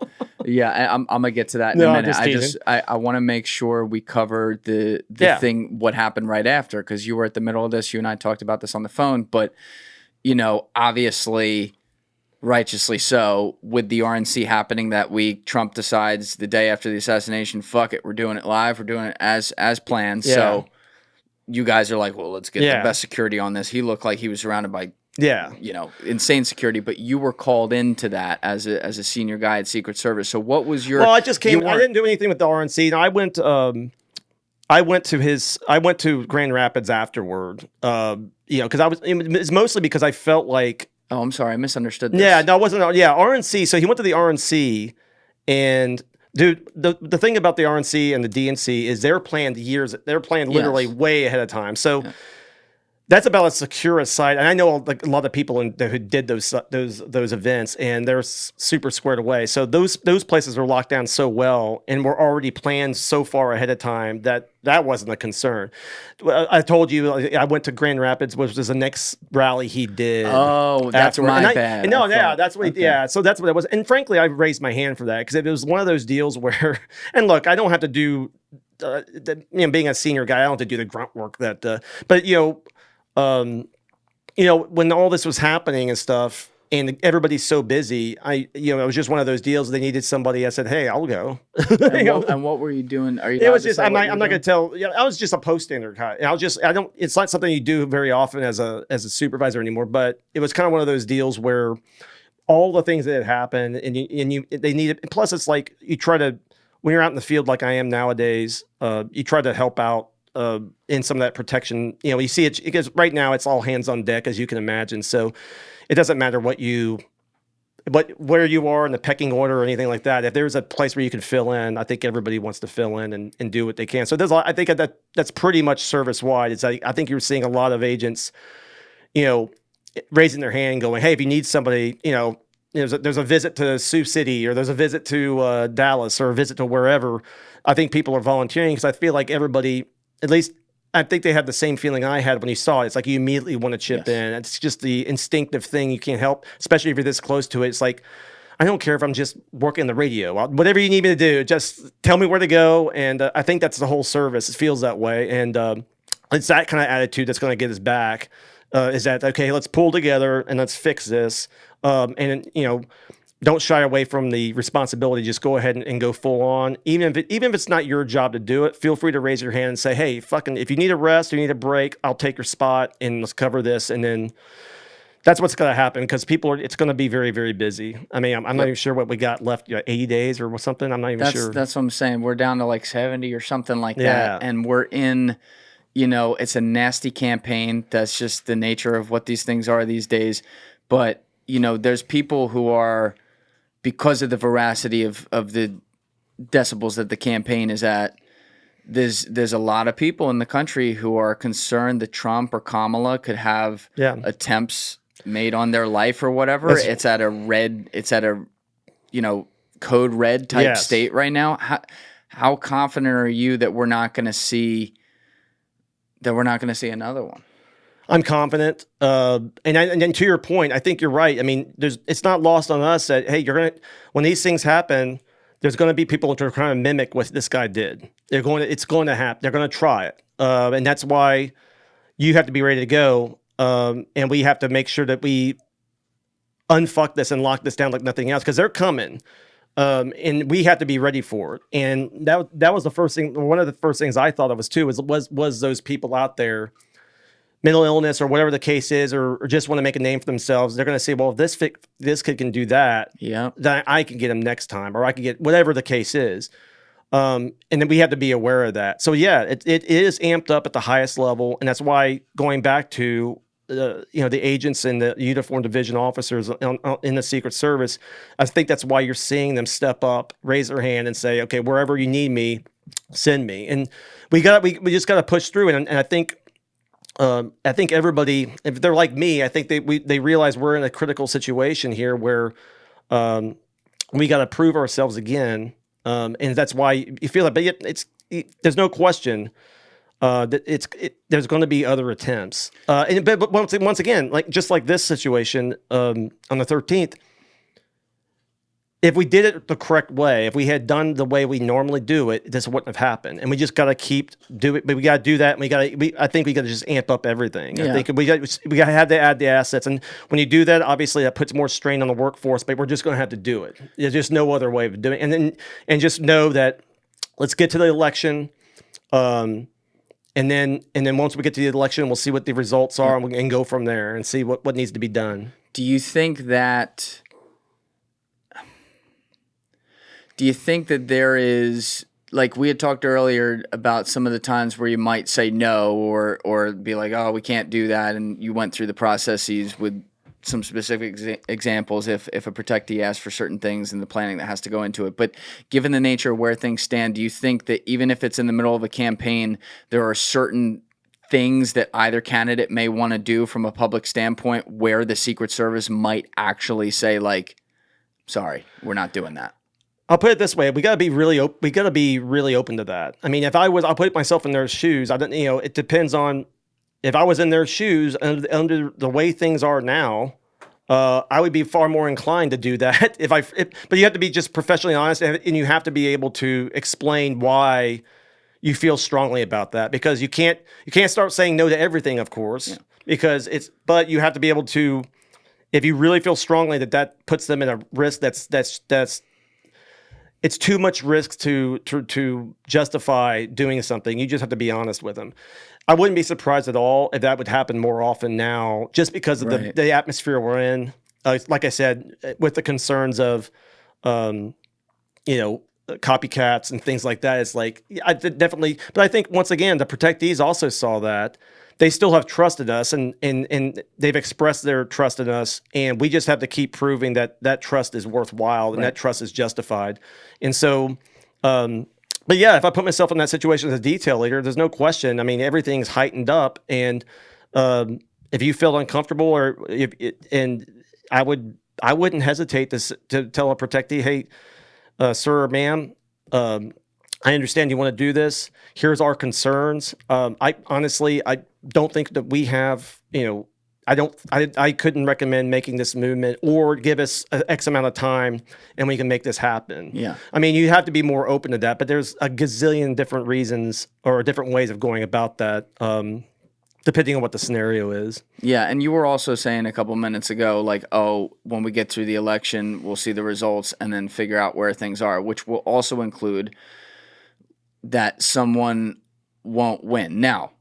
I'm gonna get to that in a minute. I want to make sure we cover the thing, what happened right after, because you were at the middle of this. You and I talked about this on the phone, but you know, obviously, righteously so, with the RNC happening that week, Trump decides the day after the assassination, fuck it, we're doing it live, we're doing it as planned. Yeah. So you guys are like, well, let's get the best security on this. He looked like he was surrounded by you know, insane security, but you were called into that as a senior guy at Secret Service. So what was your? Well, I just came. I didn't do anything with the RNC. No, I went to Grand Rapids afterward. You know, because it's mostly because I felt like. Oh, I'm sorry, I misunderstood this. Yeah, no, it wasn't. Yeah, RNC. So he went to the RNC, and Dude, the thing about the RNC and the DNC is they're planned literally way ahead of time. So that's about as secure a site. And I know a lot of people who did those events, and they're super squared away. So those places are locked down so well and were already planned so far ahead of time that wasn't a concern. I told you I went to Grand Rapids, which was the next rally he did. Oh, that's my bad. No, yeah, that's what. Yeah, so that's what it was. And frankly, I raised my hand for that because it was one of those deals where. And look, I don't have to do. Being a senior guy, I don't have to do the grunt work that. But when all this was happening and stuff, and everybody's so busy, it was just one of those deals. They needed somebody. I said, "Hey, I'll go." And what were you doing? Are you? It was just. I'm not going to tell. I was just a post standard guy. I don't. It's not something you do very often as a supervisor anymore. But it was kind of one of those deals where all the things that had happened, they needed. Plus, it's like you try to when you're out in the field like I am nowadays. You try to help out. In some of that protection, you see it because right now it's all hands on deck, as you can imagine. So it doesn't matter where you are in the pecking order or anything like that. If there's a place where you can fill in, I think everybody wants to fill in and do what they can. So I think that's pretty much service wide. I think you're seeing a lot of agents, raising their hand, going, "Hey, if you need somebody, there's a visit to Sioux City or there's a visit to Dallas or a visit to wherever." I think people are volunteering because I feel like everybody. At least I think they have the same feeling I had when you saw it. It's like you immediately want to chip in. It's just the instinctive thing. You can't help, especially if you're this close to it. It's like, I don't care if I'm just working the radio. Whatever you need me to do, just tell me where to go. And I think that's the whole service. It feels that way. And it's that kind of attitude that's going to get us back. Is that, okay, let's pull together and let's fix this. Don't shy away from the responsibility. Just go ahead and go full on. Even if it's not your job to do it, feel free to raise your hand and say, "Hey, if you need a rest or you need a break, I'll take your spot and let's cover this." And then that's what's going to happen because it's going to be very, very busy. I mean, I'm not even sure what we got left, 80 days or something. I'm not even sure. That's what I'm saying. We're down to like 70 or something like that. And we're in, it's a nasty campaign. That's just the nature of what these things are these days. But, there's people who are, because of the veracity of the decibels that the campaign is at, there's a lot of people in the country who are concerned that Trump or Kamala could have attempts made on their life or whatever. It's at a code red type state right now. How confident are you that we're not going to see another one? I'm confident, and to your point, I think you're right. I mean, it's not lost on us that when these things happen, there's gonna be people who are trying to mimic what this guy did. It's going to happen. They're going to try it, and that's why you have to be ready to go, and we have to make sure that we unfuck this and lock this down like nothing else because they're coming, and we have to be ready for it. And that was the first thing. One of the first things I thought of was those people out there. Mental illness or whatever the case is, or just want to make a name for themselves, they're going to say, well, if this kid can do that, then I can get him next time, or I can get whatever the case is. And then we have to be aware of that. So it is amped up at the highest level. And that's why going back to, the agents and the uniform division officers in the Secret Service, I think that's why you're seeing them step up, raise their hand and say, okay, wherever you need me, send me. And we just got to push through it. And I think everybody, if they're like me, I think they realize we're in a critical situation here where we got to prove ourselves again, and that's why you feel it. But there's no question that there's going to be other attempts. But once again, just like this situation on the 13th. If we did it the correct way, if we had done the way we normally do it, this wouldn't have happened. And we just got to do it. But we got to do that. And I think we got to just amp up everything. I think we got to have to add the assets. And when you do that, obviously that puts more strain on the workforce. But we're just going to have to do it. There's just no other way of doing it. And just know that let's get to the election. And then once we get to the election, we'll see what the results are and go from there and see what needs to be done. Do you think that there is, like we had talked earlier about some of the times where you might say no or be like, oh, we can't do that, and you went through the processes with some specific examples if a protectee asks for certain things and the planning that has to go into it. But given the nature of where things stand, do you think that even if it's in the middle of a campaign, there are certain things that either candidate may want to do from a public standpoint where the Secret Service might actually say, like, sorry, we're not doing that? I'll put it this way: we gotta be really open to that. I mean, if I'll put myself in their shoes. I don't, it depends on if I was in their shoes under the way things are now. I would be far more inclined to do that but you have to be just professionally honest, and you have to be able to explain why you feel strongly about that, because you can't start saying no to everything, of course, but you have to be able to, if you really feel strongly that puts them in a risk that's it's too much risk to justify doing something. You just have to be honest with them. I wouldn't be surprised at all if that would happen more often now, just because of the atmosphere we're in. Like I said, with the concerns of, copycats and things like that. It's like, I definitely, but I think once again, the protectees also saw that. They still have trusted us, and they've expressed their trust in us, and we just have to keep proving that trust is worthwhile and that trust is justified. And so, but yeah, if I put myself in that situation as a detail leader, there's no question. I mean, everything's heightened up, and if you feel uncomfortable, I wouldn't hesitate to tell a protectee, hey, sir or ma'am, I understand you want to do this. Here's our concerns. I honestly don't think that we have, I couldn't recommend making this movement, or give us X amount of time and we can make this happen. Yeah. I mean, you have to be more open to that, but there's a gazillion different reasons or different ways of going about that, depending on what the scenario is. Yeah, and you were also saying a couple minutes ago, like, when we get through the election, we'll see the results and then figure out where things are, which will also include that someone won't win. Now,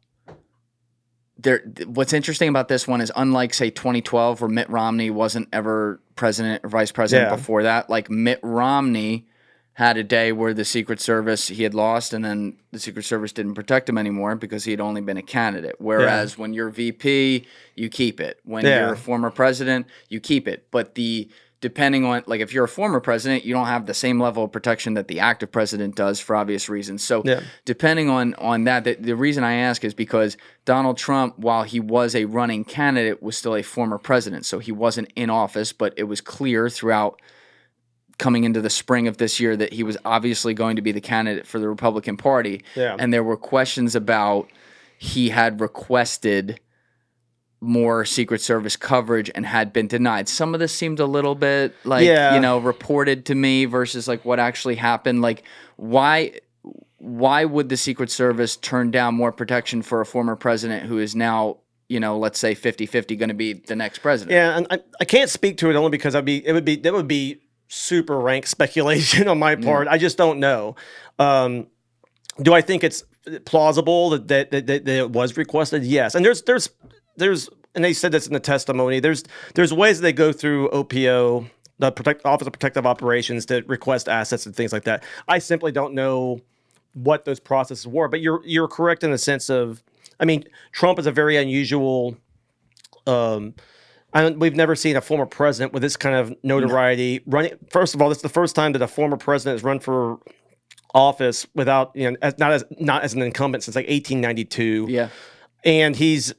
what's interesting about this one is, unlike, say, 2012, where Mitt Romney wasn't ever president or vice president before that, like, Mitt Romney had a day where the Secret Service, he had lost, and then the Secret Service didn't protect him anymore because he had only been a candidate. Whereas when you're VP, you keep it. When you're a former president, you keep it. But depending on, like, if you're a former president, you don't have the same level of protection that the active president does, for obvious reasons. So depending on that, the reason I ask is because Donald Trump, while he was a running candidate, was still a former president. So he wasn't in office, but it was clear throughout coming into the spring of this year that he was obviously going to be the candidate for the Republican Party. Yeah. And there were questions about he had requested more Secret Service coverage and had been denied. Some of this seemed a little bit like, reported to me versus like what actually happened. Like, why would the Secret Service turn down more protection for a former president who is now, let's say 50-50 going to be the next president? Yeah, and I can't speak to it only because that would be super rank speculation on my part. I just don't know. Do I think it's plausible that it was requested? Yes. And there's and they said this in the testimony, there's ways that they go through OPO, the Office of Protective Operations, to request assets and things like that. I simply don't know what those processes were, but you're correct in the sense of, I mean, Trump is a very unusual, we've never seen a former president with this kind of notoriety running. First of all, this is the first time that a former president has run for office without, not as an incumbent since like 1892. Yeah. And he's,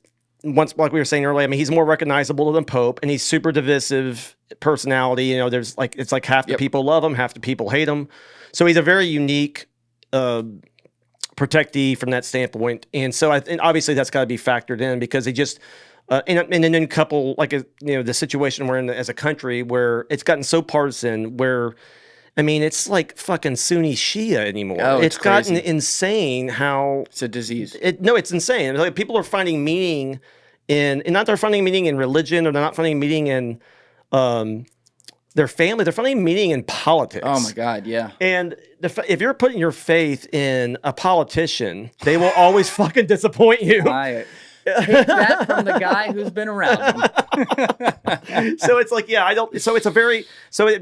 like we were saying earlier, I mean, he's more recognizable than Pope, and he's super divisive personality. There's like, it's like half the people love him, half the people hate him. So he's a very unique protectee from that standpoint. And so and obviously that's got to be factored in, because he just, and then couple, like, the situation we're in as a country, where it's gotten so partisan, where, I mean, it's like fucking Sunni Shia anymore. Oh, it's gotten insane how... It's a disease. It's insane. Like, people are finding meaning they're finding meaning in religion, or they're not finding meaning in their family. They're finding meaning in politics. Oh my God, yeah. And if you're putting your faith in a politician, they will always fucking disappoint you. Take that from the guy who's been around him. So it's like, so it's a very, so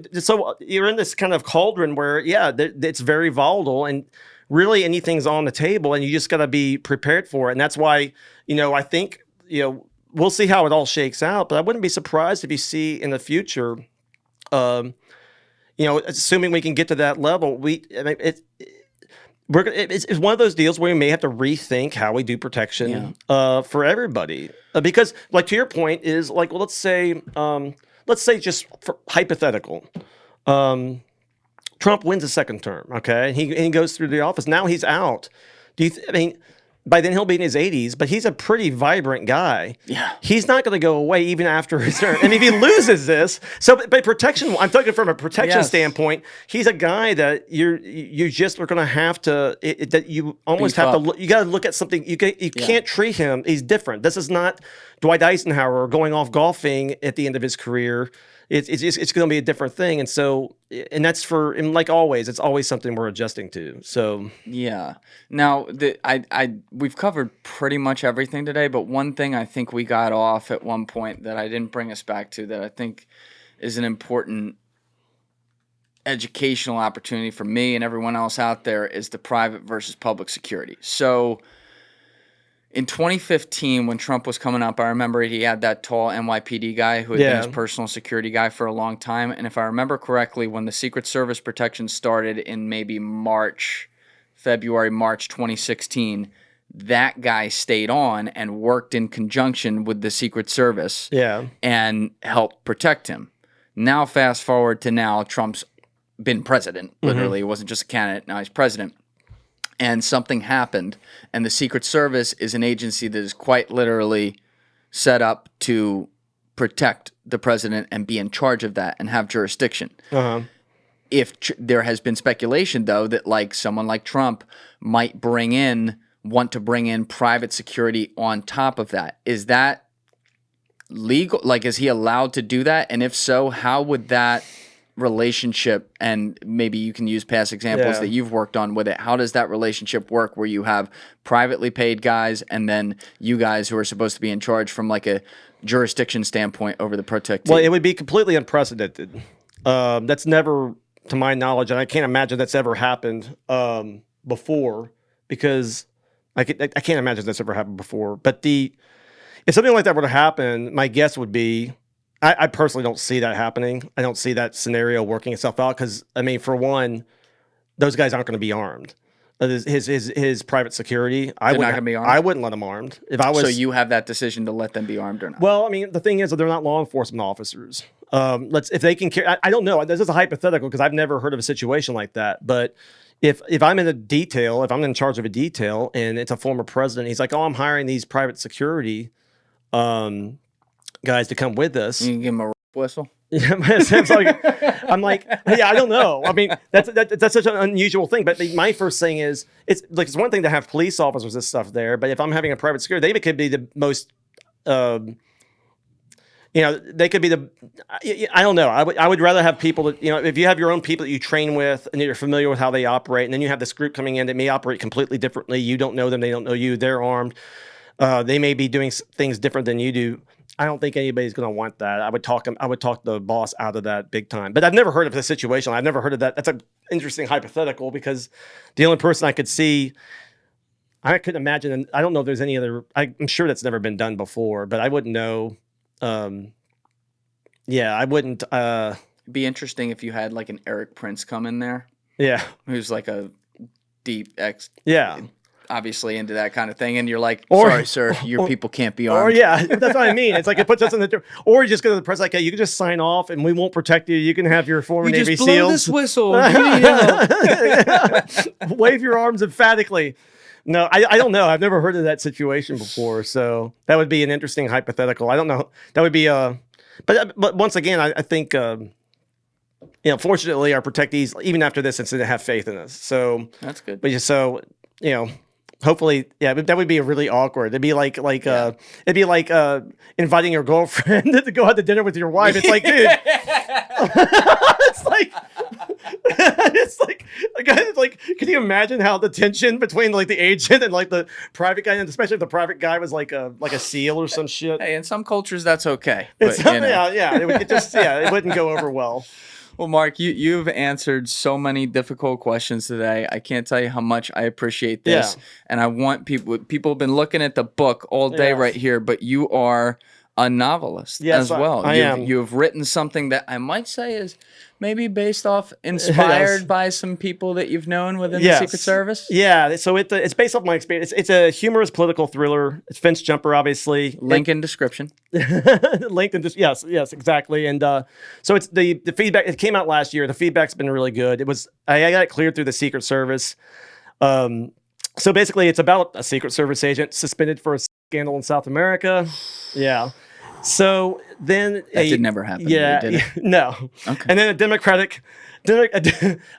you're in this kind of cauldron where, it's very volatile, and really anything's on the table, and you just got to be prepared for it. And that's why, I think, we'll see how it all shakes out. But I wouldn't be surprised if you see in the future, assuming we can get to that level, it's one of those deals where we may have to rethink how we do protection for everybody. Because, like, to your point, is like, well, let's say just for hypothetical, Trump wins a second term, okay, and he goes through the office. Now he's out. By then he'll be in his 80s, but he's a pretty vibrant guy. Yeah, he's not going to go away even after his term. And if he loses this, but protection, I'm talking from a protection standpoint. He's a guy that you just are going to have to that you almost have to. You got to look at something. You can't treat him. He's different. This is not Dwight Eisenhower going off golfing at the end of his career. It's going to be a different thing, and that's like always, it's always something we're adjusting to. So yeah. Now we've covered pretty much everything today, but one thing I think we got off at one point that I didn't bring us back to that I think is an important educational opportunity for me and everyone else out there is the private versus public security. So in 2015, when Trump was coming up, I remember he had that tall NYPD guy who had been his personal security guy for a long time. And if I remember correctly, when the Secret Service protection started in maybe February, March 2016, that guy stayed on and worked in conjunction with the Secret Service and helped protect him. Now, fast forward to now, Trump's been president, literally. He wasn't just a candidate, now he's president. And something happened, and the Secret Service is an agency that is quite literally set up to protect the president and be in charge of that and have jurisdiction. If there has been speculation, though, that like someone like Trump might want to bring in private security on top of that. Is that legal? Like, is he allowed to do that? And if so, how would that relationship, and maybe you can use past examples that you've worked on with it, how does that relationship work where you have privately paid guys and then you guys who are supposed to be in charge from like a jurisdiction standpoint over the protect team? Well, it would be completely unprecedented. That's never, to my knowledge, and I can't imagine that's ever happened before, because I can't imagine that's ever happened before. But if something like that were to happen, my guess would be, I personally don't see that happening. I don't see that scenario working itself out because, I mean, for one, those guys aren't going to be armed. His private security, They're not going to be armed? I wouldn't let them armed. If I was, so you have that decision to let them be armed or not? Well, I mean, the thing is that they're not law enforcement officers. If they can carry, I don't know. This is a hypothetical because I've never heard of a situation like that. But if I'm in a detail, if I'm in charge of a detail and it's a former president, he's like, oh, I'm hiring these private security guys to come with us. You can give him a whistle. I'm like, yeah, I don't know. I mean, that's such an unusual thing. But my first thing is, it's one thing to have police officers and stuff there, but if I'm having a private security, they could be the most, they could be the. I don't know. I would rather have people that, if you have your own people that you train with and you're familiar with how they operate, and then you have this group coming in that may operate completely differently. You don't know them. They don't know you. They're armed. They may be doing things different than you do. I don't think anybody's going to want that. I would talk the boss out of that big time. But I've never heard of this situation. I've never heard of that. That's an interesting hypothetical because the only person I could see, I couldn't imagine, and I don't know if there's any other, I'm sure that's never been done before, but I wouldn't know. I wouldn't. It'd be interesting if you had like an Eric Prince come in there. Yeah. Who's like a deep Yeah. Obviously into that kind of thing, and you're like, sorry, sir, your people can't be armed. Or that's what I mean. It's like it puts us in the. Or you just go to the press like, hey, you can just sign off, and we won't protect you. You can have your former Navy SEALs. Blow this whistle. Wave your arms emphatically. No, I don't know. I've never heard of that situation before, so that would be an interesting hypothetical. I don't know. That would be but once again, I think fortunately, our protectees, even after this incident, have faith in us. So that's good. But hopefully, that would be really awkward. It'd be like inviting your girlfriend to go out to dinner with your wife. It's like, dude, it's like, can you imagine how the tension between like the agent and like the private guy, and especially if the private guy was like a SEAL or some shit. Hey, in some cultures that's okay. But, it wouldn't go over well. Well, Mark, you've answered so many difficult questions today. I can't tell you how much I appreciate this. Yeah. And I want people have been looking at the book all day right here, but you are a novelist as well. I am. You've written something that I might say is maybe based off, inspired by some people that you've known within the Secret Service. Yeah, so it's based off my experience. It's a humorous political thriller. It's fence jumper, obviously. Link in description. Linked in yes, exactly. And so it's the feedback. It came out last year. The feedback's been really good. I got it cleared through the Secret Service. So basically, it's about a Secret Service agent suspended for a scandal in South America. Yeah. So then that did never happen. Yeah, did it? No. Okay. And then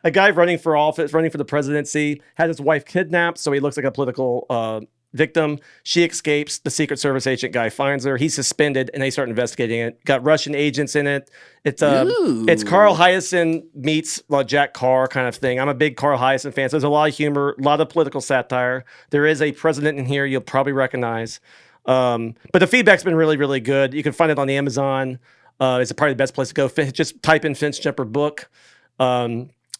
a guy running for office, running for the presidency, had his wife kidnapped, so he looks like a political victim. She escapes. The Secret Service agent guy finds her. He's suspended, and they start investigating it. Got Russian agents in it. It's Carl Hiaasen meets Jack Carr kind of thing. I'm a big Carl Hiaasen fan. So there's a lot of humor, a lot of political satire. There is a president in here you'll probably recognize. But the feedback's been really, really good. You can find it on Amazon. It's probably the best place to go. Just type in Fence Jumper book.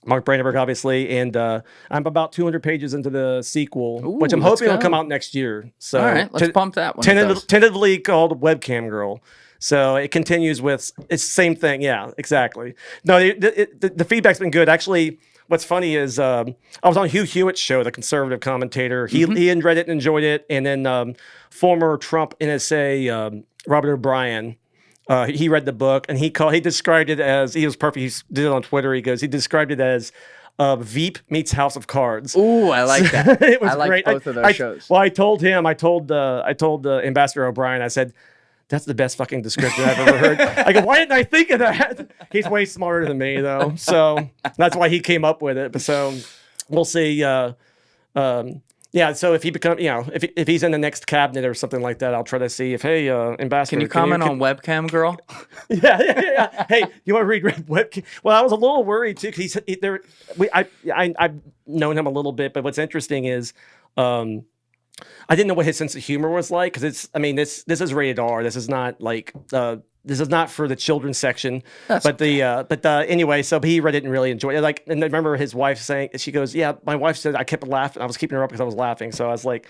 Mark Brandenburg, obviously, and I'm about 200 pages into the sequel, which I'm hoping will come out next year. So, all right, let's bump that one. Tentatively called Webcam Girl. So it continues with it's the same thing. Yeah, exactly. No, the feedback's been good. Actually, what's funny is I was on Hugh Hewitt's show, the conservative commentator. He read it and enjoyed it, and then former Trump NSA Robert O'Brien. He read the book and he described it as, he was perfect. He did it on Twitter. He described it as Veep meets House of Cards. Ooh, I like that. It was I like great. both of those shows. Well, I told Ambassador O'Brien, I said, that's the best fucking description I've ever heard. I go, why didn't I think of that? He's way smarter than me though. So that's why he came up with it. But so we'll see. Yeah, so if he if he's in the next cabinet or something like that, I'll try to see if, hey, Ambassador. Can you comment on Webcam Girl? Yeah. Hey, you want to read Webcam? Well, I was a little worried too because I've known him a little bit, but what's interesting is I didn't know what his sense of humor was like because this is rated R. This is not like this is not for the children's section. Anyway, so he read it and really enjoyed it. Like, and I remember his wife saying, she goes, "Yeah, my wife said I kept laughing. I was keeping her up because I was laughing." So I was like,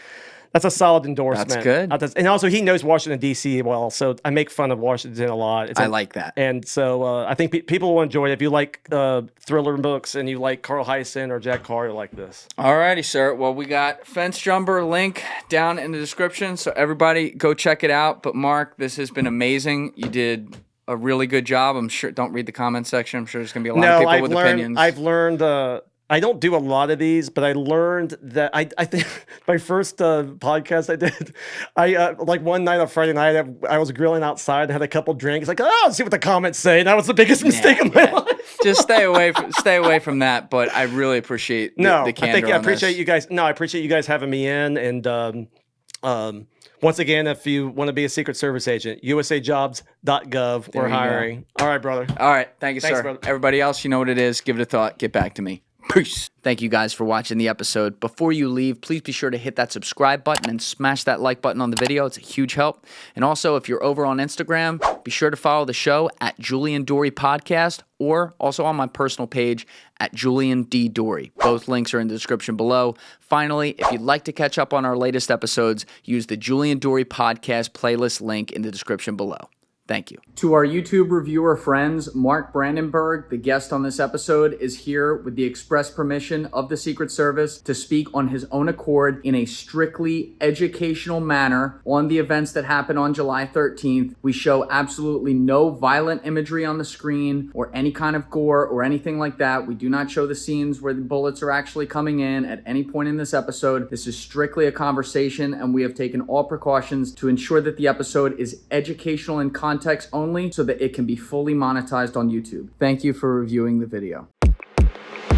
"That's a solid endorsement." That's good. And also, he knows Washington D.C. well, so I make fun of Washington a lot. I like that. And so I think people will enjoy it. If you like thriller books and you like Carl Hiaasen or Jack Carr, you'll like this. Alrighty, sir. Well, we got Fence Jumper link down in the description, so everybody go check it out. But Mark, this has been amazing. You did a really good job. I'm sure. Don't read the comment section. I'm sure there's gonna be a lot of people with opinions. I've learned. I don't do a lot of these, but I learned that I think my first podcast I did, like one night on Friday night, I was grilling outside and had a couple drinks. Like, let's see what the comments say. And that was the biggest mistake of my life. Just stay away from that. But I really appreciate the candor. I appreciate you guys. No, I appreciate you guys having me in. And once again, if you want to be a Secret Service agent, usajobs.gov. We're hiring. All right, brother. All right, thank you, Thanks, sir. brother. Everybody else, you know what it is. Give it a thought. Get back to me. Peace. Thank you guys for watching the episode. Before you leave, please be sure to hit that subscribe button and smash that like button on the video. It's a huge help. And also, if you're over on Instagram, be sure to follow the show at Julian Dorey Podcast or also on my personal page at Julian D. Dorey. Both links are in the description below. Finally, if you'd like to catch up on our latest episodes, use the Julian Dorey Podcast playlist link in the description below. Thank you. To our YouTube reviewer friends, Mark Brandenburg, the guest on this episode, is here with the express permission of the Secret Service to speak on his own accord in a strictly educational manner on the events that happened on July 13th. We show absolutely no violent imagery on the screen or any kind of gore or anything like that. We do not show the scenes where the bullets are actually coming in at any point in this episode. This is strictly a conversation, and we have taken all precautions to ensure that the episode is educational in context only so that it can be fully monetized on YouTube. Thank you for reviewing the video.